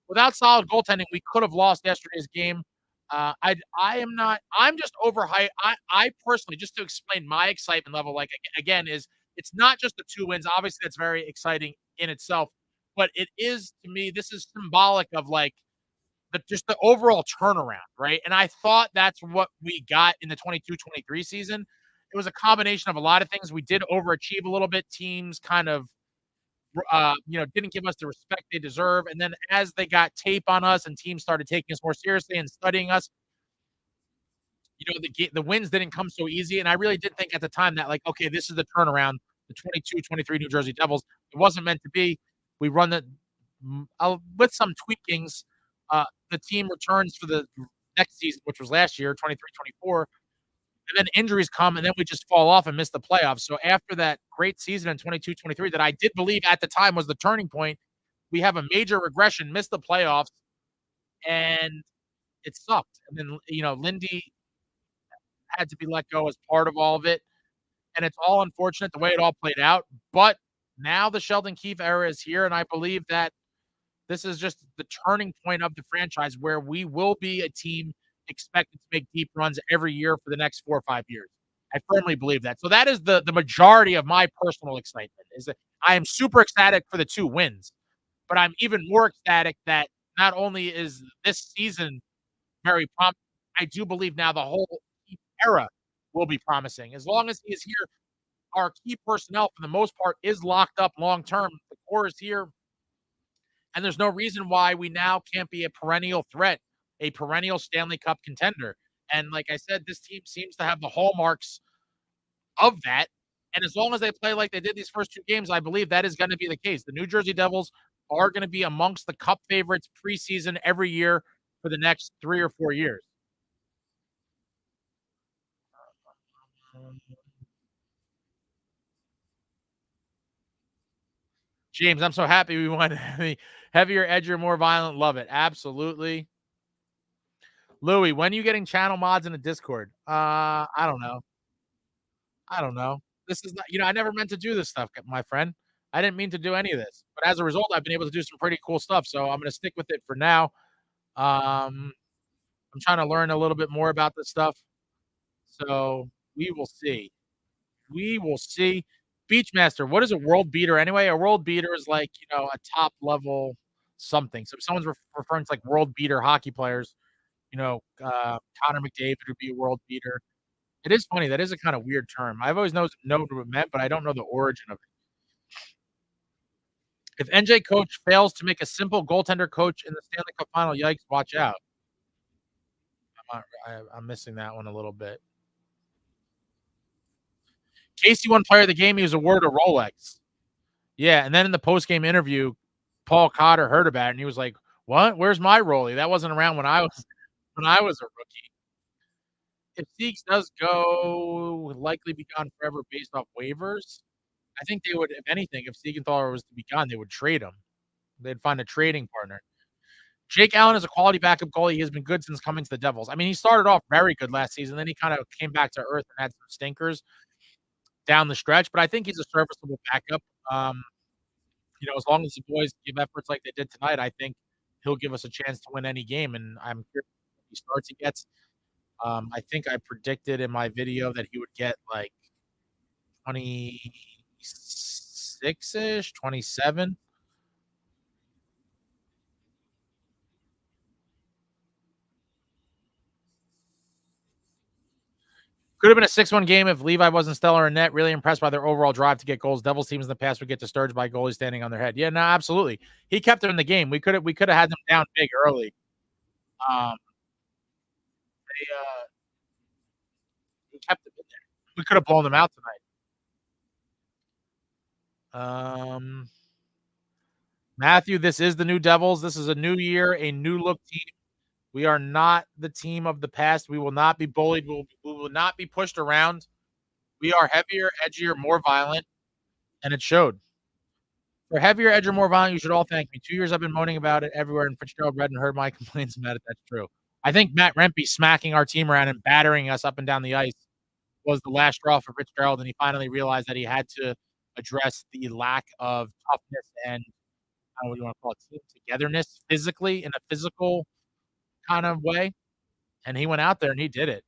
without solid goaltending, we could have lost yesterday's game. I'm not. I'm just overhyped. I personally, just to explain my excitement level, like again, is it's not just the 2 wins. Obviously, that's very exciting in itself, but it is to me. This is symbolic of like just the overall turnaround, right? And I thought that's what we got in the 22-23 season. It was a combination of a lot of things. We did overachieve a little bit. Teams kind of, didn't give us the respect they deserve. And then as they got tape on us and teams started taking us more seriously and studying us, the wins didn't come so easy. And I really did think at the time that, like, okay, this is the turnaround, the 22-23 New Jersey Devils. It wasn't meant to be. We run with some tweakings, the team returns for the next season, which was last year, 23-24, and then injuries come, and then we just fall off and miss the playoffs. So after that great season in 22-23 that I did believe at the time was the turning point, we have a major regression, miss the playoffs, and it sucked. And then, Lindy had to be let go as part of all of it, and it's all unfortunate the way it all played out. But now the Sheldon Keefe era is here, and I believe that this is just the turning point of the franchise where we will be a team expected to make deep runs every year for the next 4 or 5 years. I firmly believe that. So that is the majority of my personal excitement, is that I am super ecstatic for the 2 wins, but I'm even more ecstatic that not only is this season very promising, I do believe now the whole era will be promising. As long as he is here, our key personnel, for the most part, is locked up long term. The core is here, and there's no reason why we now can't be a perennial threat, a perennial Stanley Cup contender. And like I said, this team seems to have the hallmarks of that. And as long as they play like they did these first 2 games, I believe that is going to be the case. The New Jersey Devils are going to be amongst the Cup favorites preseason every year for the next 3 or 4 years. James, I'm so happy we won. Heavier, edgier, more violent. Love it. Absolutely. Louis, when are you getting channel mods in the Discord? I don't know. I don't know. This is not, I never meant to do this stuff, my friend. I didn't mean to do any of this. But as a result, I've been able to do some pretty cool stuff. So I'm going to stick with it for now. I'm trying to learn a little bit more about this stuff. So we will see. We will see. Beachmaster, what is a world beater anyway? A world beater is like, a top level something. So if someone's referring to like world beater hockey players, Connor McDavid would be a world beater. It is funny. That is a kind of weird term. I've always known what it meant, but I don't know the origin of it. If NJ coach fails to make a simple goaltender coach in the Stanley Cup final, yikes, watch out. I'm missing that one a little bit. Casey won player of the game. He was awarded a Rolex. Yeah, and then in the post-game interview, Paul Cotter heard about it, and he was like, "What? Where's my Rollie? That wasn't around when I was a rookie." If Seeks does go, likely be gone forever based off waivers. I think they would, if anything, if Siegenthaler was to be gone, they would trade him. They'd find a trading partner. Jake Allen is a quality backup goalie. He has been good since coming to the Devils. I mean, he started off very good last season, then he kind of came back to earth and had some stinkers down the stretch, but I think he's a serviceable backup. As long as the boys give efforts like they did tonight, I think he'll give us a chance to win any game, and I'm curious if he starts he gets. I think I predicted in my video that he would get like 26-ish, 27. Could have been a 6-1 game if Levi wasn't stellar in net. Really impressed by their overall drive to get goals. Devils teams in the past would get disturbed by goalies standing on their head. Yeah, no, absolutely. He kept them in the game. We could have had them down big early. He kept them in there. We could have blown them out tonight. Matthew, this is the new Devils. This is a new year, a new look team. We are not the team of the past. We will not be bullied. We will not be pushed around. We are heavier, edgier, more violent, and it showed. For heavier, edgier, more violent, you should all thank me. 2 years I've been moaning about it everywhere, and Fitzgerald read and heard my complaints about it. That's true. I think Matt Rempe smacking our team around and battering us up and down the ice was the last straw for Fitzgerald, and he finally realized that he had to address the lack of toughness and, I don't know what you want to call it, team togetherness physically, in a physical kind of way. And he went out there and he did it.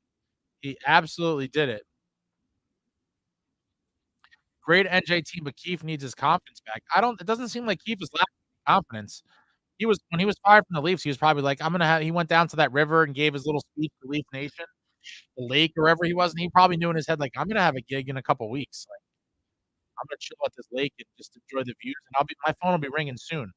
He absolutely did it. Great NJ team, but Keefe needs his confidence back. It doesn't seem like Keefe is lacking confidence. When he was fired from the Leafs, he was probably like, he went down to that river and gave his little speech to Leaf Nation, the lake, or wherever he was. And he probably knew in his head, like, I'm going to have a gig in a couple weeks. Like, I'm going to chill at this lake and just enjoy the views. And my phone will be ringing soon.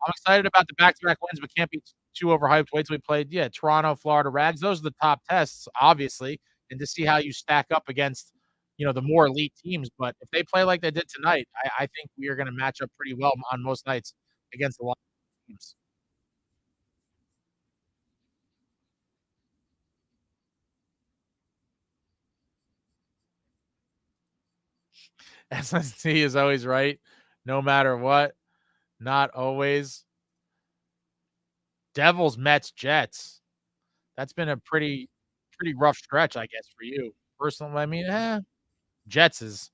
I'm excited about the back-to-back wins, but can't be too overhyped. Wait till we played, Toronto, Florida, Rags. Those are the top tests, obviously, and to see how you stack up against, the more elite teams. But if they play like they did tonight, I think we are going to match up pretty well on most nights. against a lot of teams. SST is always right, no matter what. Not always. Devils, Mets, Jets. That's been a pretty rough stretch, I guess, for you. Personally, I mean, Jets is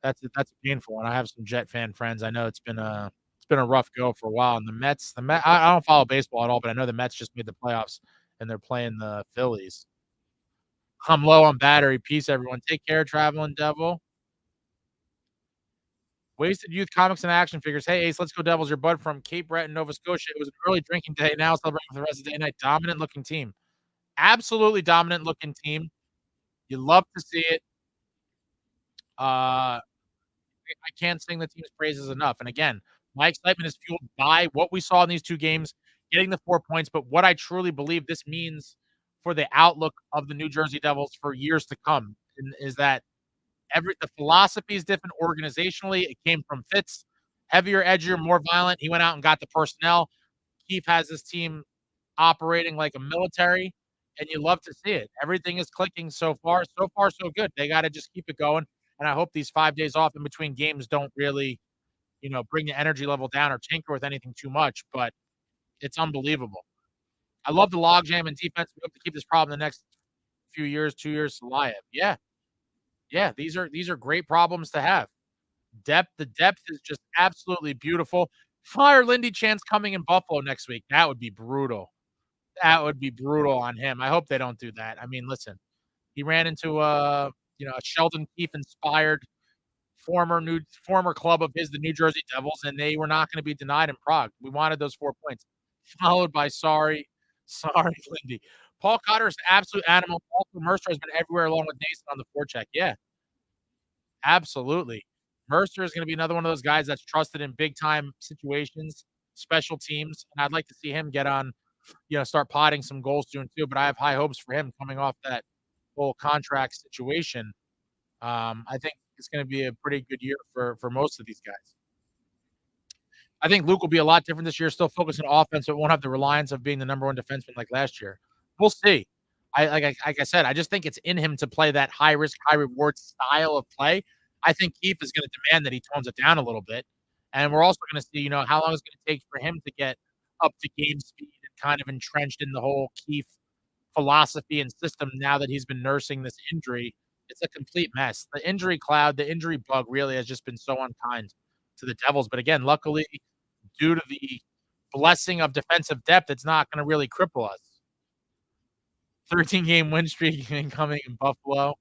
that's a painful one. I have some Jet fan friends. I know it's been a rough go for a while. And the Met. I don't follow baseball at all, but I know the Mets just made the playoffs and they're playing the Phillies. I'm low on battery. Peace, everyone. Take care, traveling devil. Wasted Youth Comics and Action Figures. Hey, Ace, let's go Devils. Your bud from Cape Breton, Nova Scotia. It was an early drinking day. Now celebrating for the rest of the day night. Dominant looking team. Absolutely dominant looking team. You love to see it. I can't sing the team's praises enough. And again, my excitement is fueled by what we saw in these two games, getting the 4 points, but what I truly believe this means for the outlook of the New Jersey Devils for years to come is that the philosophy is different organizationally. It came from Fitz, heavier, edgier, more violent. He went out and got the personnel. Keefe has his team operating like a military, and you love to see it. Everything is clicking so far. So far, so good. They got to just keep it going. And I hope these 5 days off in between games don't really, bring the energy level down or tinker with anything too much. But it's unbelievable. I love the logjam and defense. We hope to keep this problem the next few years, 2 years to Liev. Yeah, yeah. These are great problems to have. The depth is just absolutely beautiful. Fire Lindy Chance coming in Buffalo next week. That would be brutal. That would be brutal on him. I hope they don't do that. I mean, listen, he ran into a Sheldon Keefe inspired former club of his, the New Jersey Devils, and they were not going to be denied in Prague. We wanted those 4 points. Followed by sorry, Lindy. Paul Cotter is an absolute animal. Paul Mercer has been everywhere along with Nason on the forecheck. Yeah, absolutely. Mercer is going to be another one of those guys that's trusted in big time situations, special teams, and I'd like to see him get on, start potting some goals soon too. But I have high hopes for him coming off that whole contract situation. I think it's going to be a pretty good year for most of these guys. I think Luke will be a lot different this year, still focused on offense, but won't have the reliance of being the number one defenseman like last year. We'll see. Like I said, I just think it's in him to play that high risk, high reward style of play. I think Keefe is going to demand that he tones it down a little bit, and we're also going to see, how long it's going to take for him to get up to game speed and kind of entrenched in the whole Keefe philosophy and system. Now that he's been nursing this injury, it's a complete mess. The injury cloud, the injury bug, really has just been so unkind to the Devils. But again, luckily, due to the blessing of defensive depth, it's not going to really cripple us. 13-game win streak incoming in Buffalo.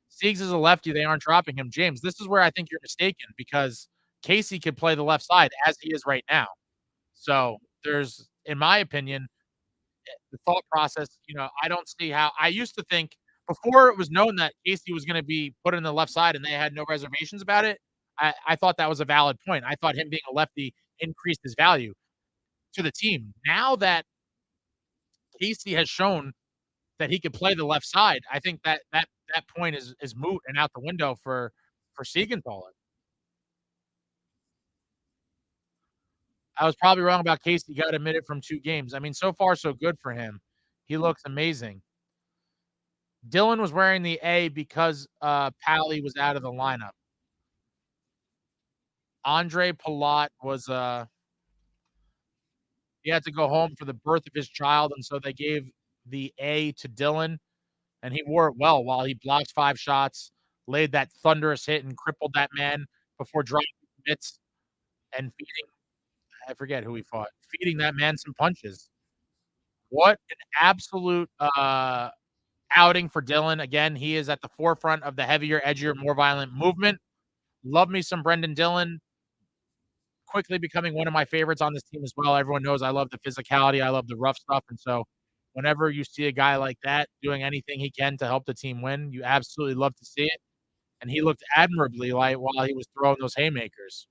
Siegs is a lefty. They aren't dropping him. James, this is where I think you're mistaken because Casey could play the left side as he is right now. So there's, in my opinion, the thought process, I don't see how. I used to think before it was known that Casey was going to be put in the left side and they had no reservations about it. I thought that was a valid point. I thought him being a lefty increased his value to the team. Now that Casey has shown that he could play the left side, I think that point is moot and out the window for Siegenthaler. I was probably wrong about Casey. Got admitted from 2 games. I mean, so far so good for him. He looks amazing. Dylan was wearing the A because Pally was out of the lineup. Andre Palat was he had to go home for the birth of his child, and so they gave the A to Dylan, and he wore it well while he blocked 5 shots, laid that thunderous hit, and crippled that man before dropping mitts and feeding. I forget who he fought. Feeding that man some punches. What an absolute outing for Dylan. Again, he is at the forefront of the heavier, edgier, more violent movement. Love me some Brendan Dillon. Quickly becoming one of my favorites on this team as well. Everyone knows I love the physicality. I love the rough stuff. And so whenever you see a guy like that doing anything he can to help the team win, you absolutely love to see it. And he looked admirably like while he was throwing those haymakers.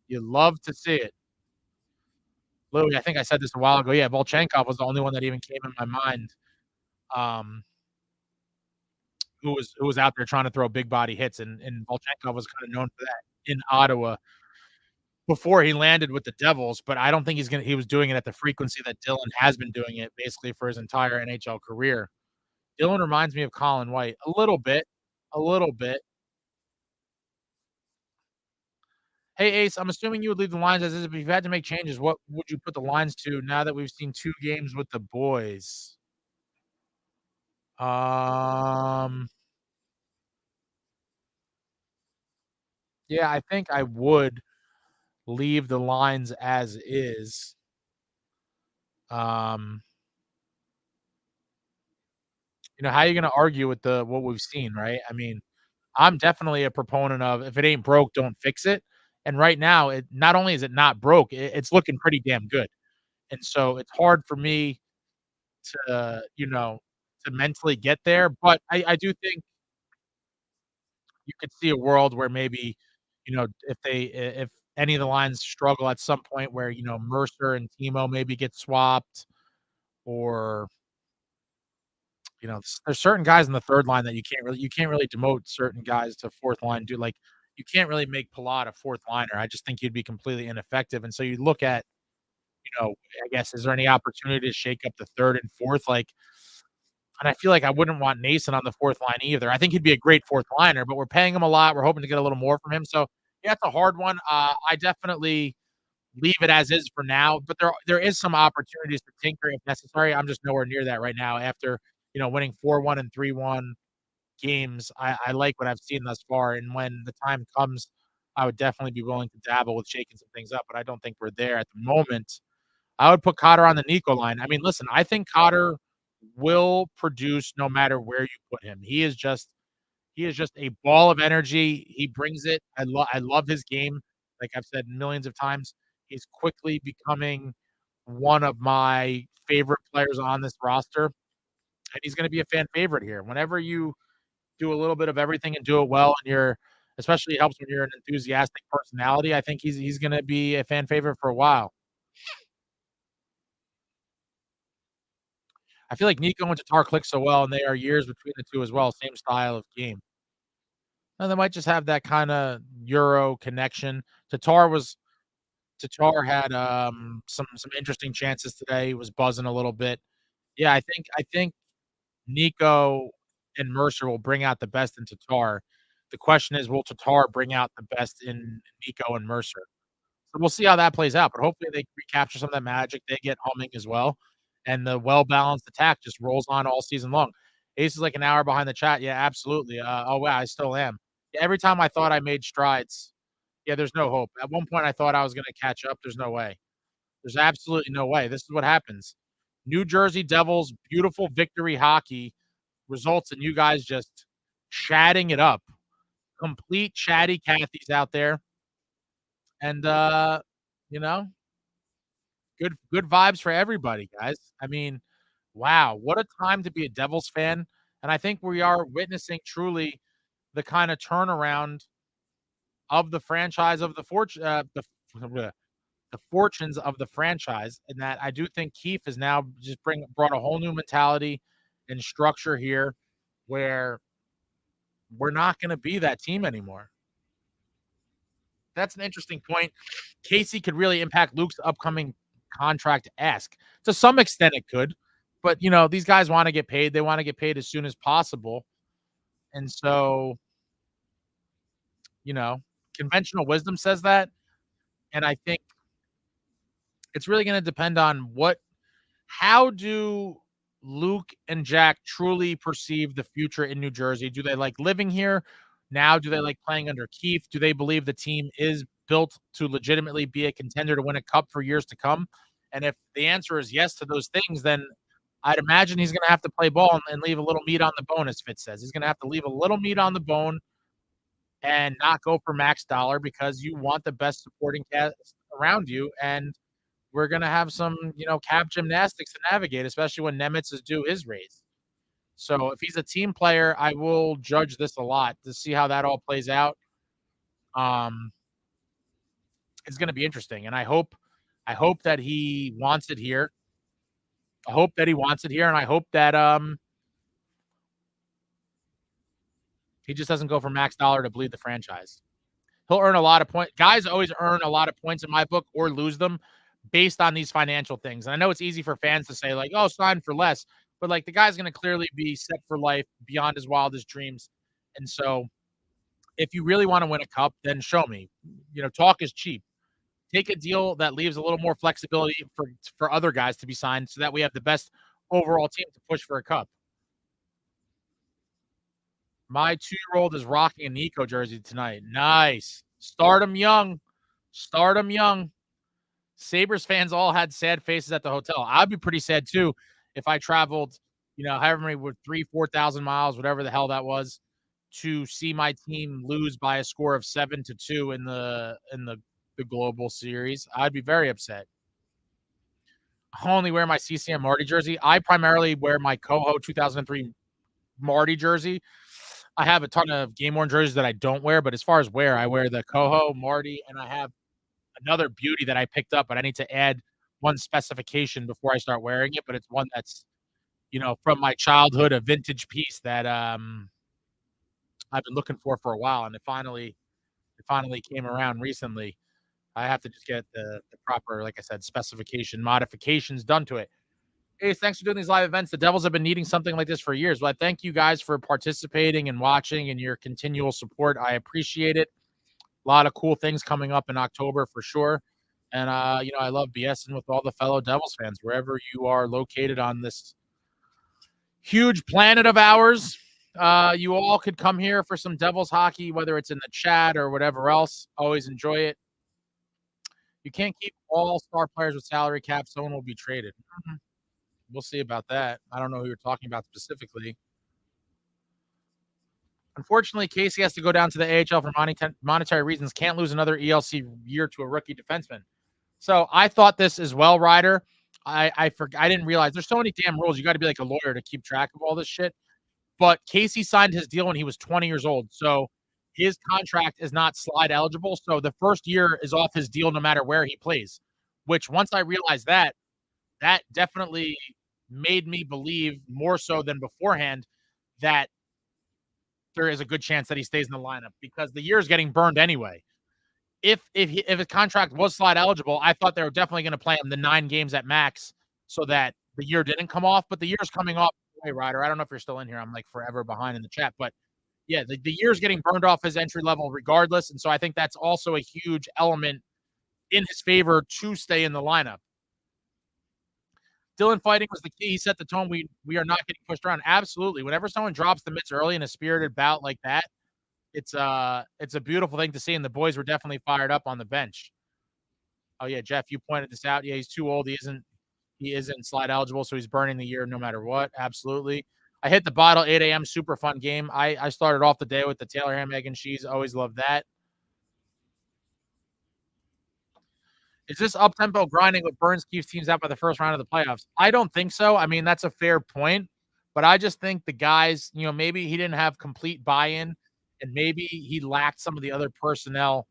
You love to see it. Louis, I think I said this a while ago. Yeah, Volchenkov was the only one that even came in my mind. Who was out there trying to throw big body hits, and Volchenkov was kind of known for that in Ottawa. before he landed with the Devils, but I don't think he was doing it at the frequency that Dylan has been doing it basically for his entire NHL career. Dylan reminds me of Colin White a little bit, a little bit. Hey, Ace, I'm assuming you would leave the lines as is. If you had to make changes, what would you put the lines to now that we've seen 2 games with the boys? Um, yeah, I think I would leave the lines as is. Um, how are you gonna argue with what we've seen, right? I mean, I'm definitely a proponent of if it ain't broke, don't fix it. And right now, it not only is it not broke, it's looking pretty damn good. And so it's hard for me to mentally get there. But I do think you could see a world where maybe, if any of the lines struggle at some point where, Mercer and TIMO maybe get swapped or, there's certain guys in the third line that you can't really demote certain guys to fourth line, dude. Like, you can't really make Palat a fourth liner. I just think he'd be completely ineffective. And so you look at, I guess, is there any opportunity to shake up the third and fourth? Like, and I feel like I wouldn't want Nason on the fourth line either. I think he'd be a great fourth liner, but we're paying him a lot. We're hoping to get a little more from him. So yeah, it's a hard one. I definitely leave it as is for now, but there is some opportunities to tinker if necessary. I'm just nowhere near that right now after, winning 4-1 and 3-1 games. I like what I've seen thus far. And when the time comes, I would definitely be willing to dabble with shaking some things up, but I don't think we're there at the moment. I would put Cotter on the Nico line. I mean, listen, I think Cotter will produce no matter where you put him. He is just a ball of energy. He brings it. I love his game. Like I've said millions of times, he's quickly becoming one of my favorite players on this roster, and he's going to be a fan favorite here. Whenever you do a little bit of everything and do it well, and especially it helps when you're an enthusiastic personality. I think he's going to be a fan favorite for a while. I feel like Nico and Tatar click so well, and they are years between the two as well. Same style of game. And they might just have that kind of Euro connection. Tatar had some interesting chances today. He was buzzing a little bit. Yeah, I think Nico and Mercer will bring out the best in Tatar. The question is, will Tatar bring out the best in Nico and Mercer? So we'll see how that plays out, but hopefully they recapture some of that magic. They get humming as well, and the well-balanced attack just rolls on all season long. Ace is like an hour behind the chat. Yeah, absolutely. Oh, wow, I still am. Yeah, every time I thought I made strides, yeah, there's no hope. At one point, I thought I was gonna catch up. There's no way. There's absolutely no way. This is what happens. New Jersey Devils, beautiful victory hockey results in you guys just chatting it up. Complete chatty Cathys out there. And, you know, good vibes for everybody, guys. I mean, wow, what a time to be a Devils fan, and I think we are witnessing truly the kinda turnaround of the franchise of the fortunes of the franchise, and that I do think Keefe has now just brought a whole new mentality and structure here where we're not gonna be that team anymore. That's an interesting point. Casey could really impact Luke's upcoming contract ask. To some extent, it could, but these guys want to get paid. They want to get paid as soon as possible, and so you know, conventional wisdom says that, and I think it's really going to depend on how do Luke and Jack truly perceive the future in New Jersey? Do they like living here now? Do they like playing under Keefe? Do they believe the team is built to legitimately be a contender to win a cup for years to come? And if the answer is yes to those things, then I'd imagine he's going to have to play ball and leave a little meat on the bone, as Fitz says. He's going to have to leave a little meat on the bone and not go for max dollar because you want the best supporting cast around you. And we're going to have some, cap gymnastics to navigate, especially when Nemitz is due his raise. So if he's a team player, I will judge this a lot to see how that all plays out. Um, it's going to be interesting, and I hope that he wants it here. I hope that he wants it here, and I hope that he just doesn't go for max dollar to bleed the franchise. He'll earn a lot of points. Guys always earn a lot of points in my book or lose them based on these financial things. And I know it's easy for fans to say, like, oh, sign for less. But, like, the guy's going to clearly be set for life beyond his wildest dreams. And so if you really want to win a cup, then show me. Talk is cheap. Take a deal that leaves a little more flexibility for other guys to be signed so that we have the best overall team to push for a cup. My 2-year-old is rocking a Nico jersey tonight. Nice. Start him young. Sabres fans all had sad faces at the hotel. I'd be pretty sad too if I traveled, however many were 4,000 miles, whatever the hell that was, to see my team lose by a score of 7-2 in the global series. I'd be very upset. I only wear my CCM Marty jersey. I primarily wear my Coho 2003 Marty jersey. I have a ton of game-worn jerseys that I don't wear, but as far as wear, I wear the Coho, Marty, and I have another beauty that I picked up, but I need to add one specification before I start wearing it, but it's one that's, from my childhood, a vintage piece that I've been looking for a while, and it finally came around recently. I have to just get the proper, like I said, specification modifications done to it. Hey, thanks for doing these live events. The Devils have been needing something like this for years. Well, I thank you guys for participating and watching and your continual support. I appreciate it. A lot of cool things coming up in October for sure. And, I love BSing with all the fellow Devils fans, wherever you are located on this huge planet of ours. You all could come here for some Devils hockey, whether it's in the chat or whatever else. Always enjoy it. You can't keep all star players with salary cap. Someone will be traded. Mm-hmm. We'll see about that. I don't know who you're talking about specifically. Unfortunately, Casey has to go down to the AHL for monetary reasons. Can't lose another ELC year to a rookie defenseman. So I thought this as well, Ryder. I didn't realize there's so many damn rules. You got to be like a lawyer to keep track of all this shit. But Casey signed his deal when he was 20 years old. So his contract is not slide eligible. So the first year is off his deal no matter where he plays, which once I realized that definitely made me believe more so than beforehand that there is a good chance that he stays in the lineup because the year is getting burned anyway. If his contract was slide eligible, I thought they were definitely going to play him the 9 games at max so that the year didn't come off. But the year's coming off. Hey, Ryder, I don't know if you're still in here. I'm like forever behind in the chat. But yeah, the year's getting burned off his entry level regardless. And so I think that's also a huge element in his favor to stay in the lineup. Dylan fighting was the key. He set the tone. We are not getting pushed around. Absolutely. Whenever someone drops the mitts early in a spirited bout like that, it's a beautiful thing to see. And the boys were definitely fired up on the bench. Oh yeah, Jeff, you pointed this out. Yeah, he's too old. He isn't slide eligible, so he's burning the year no matter what. Absolutely. I hit the bottle 8 a.m. Super fun game. I started off the day with the Taylor ham, egg, and cheese. Always love that. Is this up-tempo grinding what Burns keeps teams out by the first round of the playoffs? I don't think so. I mean, that's a fair point. But I just think the guys, maybe he didn't have complete buy-in, and maybe he lacked some of the other personnel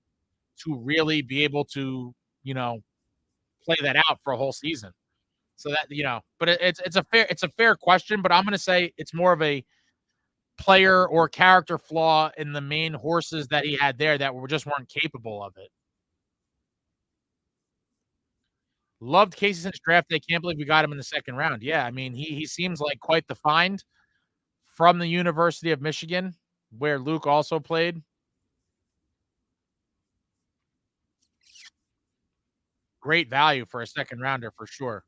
to really be able to, play that out for a whole season. So that, but it's a fair question, but I'm going to say it's more of a player or character flaw in the main horses that he had there that just weren't capable of it. Loved Casey since draft day. Can't believe we got him in the second round. Yeah, I mean, he seems like quite the find from the University of Michigan, where Luke also played. Great value for a second rounder for sure.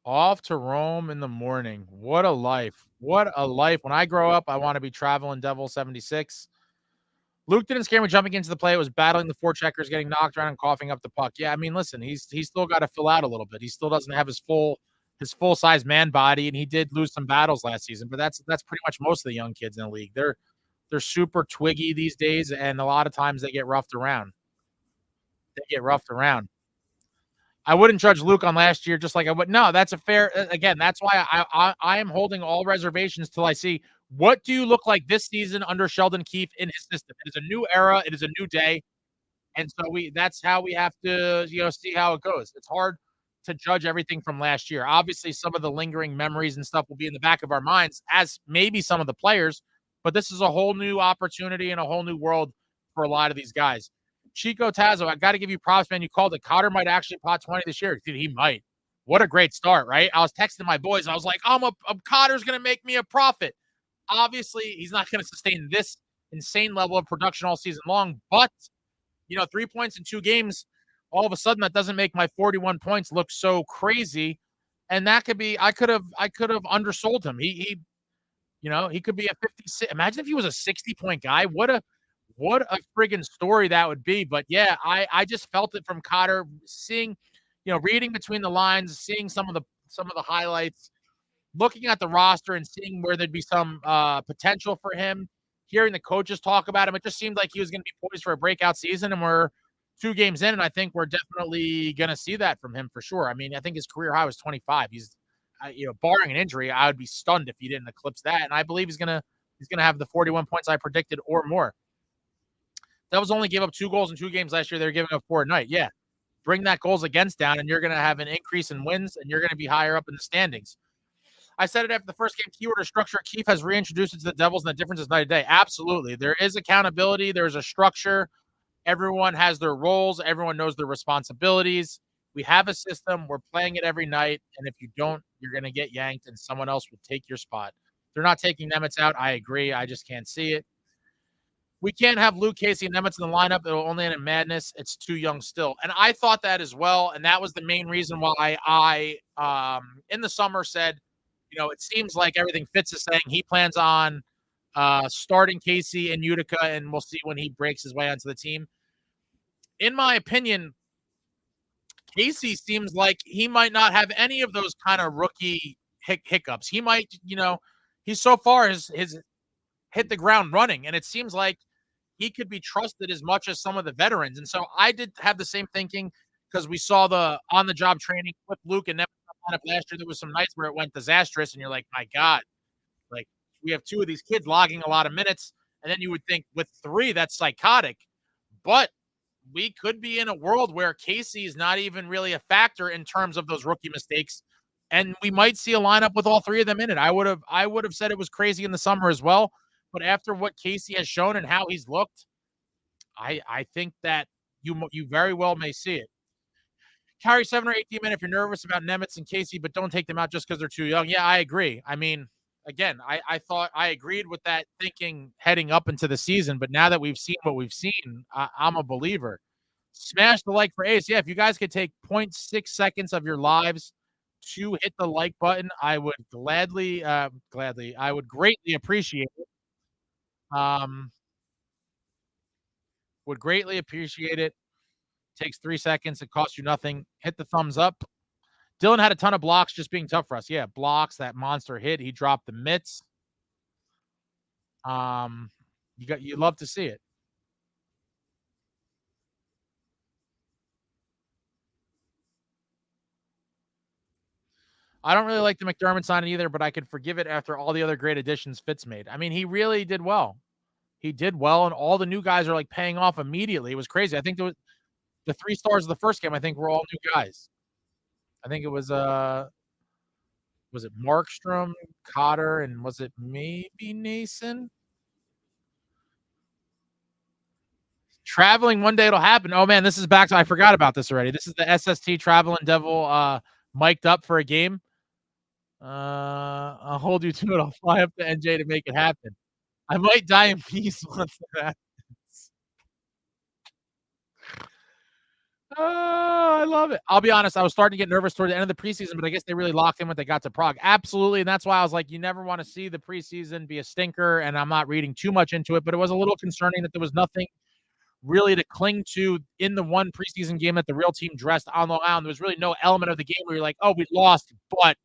Off to Rome in the morning. What a life. What a life. When I grow up, I want to be traveling Devil 76. Luke didn't scare me jumping into the play. It was battling the forecheckers, getting knocked around and coughing up the puck. Yeah, I mean, listen, he's still got to fill out a little bit. He still doesn't have his full size man body, and he did lose some battles last season. But that's pretty much most of the young kids in the league. They're super twiggy these days, and a lot of times they get roughed around. I wouldn't judge Luke on last year just like I would. No, that's a fair. Again, that's why I am holding all reservations till I see what do you look like this season under Sheldon Keefe in his system. It is a new era. It is a new day, and so that's how we have to see how it goes. It's hard to judge everything from last year. Obviously, some of the lingering memories and stuff will be in the back of our minds, as maybe some of the players. But this is a whole new opportunity and a whole new world for a lot of these guys. Chico Tazo, I got to give you props, man. You called it. Cotter might actually pot 20 this year. Dude, he might. What a great start, right? I was texting my boys. I was like, Cotter's going to make me a profit. Obviously, he's not going to sustain this insane level of production all season long. But, 3 points in 2 games, all of a sudden, that doesn't make my 41 points look so crazy. And that could be, I could have undersold him. He could be a 56. Imagine if he was a 60-point guy. What a friggin' story that would be. But yeah, I just felt it from Cotter, seeing, reading between the lines, seeing some of the highlights, looking at the roster and seeing where there'd be some potential for him, hearing the coaches talk about him. It just seemed like he was going to be poised for a breakout season, and we're 2 games in, and I think we're definitely going to see that from him for sure. I mean, I think his career high was 25. He's, barring an injury, I would be stunned if he didn't eclipse that. And I believe he's gonna have the 41 points I predicted or more. Devils only gave up 2 goals in 2 games last year. They're giving up 4 a night. Yeah, bring that goals against down, and you're going to have an increase in wins, and you're going to be higher up in the standings. I said it after the first game, keyword or structure. Keefe has reintroduced it to the Devils, and the difference is night and day. Absolutely. There is accountability. There's a structure. Everyone has their roles. Everyone knows their responsibilities. We have a system. We're playing it every night, and if you don't, you're going to get yanked, and someone else will take your spot. They're not taking Nemitz out. I agree. I just can't see it. We can't have Luke Casey and Nemitz in the lineup. It'll only end in madness. It's too young still. And I thought that as well, and that was the main reason why I in the summer said, it seems like everything Fitz is saying. He plans on starting Casey and Utica, and we'll see when he breaks his way onto the team. In my opinion, Casey seems like he might not have any of those kind of rookie hiccups. He might, he so far has hit the ground running, and it seems like he could be trusted as much as some of the veterans. And so I did have the same thinking, because we saw the on-the-job training with Luke and Nemitz lineup last year. There was some nights where it went disastrous, and you're like, my God, like, we have 2 of these kids logging a lot of minutes, and then you would think with 3, that's psychotic. But we could be in a world where Casey is not even really a factor in terms of those rookie mistakes, and we might see a lineup with all 3 of them in it. I would have said it was crazy in the summer as well, but after what Casey has shown and how he's looked, I think that you very well may see it. Carry 7 or 18 men if you're nervous about Nemitz and Casey, but don't take them out just because they're too young. Yeah, I agree. I mean, again, I thought I agreed with that thinking heading up into the season, but now that we've seen what we've seen, I'm a believer. Smash the like for Ace. Yeah, if you guys could take 0.6 seconds of your lives to hit the like button, I would I would greatly appreciate it. Would greatly appreciate it. Takes 3 seconds. It costs you nothing. Hit the thumbs up. Dylan had a ton of blocks, just being tough for us. Yeah, blocks, that monster hit. He dropped the mitts. You love to see it. I don't really like the McDermott signing either, but I could forgive it after all the other great additions Fitz made. I mean, he really did well. He did well, and all the new guys are like paying off immediately. It was crazy. I think there was the 3 stars of the first game, I think, were all new guys. I think it was it Markstrom, Cotter, and was it maybe Nason? Traveling one day it'll happen. Oh man, this is back to, I forgot about this already. This is the SST Traveling Devil mic'd up for a game. I'll hold you to it. I'll fly up to NJ to make it happen. I might die in peace once that happens. Oh, I love it. I'll be honest, I was starting to get nervous toward the end of the preseason, but I guess they really locked in when they got to Prague. Absolutely, and that's why I was like, you never want to see the preseason be a stinker, and I'm not reading too much into it, but it was a little concerning that there was nothing really to cling to in the one preseason game that the real team dressed on Long Island. There was really no element of the game where you're like, oh, we lost, but,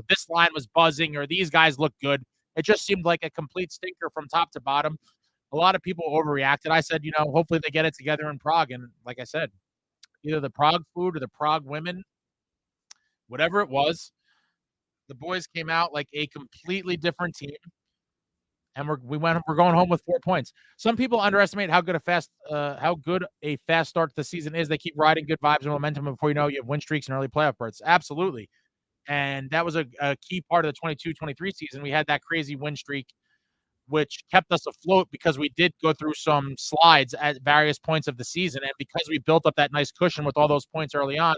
this line was buzzing or these guys look good. It just seemed like a complete stinker from top to bottom. A lot of people overreacted. I said, hopefully they get it together in Prague. And like I said, either the Prague food or the Prague women, whatever it was, the boys came out like a completely different team. And we're going home with 4 points. Some people underestimate how good a fast start to the season is. They keep riding good vibes and momentum, and before you know, you have win streaks and early playoff berths. Absolutely. And that was a key part of the 22-23 season. We had that crazy win streak which kept us afloat because we did go through some slides at various points of the season. And because we built up that nice cushion with all those points early on,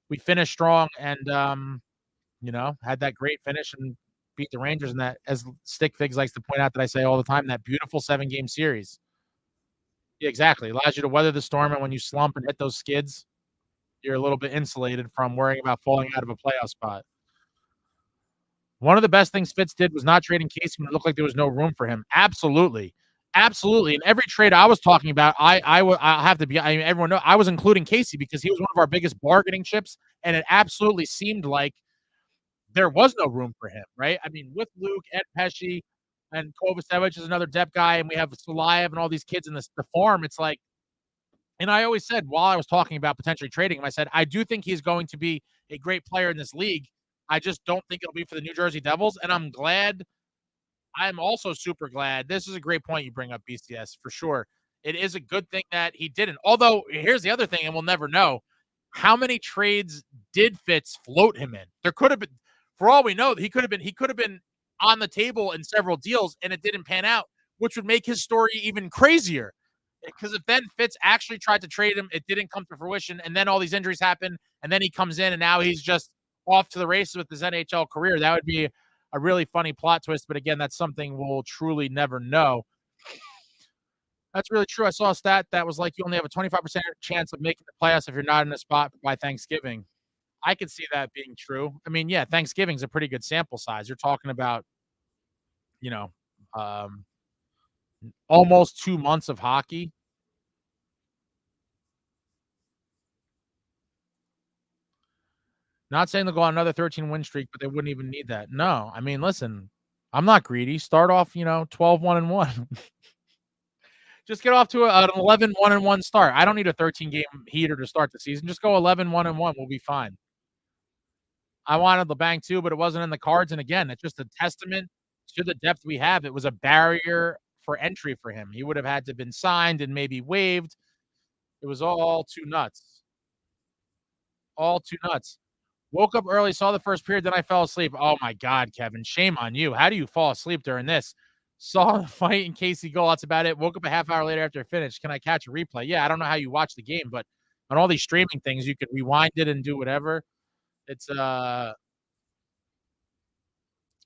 we finished strong and, had that great finish and beat the Rangers in that, as Stick Figs likes to point out that I say all the time, that beautiful 7-game series. Yeah, exactly. It allows you to weather the storm, and when you slump and hit those skids, you're a little bit insulated from worrying about falling out of a playoff spot. One of the best things Fitz did was not trading Casey when it looked like there was no room for him. Absolutely. Absolutely. In every trade I was talking about, I have to be, I mean, everyone know I was including Casey because he was one of our biggest bargaining chips, and it absolutely seemed like there was no room for him, right? I mean, with Luke, Ed Pesci, and Kovacevic is another depth guy, and we have Sulayev and all these kids in the farm. It's like, and I always said while I was talking about potentially trading him, I said, I do think he's going to be a great player in this league. I just don't think it'll be for the New Jersey Devils. And I'm glad. I'm also super glad. This is a great point you bring up, BCS, for sure. It is a good thing that he didn't. Although, here's the other thing, and we'll never know. How many trades did Fitz float him in? There could have been, for all we know, he could have been on the table in several deals and it didn't pan out, which would make his story even crazier. Because if then Fitz actually tried to trade him, it didn't come to fruition, and then all these injuries happen, and then he comes in, and now he's just off to the races with his NHL career. That would be a really funny plot twist, but again, that's something we'll truly never know. That's really true. I saw a stat that was like you only have a 25% chance of making the playoffs if you're not in a spot by Thanksgiving. I could see that being true. I mean, yeah, Thanksgiving's a pretty good sample size. You're talking about, almost 2 months of hockey. Not saying they'll go on another 13-win streak, but they wouldn't even need that. No, I mean, listen, I'm not greedy. Start off, 12-1-1. Just get off to an 11-1-1 start. I don't need a 13-game heater to start the season. Just go 11-1-1. We'll be fine. I wanted the bank too, but it wasn't in the cards. And again, it's just a testament to the depth we have. It was a barrier for entry for him. He would have had to have been signed and maybe waived. It was all too nuts. All too nuts. Woke up early, saw the first period, then I fell asleep. Oh my God, Kevin, shame on you. How do you fall asleep during this? Saw the fight and Casey goal. That's about it. Woke up a half hour later after it finished. Can I catch a replay? Yeah, I don't know how you watch the game, but on all these streaming things, you could rewind it and do whatever. It's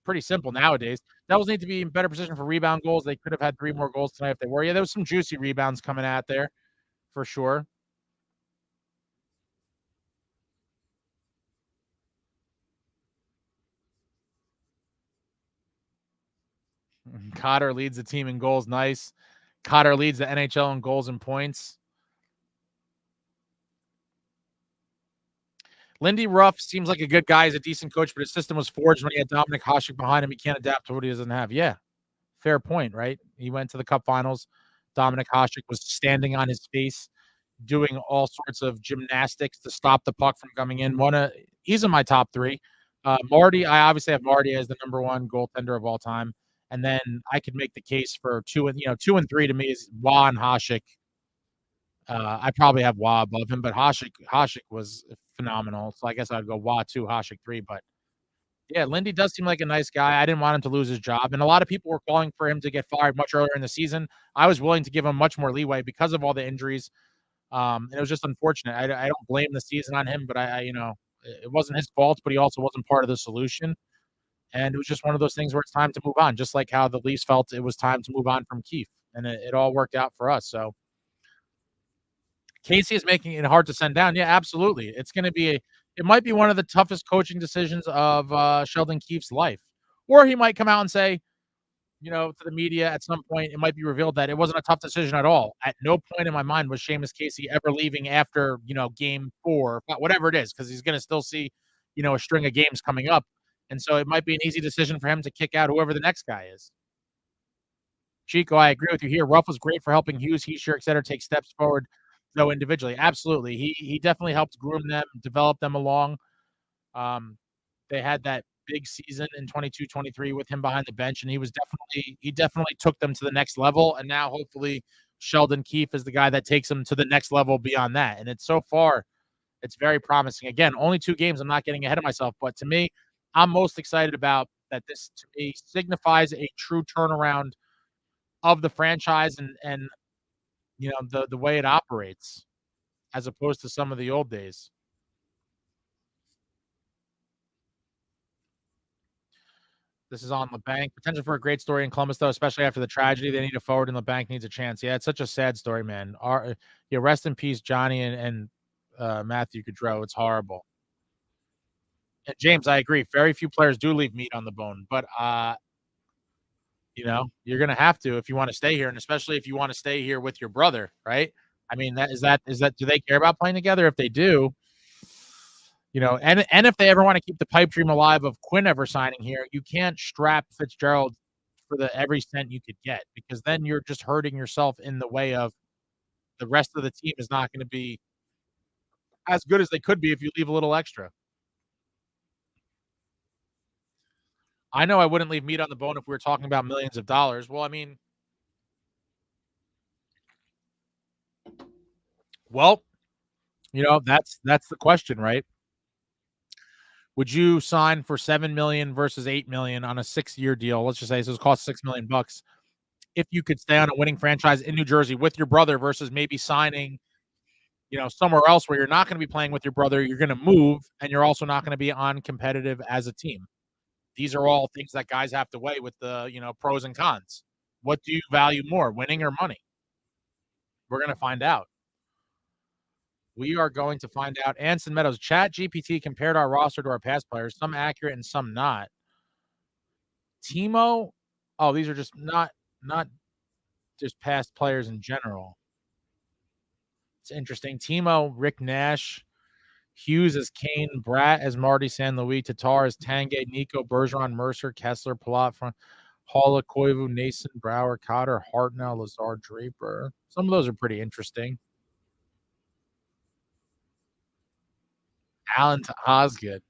pretty simple nowadays. Devils need to be in better position for rebound goals. They could have had 3 more goals tonight if they were. Yeah, there was some juicy rebounds coming out there for sure. Cotter leads the team in goals. Nice. Cotter leads the NHL in goals and points. Lindy Ruff seems like a good guy. He's a decent coach, but his system was forged when he had Dominic Hasek behind him. He can't adapt to what he doesn't have. Yeah, fair point, right? He went to the Cup Finals. Dominic Hasek was standing on his face, doing all sorts of gymnastics to stop the puck from coming in. He's in my top 3. Marty, I obviously have Marty as the number 1 goaltender of all time. And then I could make the case for 2 and 3 to me is Wah and Hasek. I probably have Wah above him, but Hasek was phenomenal. So I guess I'd go Wah 2, Hasek 3. But yeah, Lindy does seem like a nice guy. I didn't want him to lose his job. And a lot of people were calling for him to get fired much earlier in the season. I was willing to give him much more leeway because of all the injuries. And it was just unfortunate. I don't blame the season on him, but it wasn't his fault, but he also wasn't part of the solution. And it was just one of those things where it's time to move on, just like how the Leafs felt it was time to move on from Keefe. And it all worked out for us. So Casey is making it hard to send down. Yeah, absolutely. It's going to be it might be one of the toughest coaching decisions of Sheldon Keefe's life. Or he might come out and say, to the media at some point, it might be revealed that it wasn't a tough decision at all. At no point in my mind was Seamus Casey ever leaving after, game 4, whatever it is, because he's going to still see, a string of games coming up. And so it might be an easy decision for him to kick out whoever the next guy is. Chico, I agree with you here. Ruff was great for helping Hughes, Hischier, et cetera, take steps forward, though individually. Absolutely. He definitely helped groom them, develop them along. They had that big season in 22-23 with him behind the bench, and he definitely took them to the next level. And now hopefully Sheldon Keefe is the guy that takes them to the next level beyond that. And it's so far, it's very promising. Again, only 2 games. I'm not getting ahead of myself, but to me, I'm most excited about that this to me signifies a true turnaround of the franchise and the way it operates as opposed to some of the old days. This is on LeBanc. Potential for a great story in Columbus, though, especially after the tragedy. They need a forward, and LeBanc needs a chance. Yeah, it's such a sad story, man. Rest in peace, Johnny and Matthew Gaudreau. It's horrible. And James, I agree. Very few players do leave meat on the bone, but you're gonna have to if you want to stay here, and especially if you want to stay here with your brother, right? I mean, that do they care about playing together? If they do, and if they ever want to keep the pipe dream alive of Quinn ever signing here, you can't strap Fitzgerald for the every cent you could get, because then you're just hurting yourself in the way of the rest of the team is not going to be as good as they could be if you leave a little extra. I know I wouldn't leave meat on the bone if we were talking about millions of dollars. Well, I mean, that's the question, right? Would you sign for $7 million versus $8 million on a 6-year deal? Let's just say so it costs $6 million if you could stay on a winning franchise in New Jersey with your brother versus maybe signing, somewhere else where you're not going to be playing with your brother. You're going to move, and you're also not going to be on competitive as a team. These are all things that guys have to weigh with the, pros and cons. What do you value more, winning or money? We're going to find out. We are going to find out. Anson Meadows, Chat GPT compared our roster to our past players, some accurate and some not. TIMO, these are just not just past players in general. It's interesting. TIMO, Rick Nash, Hughes as Kane, Bratt as Marty San Luis, Tatar as Tanguay, Nico, Bergeron, Mercer, Kessler, Palat, Halla, Koivu, Nason, Brower, Cotter, Hartnell, Lazar, Draper. Some of those are pretty interesting. Alan to Osgood.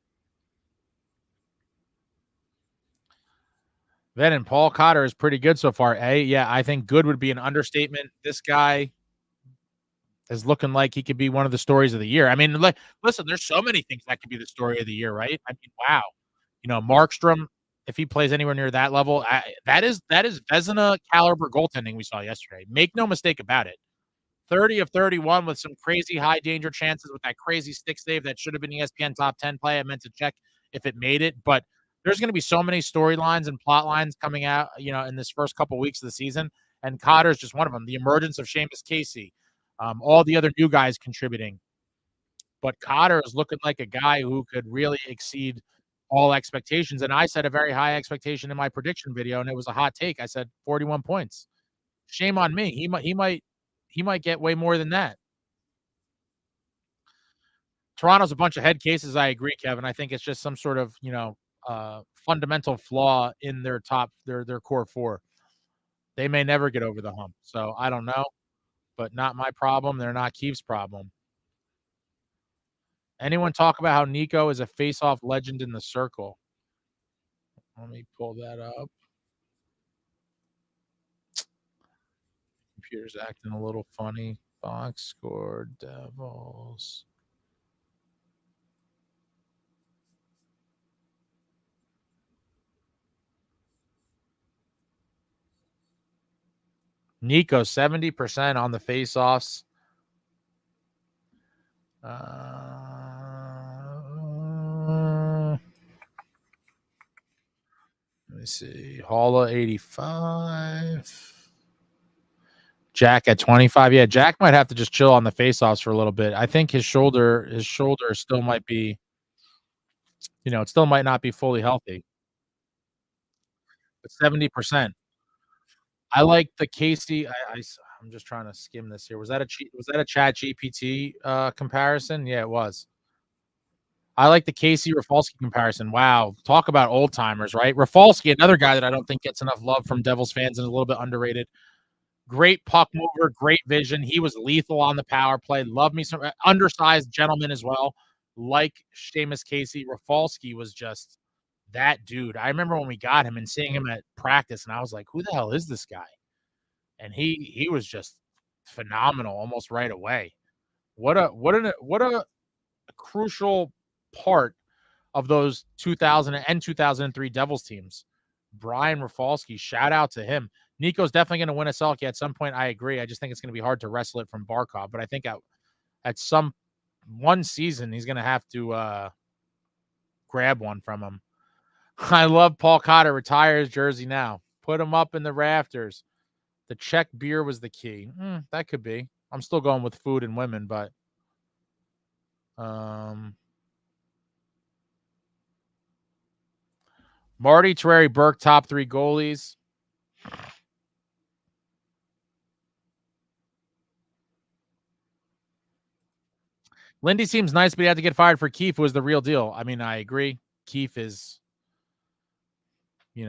Then and Paul Cotter is pretty good so far. Yeah, I think good would be an understatement. This guy is looking like he could be one of the stories of the year. I mean, listen, there's so many things that could be the story of the year, right? I mean, wow. Markstrom, if he plays anywhere near that level, that is Vezina caliber goaltending we saw yesterday. Make no mistake about it. 30 of 31 with some crazy high danger chances with that crazy stick save that should have been ESPN top 10 play. I meant to check if it made it, but there's going to be so many storylines and plot lines coming out, in this first couple of weeks of the season, and Cotter is just one of them. The emergence of Seamus Casey, all the other new guys contributing, but Cotter is looking like a guy who could really exceed all expectations. And I set a very high expectation in my prediction video, and it was a hot take. I said 41 points. Shame on me. He might get way more than that. Toronto's a bunch of head cases. I agree, Kevin. I think it's just some sort of, fundamental flaw in their core four. They may never get over the hump. So I don't know, but not my problem. They're not Keefe's problem. Anyone talk about how Nico is a face-off legend in the circle? Let me pull that up. Computer's acting a little funny. Box score, Devils. Nico, 70% on the face-offs. Let me see. Halla, 85. Jack at 25. Yeah, Jack might have to just chill on the face-offs for a little bit. I think his shoulder still might be, it still might not be fully healthy. But 70%. I like the Casey. I'm just trying to skim this here. Was that a Chat GPT comparison? Yeah, it was. I like the Casey Rafalski comparison. Wow, talk about old timers, right? Rafalski, another guy that I don't think gets enough love from Devils fans and is a little bit underrated. Great puck mover, great vision. He was lethal on the power play. Love me some undersized gentleman as well, like Seamus Casey. Rafalski was just that dude. I remember when we got him and seeing him at practice, and I was like, "Who the hell is this guy?" And he was just phenomenal almost right away. What a crucial part of those 2000 and 2003 Devils teams. Brian Rafalski, shout out to him. Nico's definitely going to win a Selke at some point. I agree. I just think it's going to be hard to wrestle it from Barkov. But I think at some one season, he's going to have to grab one from him. I love Paul Cotter. Retire his jersey now. Put him up in the rafters. The Czech beer was the key. That could be. I'm still going with food and women, but Marty, Terreri, Burke, top 3 goalies. Lindy seems nice, but he had to get fired for Keefe, who was the real deal. I mean, I agree. Keefe is, he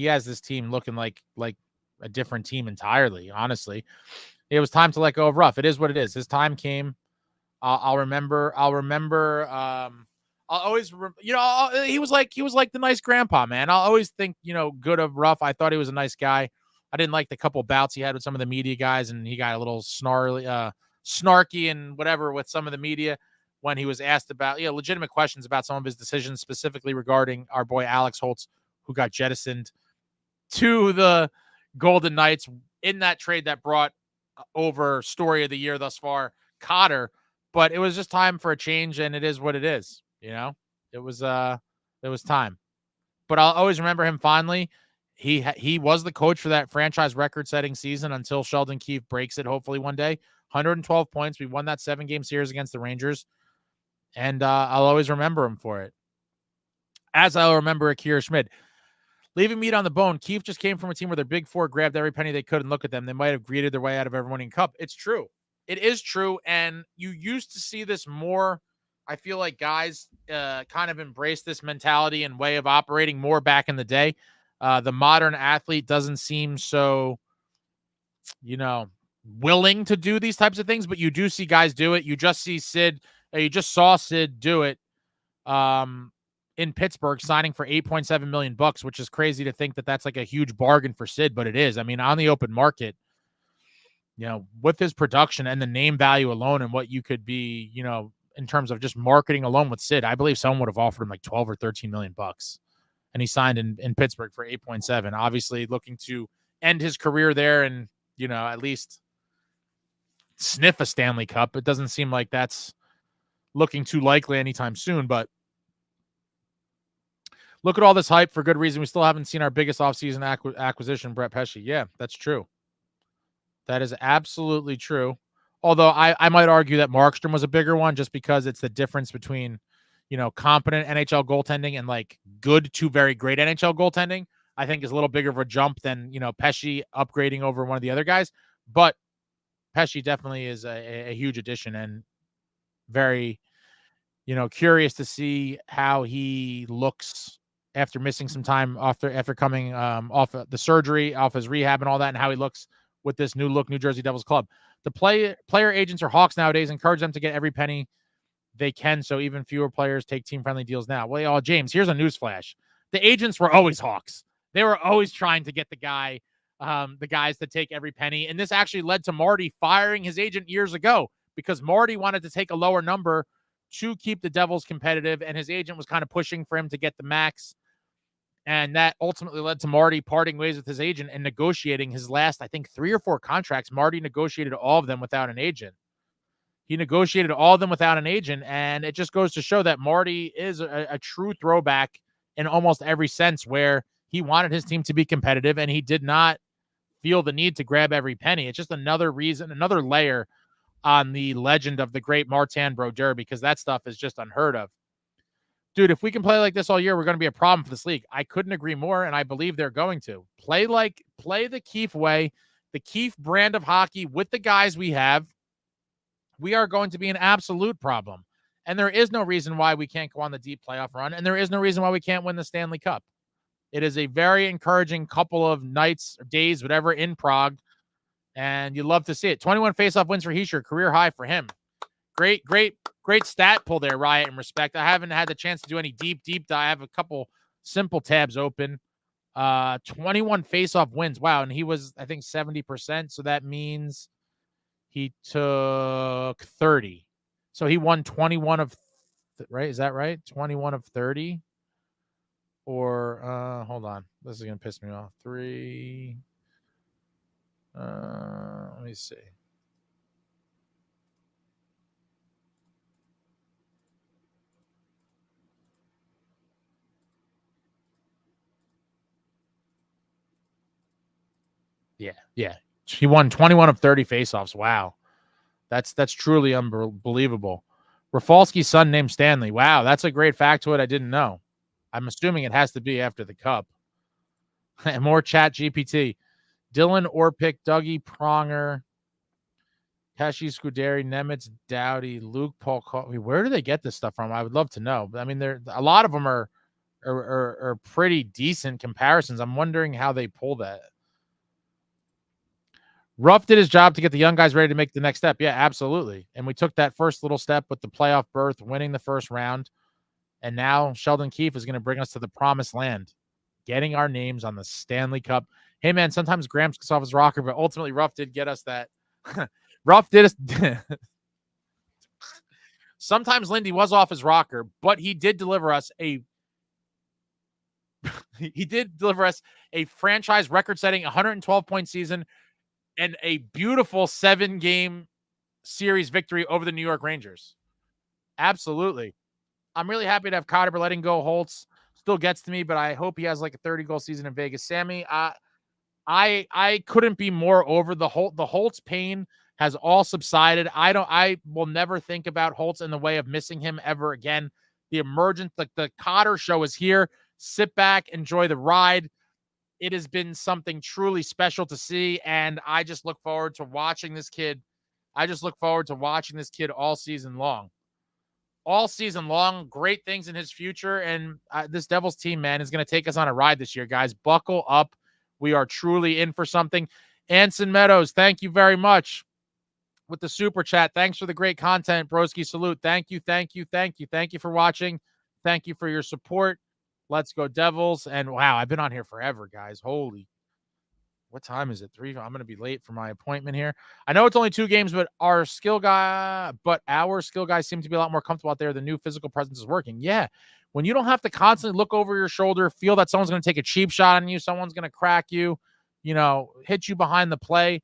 has this team looking like a different team entirely. Honestly, it was time to let go of Ruff. It is what it is. His time came. I'll remember. I'll always, he was like the nice grandpa, man. I'll always think, good of Ruff. I thought he was a nice guy. I didn't like the couple bouts he had with some of the media guys, and he got a little snarky and whatever with some of the media when he was asked about, legitimate questions about some of his decisions, specifically regarding our boy Alex Holtz, who got jettisoned to the Golden Knights in that trade that brought over story of the year thus far, Cotter. But it was just time for a change, and it is what it is. It was time. But I'll always remember him fondly. He was the coach for that franchise record-setting season until Sheldon Keefe breaks it, hopefully one day. 112 points. We won that 7-game series against the Rangers, and I'll always remember him for it. As I'll remember Akira Schmid. Leaving meat on the bone, Keefe just came from a team where their big four grabbed every penny they could, and look at them. They might have greeted their way out of every winning cup. It's true. It is true, and you used to see this more. I feel like guys kind of embrace this mentality and way of operating more back in the day. The modern athlete doesn't seem so, willing to do these types of things, but you do see guys do it. You just saw Sid do it in Pittsburgh, signing for $8.7 million, which is crazy to think that that's like a huge bargain for Sid, but it is. I mean, on the open market, with his production and the name value alone and what you could be, in terms of just marketing alone with Sid, I believe someone would have offered him like 12 or 13 million bucks. And he signed in Pittsburgh for 8.7, obviously looking to end his career there and, at least sniff a Stanley Cup. It doesn't seem like that's looking too likely anytime soon, but look at all this hype for good reason. We still haven't seen our biggest offseason acquisition, Brett Pesce. Yeah, that's true. That is absolutely true. Although I might argue that Markstrom was a bigger one just because it's the difference between, competent NHL goaltending and like good to very great NHL goaltending. I think is a little bigger of a jump than, Pesce upgrading over one of the other guys. But Pesce definitely is a huge addition and very, curious to see how he looks after missing some time after coming off the surgery, off his rehab and all that, and how he looks with this new look New Jersey Devils club. The player agents or hawks nowadays encourage them to get every penny they can, so even fewer players take team-friendly deals now. Well, James, here's a newsflash. The agents were always hawks. They were always trying to get the guys to take every penny, and this actually led to Marty firing his agent years ago because Marty wanted to take a lower number to keep the Devils competitive, and his agent was kind of pushing for him to get the max. And that ultimately led to Marty parting ways with his agent and negotiating his last, I think, 3 or 4 contracts. Marty negotiated all of them without an agent. He negotiated all of them without an agent, and it just goes to show that Marty is a true throwback in almost every sense, where he wanted his team to be competitive, and he did not feel the need to grab every penny. It's just another reason, another layer on the legend of the great Martin Brodeur, because that stuff is just unheard of. Dude, if we can play like this all year, we're going to be a problem for this league. I couldn't agree more, and I believe they're going to. Play the Keefe way, the Keefe brand of hockey with the guys we have. We are going to be an absolute problem. And there is no reason why we can't go on the deep playoff run, and there is no reason why we can't win the Stanley Cup. It is a very encouraging couple of nights, or days, whatever, in Prague, and you love to see it. 21 faceoff wins for Hischier, career high for him. Great stat pull there, Riot, in respect. I haven't had the chance to do any deep dive. I have a couple simple tabs open. 21 faceoff wins. Wow. And he was, I think, 70%. So that means he took 30. So he won 21 of right? Is that right? 21 of 30. Or hold on. This is gonna piss me off. 3. Let me see. Yeah. He won 21 of 30 faceoffs. Wow. That's truly unbelievable. Rafalski's son named Stanley. Wow, that's a great factoid I didn't know. I'm assuming it has to be after the cup. More chat GPT. Dylan Orpik, Dougie Pronger, Pesci Scuderi, Nemitz, Dowdy, Luke Paul. Where do they get this stuff from? I would love to know. I mean, a lot of them are pretty decent comparisons. I'm wondering how they pull that. Ruff did his job to get the young guys ready to make the next step. Yeah, absolutely. And we took that first little step with the playoff berth, winning the first round. And now Sheldon Keefe is going to bring us to the promised land, getting our names on the Stanley Cup. Hey, man, sometimes Gramps gets off his rocker, but ultimately Ruff did get us that. Ruff did us. Sometimes Lindy was off his rocker, but he did deliver us a franchise record-setting 112-point season and a beautiful 7-game series victory over the New York Rangers. Absolutely. I'm really happy to have Cotter letting go Holtz. Still gets to me, but I hope he has like a 30-goal season in Vegas. Sammy, I couldn't be more over the Holtz pain has all subsided. I will never think about Holtz in the way of missing him ever again. The Emergence, the Cotter show is here. Sit back, enjoy the ride. It has been something truly special to see, and I just look forward to watching this kid. All season long. Great things in his future, and this Devils team, man, is going to take us on a ride this year, guys. Buckle up. We are truly in for something. Anson Meadows, thank you very much with the super chat. Thanks for the great content, broski. Salute. Thank you for watching. Thank you for your support. Let's go Devils. And wow, I've been on here forever, guys. Holy, what time is it? 3. I'm going to be late for my appointment here. I know it's only 2 games, but our skill guys seem to be a lot more comfortable out there. The new physical presence is working. Yeah. When you don't have to constantly look over your shoulder, feel that someone's going to take a cheap shot on you, someone's going to crack you, hit you behind the play.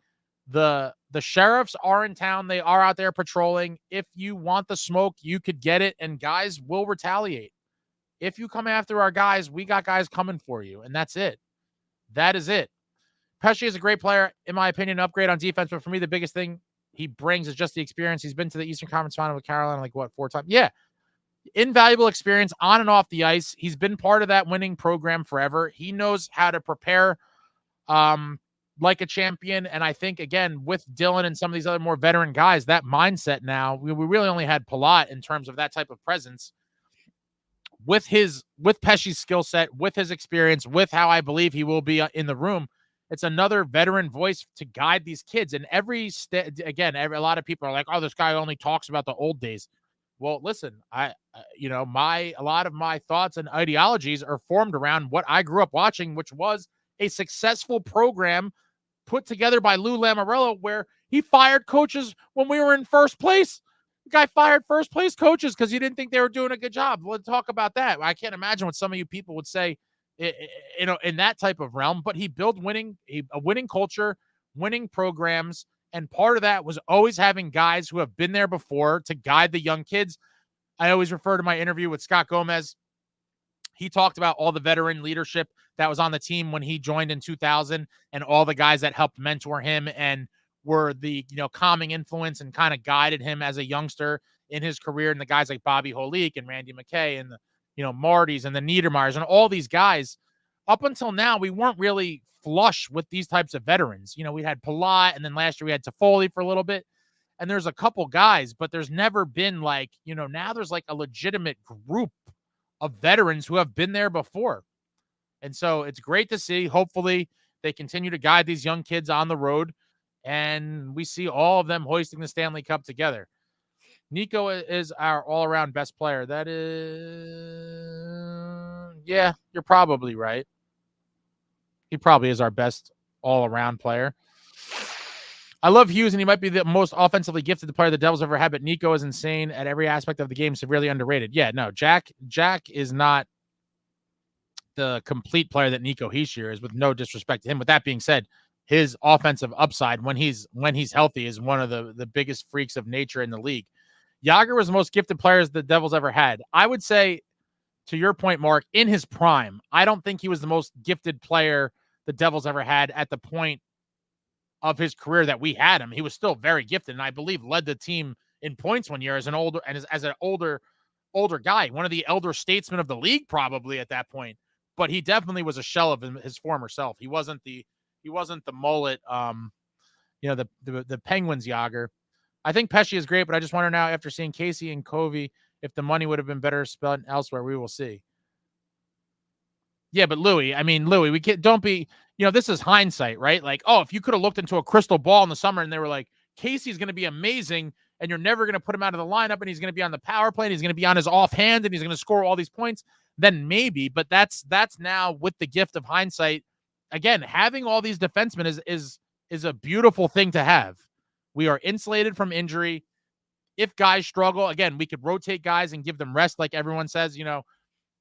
The sheriffs are in town. They are out there patrolling. If you want the smoke, you could get it, and guys will retaliate. If you come after our guys, we got guys coming for you, and that's it. That is it. Pesci is a great player, in my opinion, upgrade on defense, but for me, the biggest thing he brings is just the experience. He's been to the Eastern Conference Final with Carolina, 4 times? Yeah. Invaluable experience on and off the ice. He's been part of that winning program forever. He knows how to prepare like a champion, and I think, again, with Dylan and some of these other more veteran guys, that mindset now, we really only had Palat in terms of that type of presence. With Pesci's skill set, with his experience, with how I believe he will be in the room, it's another veteran voice to guide these kids. And a lot of people are like, "Oh, this guy only talks about the old days." Well, listen, a lot of my thoughts and ideologies are formed around what I grew up watching, which was a successful program put together by Lou Lamoriello, where he fired coaches when we were in first place. The guy fired first place coaches because he didn't think they were doing a good job. Let's talk about that. I can't imagine what some of you people would say, in that type of realm, but he built a winning culture, winning programs. And part of that was always having guys who have been there before to guide the young kids. I always refer to my interview with Scott Gomez. He talked about all the veteran leadership that was on the team when he joined in 2000 and all the guys that helped mentor him and were the, calming influence and kind of guided him as a youngster in his career. And the guys like Bobby Holik and Randy McKay and the, Martys and the Niedermeyers and all these guys. Up until now, we weren't really flush with these types of veterans. We had Palat, and then last year we had Toffoli for a little bit. And there's a couple guys, but there's never been now there's a legitimate group of veterans who have been there before. And so it's great to see. Hopefully they continue to guide these young kids on the road, and we see all of them hoisting the Stanley Cup together. Nico is our all-around best player. That is, yeah, you're probably right. He probably is our best all-around player. I love Hughes, and he might be the most offensively gifted player the Devils ever had, but Nico is insane at every aspect of the game, severely underrated. Yeah, no, Jack is not the complete player that nicohischier is, with no disrespect to him. With that being said, his offensive upside when he's healthy is one of the biggest freaks of nature in the league. Jagr was the most gifted player the Devils ever had. I would say, to your point, Mark, in his prime, I don't think he was the most gifted player the Devils ever had at the point of his career that we had him. He was still very gifted, and I believe led the team in points one year as an older guy, one of the elder statesmen of the league probably at that point. But he definitely was a shell of his former self. He wasn't the mullet, the Penguins Jagr. I think Pesce is great, but I just wonder now, after seeing Casey and Covey, if the money would have been better spent elsewhere. We will see. Yeah, but Louis, we can't, don't be, this is hindsight, right? Like, oh, if you could have looked into a crystal ball in the summer and they were like, Casey's going to be amazing and you're never going to put him out of the lineup and he's going to be on the power play and he's going to be on his offhand and he's going to score all these points, then maybe. But that's now with the gift of hindsight. Again, having all these defensemen is a beautiful thing to have. We are insulated from injury. If guys struggle, again, we could rotate guys and give them rest, like everyone says.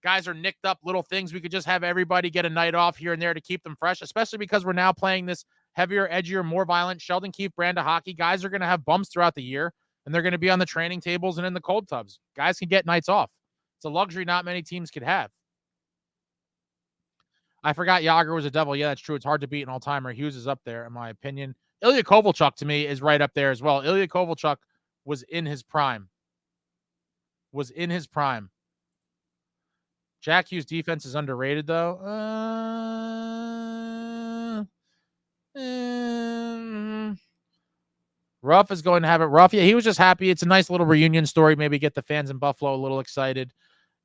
Guys are nicked up, little things. We could just have everybody get a night off here and there to keep them fresh, especially because we're now playing this heavier, edgier, more violent Sheldon Keefe brand of hockey. Guys are going to have bumps throughout the year, and they're going to be on the training tables and in the cold tubs. Guys can get nights off. It's a luxury not many teams could have. I forgot Jagr was a Devil. Yeah, that's true. It's hard to beat an all-timer. Hughes is up there, in my opinion. Ilya Kovalchuk, to me, is right up there as well. Ilya Kovalchuk was in his prime. Jack Hughes' defense is underrated, though. Ruff is going to have it rough. Yeah, he was just happy. It's a nice little reunion story. Maybe get the fans in Buffalo a little excited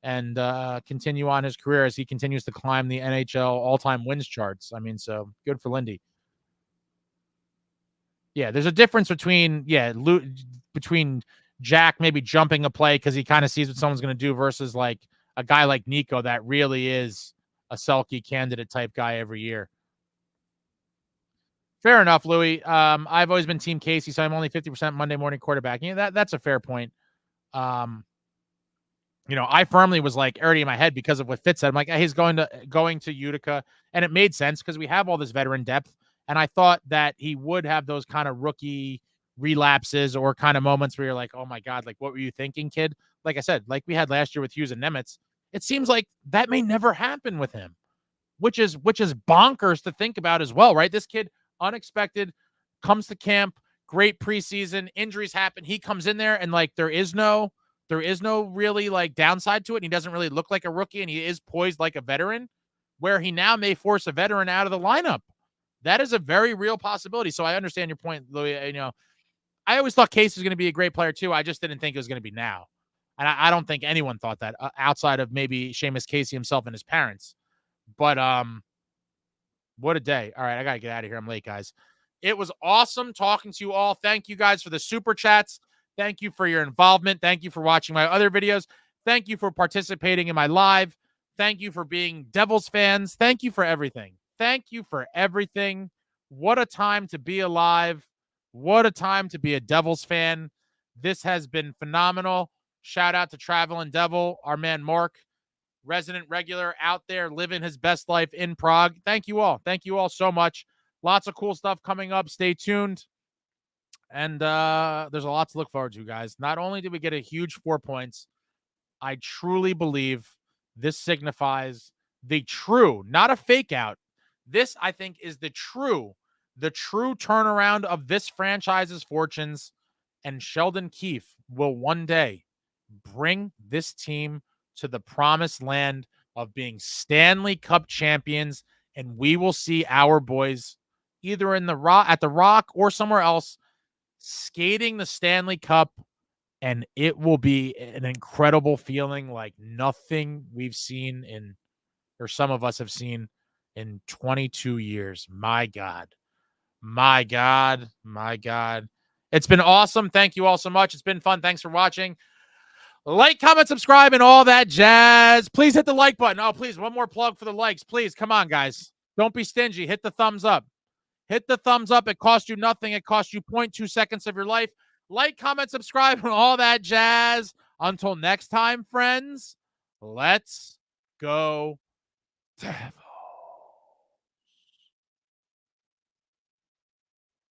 and continue on his career as he continues to climb the NHL all-time wins charts. So good for Lindy. Yeah, there's a difference between Jack maybe jumping a play because he kind of sees what someone's going to do versus like a guy like Nico that really is a Selke candidate type guy every year. Fair enough, Louis. I've always been Team Casey, so I'm only 50% Monday morning quarterbacking. That's a fair point. I firmly was like already in my head because of what Fitz said. I'm like, he's going to Utica, and it made sense because we have all this veteran depth, and I thought that he would have those kind of rookie relapses or kind of moments where you're like, oh my God, like what were you thinking, kid? Like I said, like we had last year with Hughes and Nemitz, it seems like that may never happen with him, which is bonkers to think about as well, right? This kid, unexpected, comes to camp, great preseason, injuries happen, he comes in there and like there is no really like downside to it. And he doesn't really look like a rookie and he is poised like a veteran, where he now may force a veteran out of the lineup. That is a very real possibility. So I understand your point, Louis. I always thought Casey was going to be a great player too. I just didn't think it was going to be now. And I don't think anyone thought that outside of maybe Seamus Casey himself and his parents. But what a day. All right, I got to get out of here. I'm late, guys. It was awesome talking to you all. Thank you guys for the super chats. Thank you for your involvement. Thank you for watching my other videos. Thank you for participating in my live. Thank you for being Devils fans. Thank you for everything. Thank you for everything. What a time to be alive. What a time to be a Devils fan. This has been phenomenal. Shout out to Traveling Devil, our man Mark, resident regular out there living his best life in Prague. Thank you all. Thank you all so much. Lots of cool stuff coming up. Stay tuned. And there's a lot to look forward to, guys. Not only did we get a huge 4 points, I truly believe this signifies the true, not a fake out. This, I think, is the true turnaround of this franchise's fortunes. And Sheldon Keefe will one day bring this team to the promised land of being Stanley Cup champions. And we will see our boys either at the Rock or somewhere else skating the Stanley Cup, and it will be an incredible feeling like nothing we've seen or some of us have seen in 22 years. My God. It's been awesome. Thank you all so much. It's been fun. Thanks for watching. Like, comment, subscribe, and all that jazz. Please hit the like button. Oh, please, one more plug for the likes. Please, come on, guys. Don't be stingy. Hit the thumbs up. Hit the thumbs up. It costs you nothing. It costs you 0.2 seconds of your life. Like, comment, subscribe, and all that jazz. Until next time, friends, let's go Devils.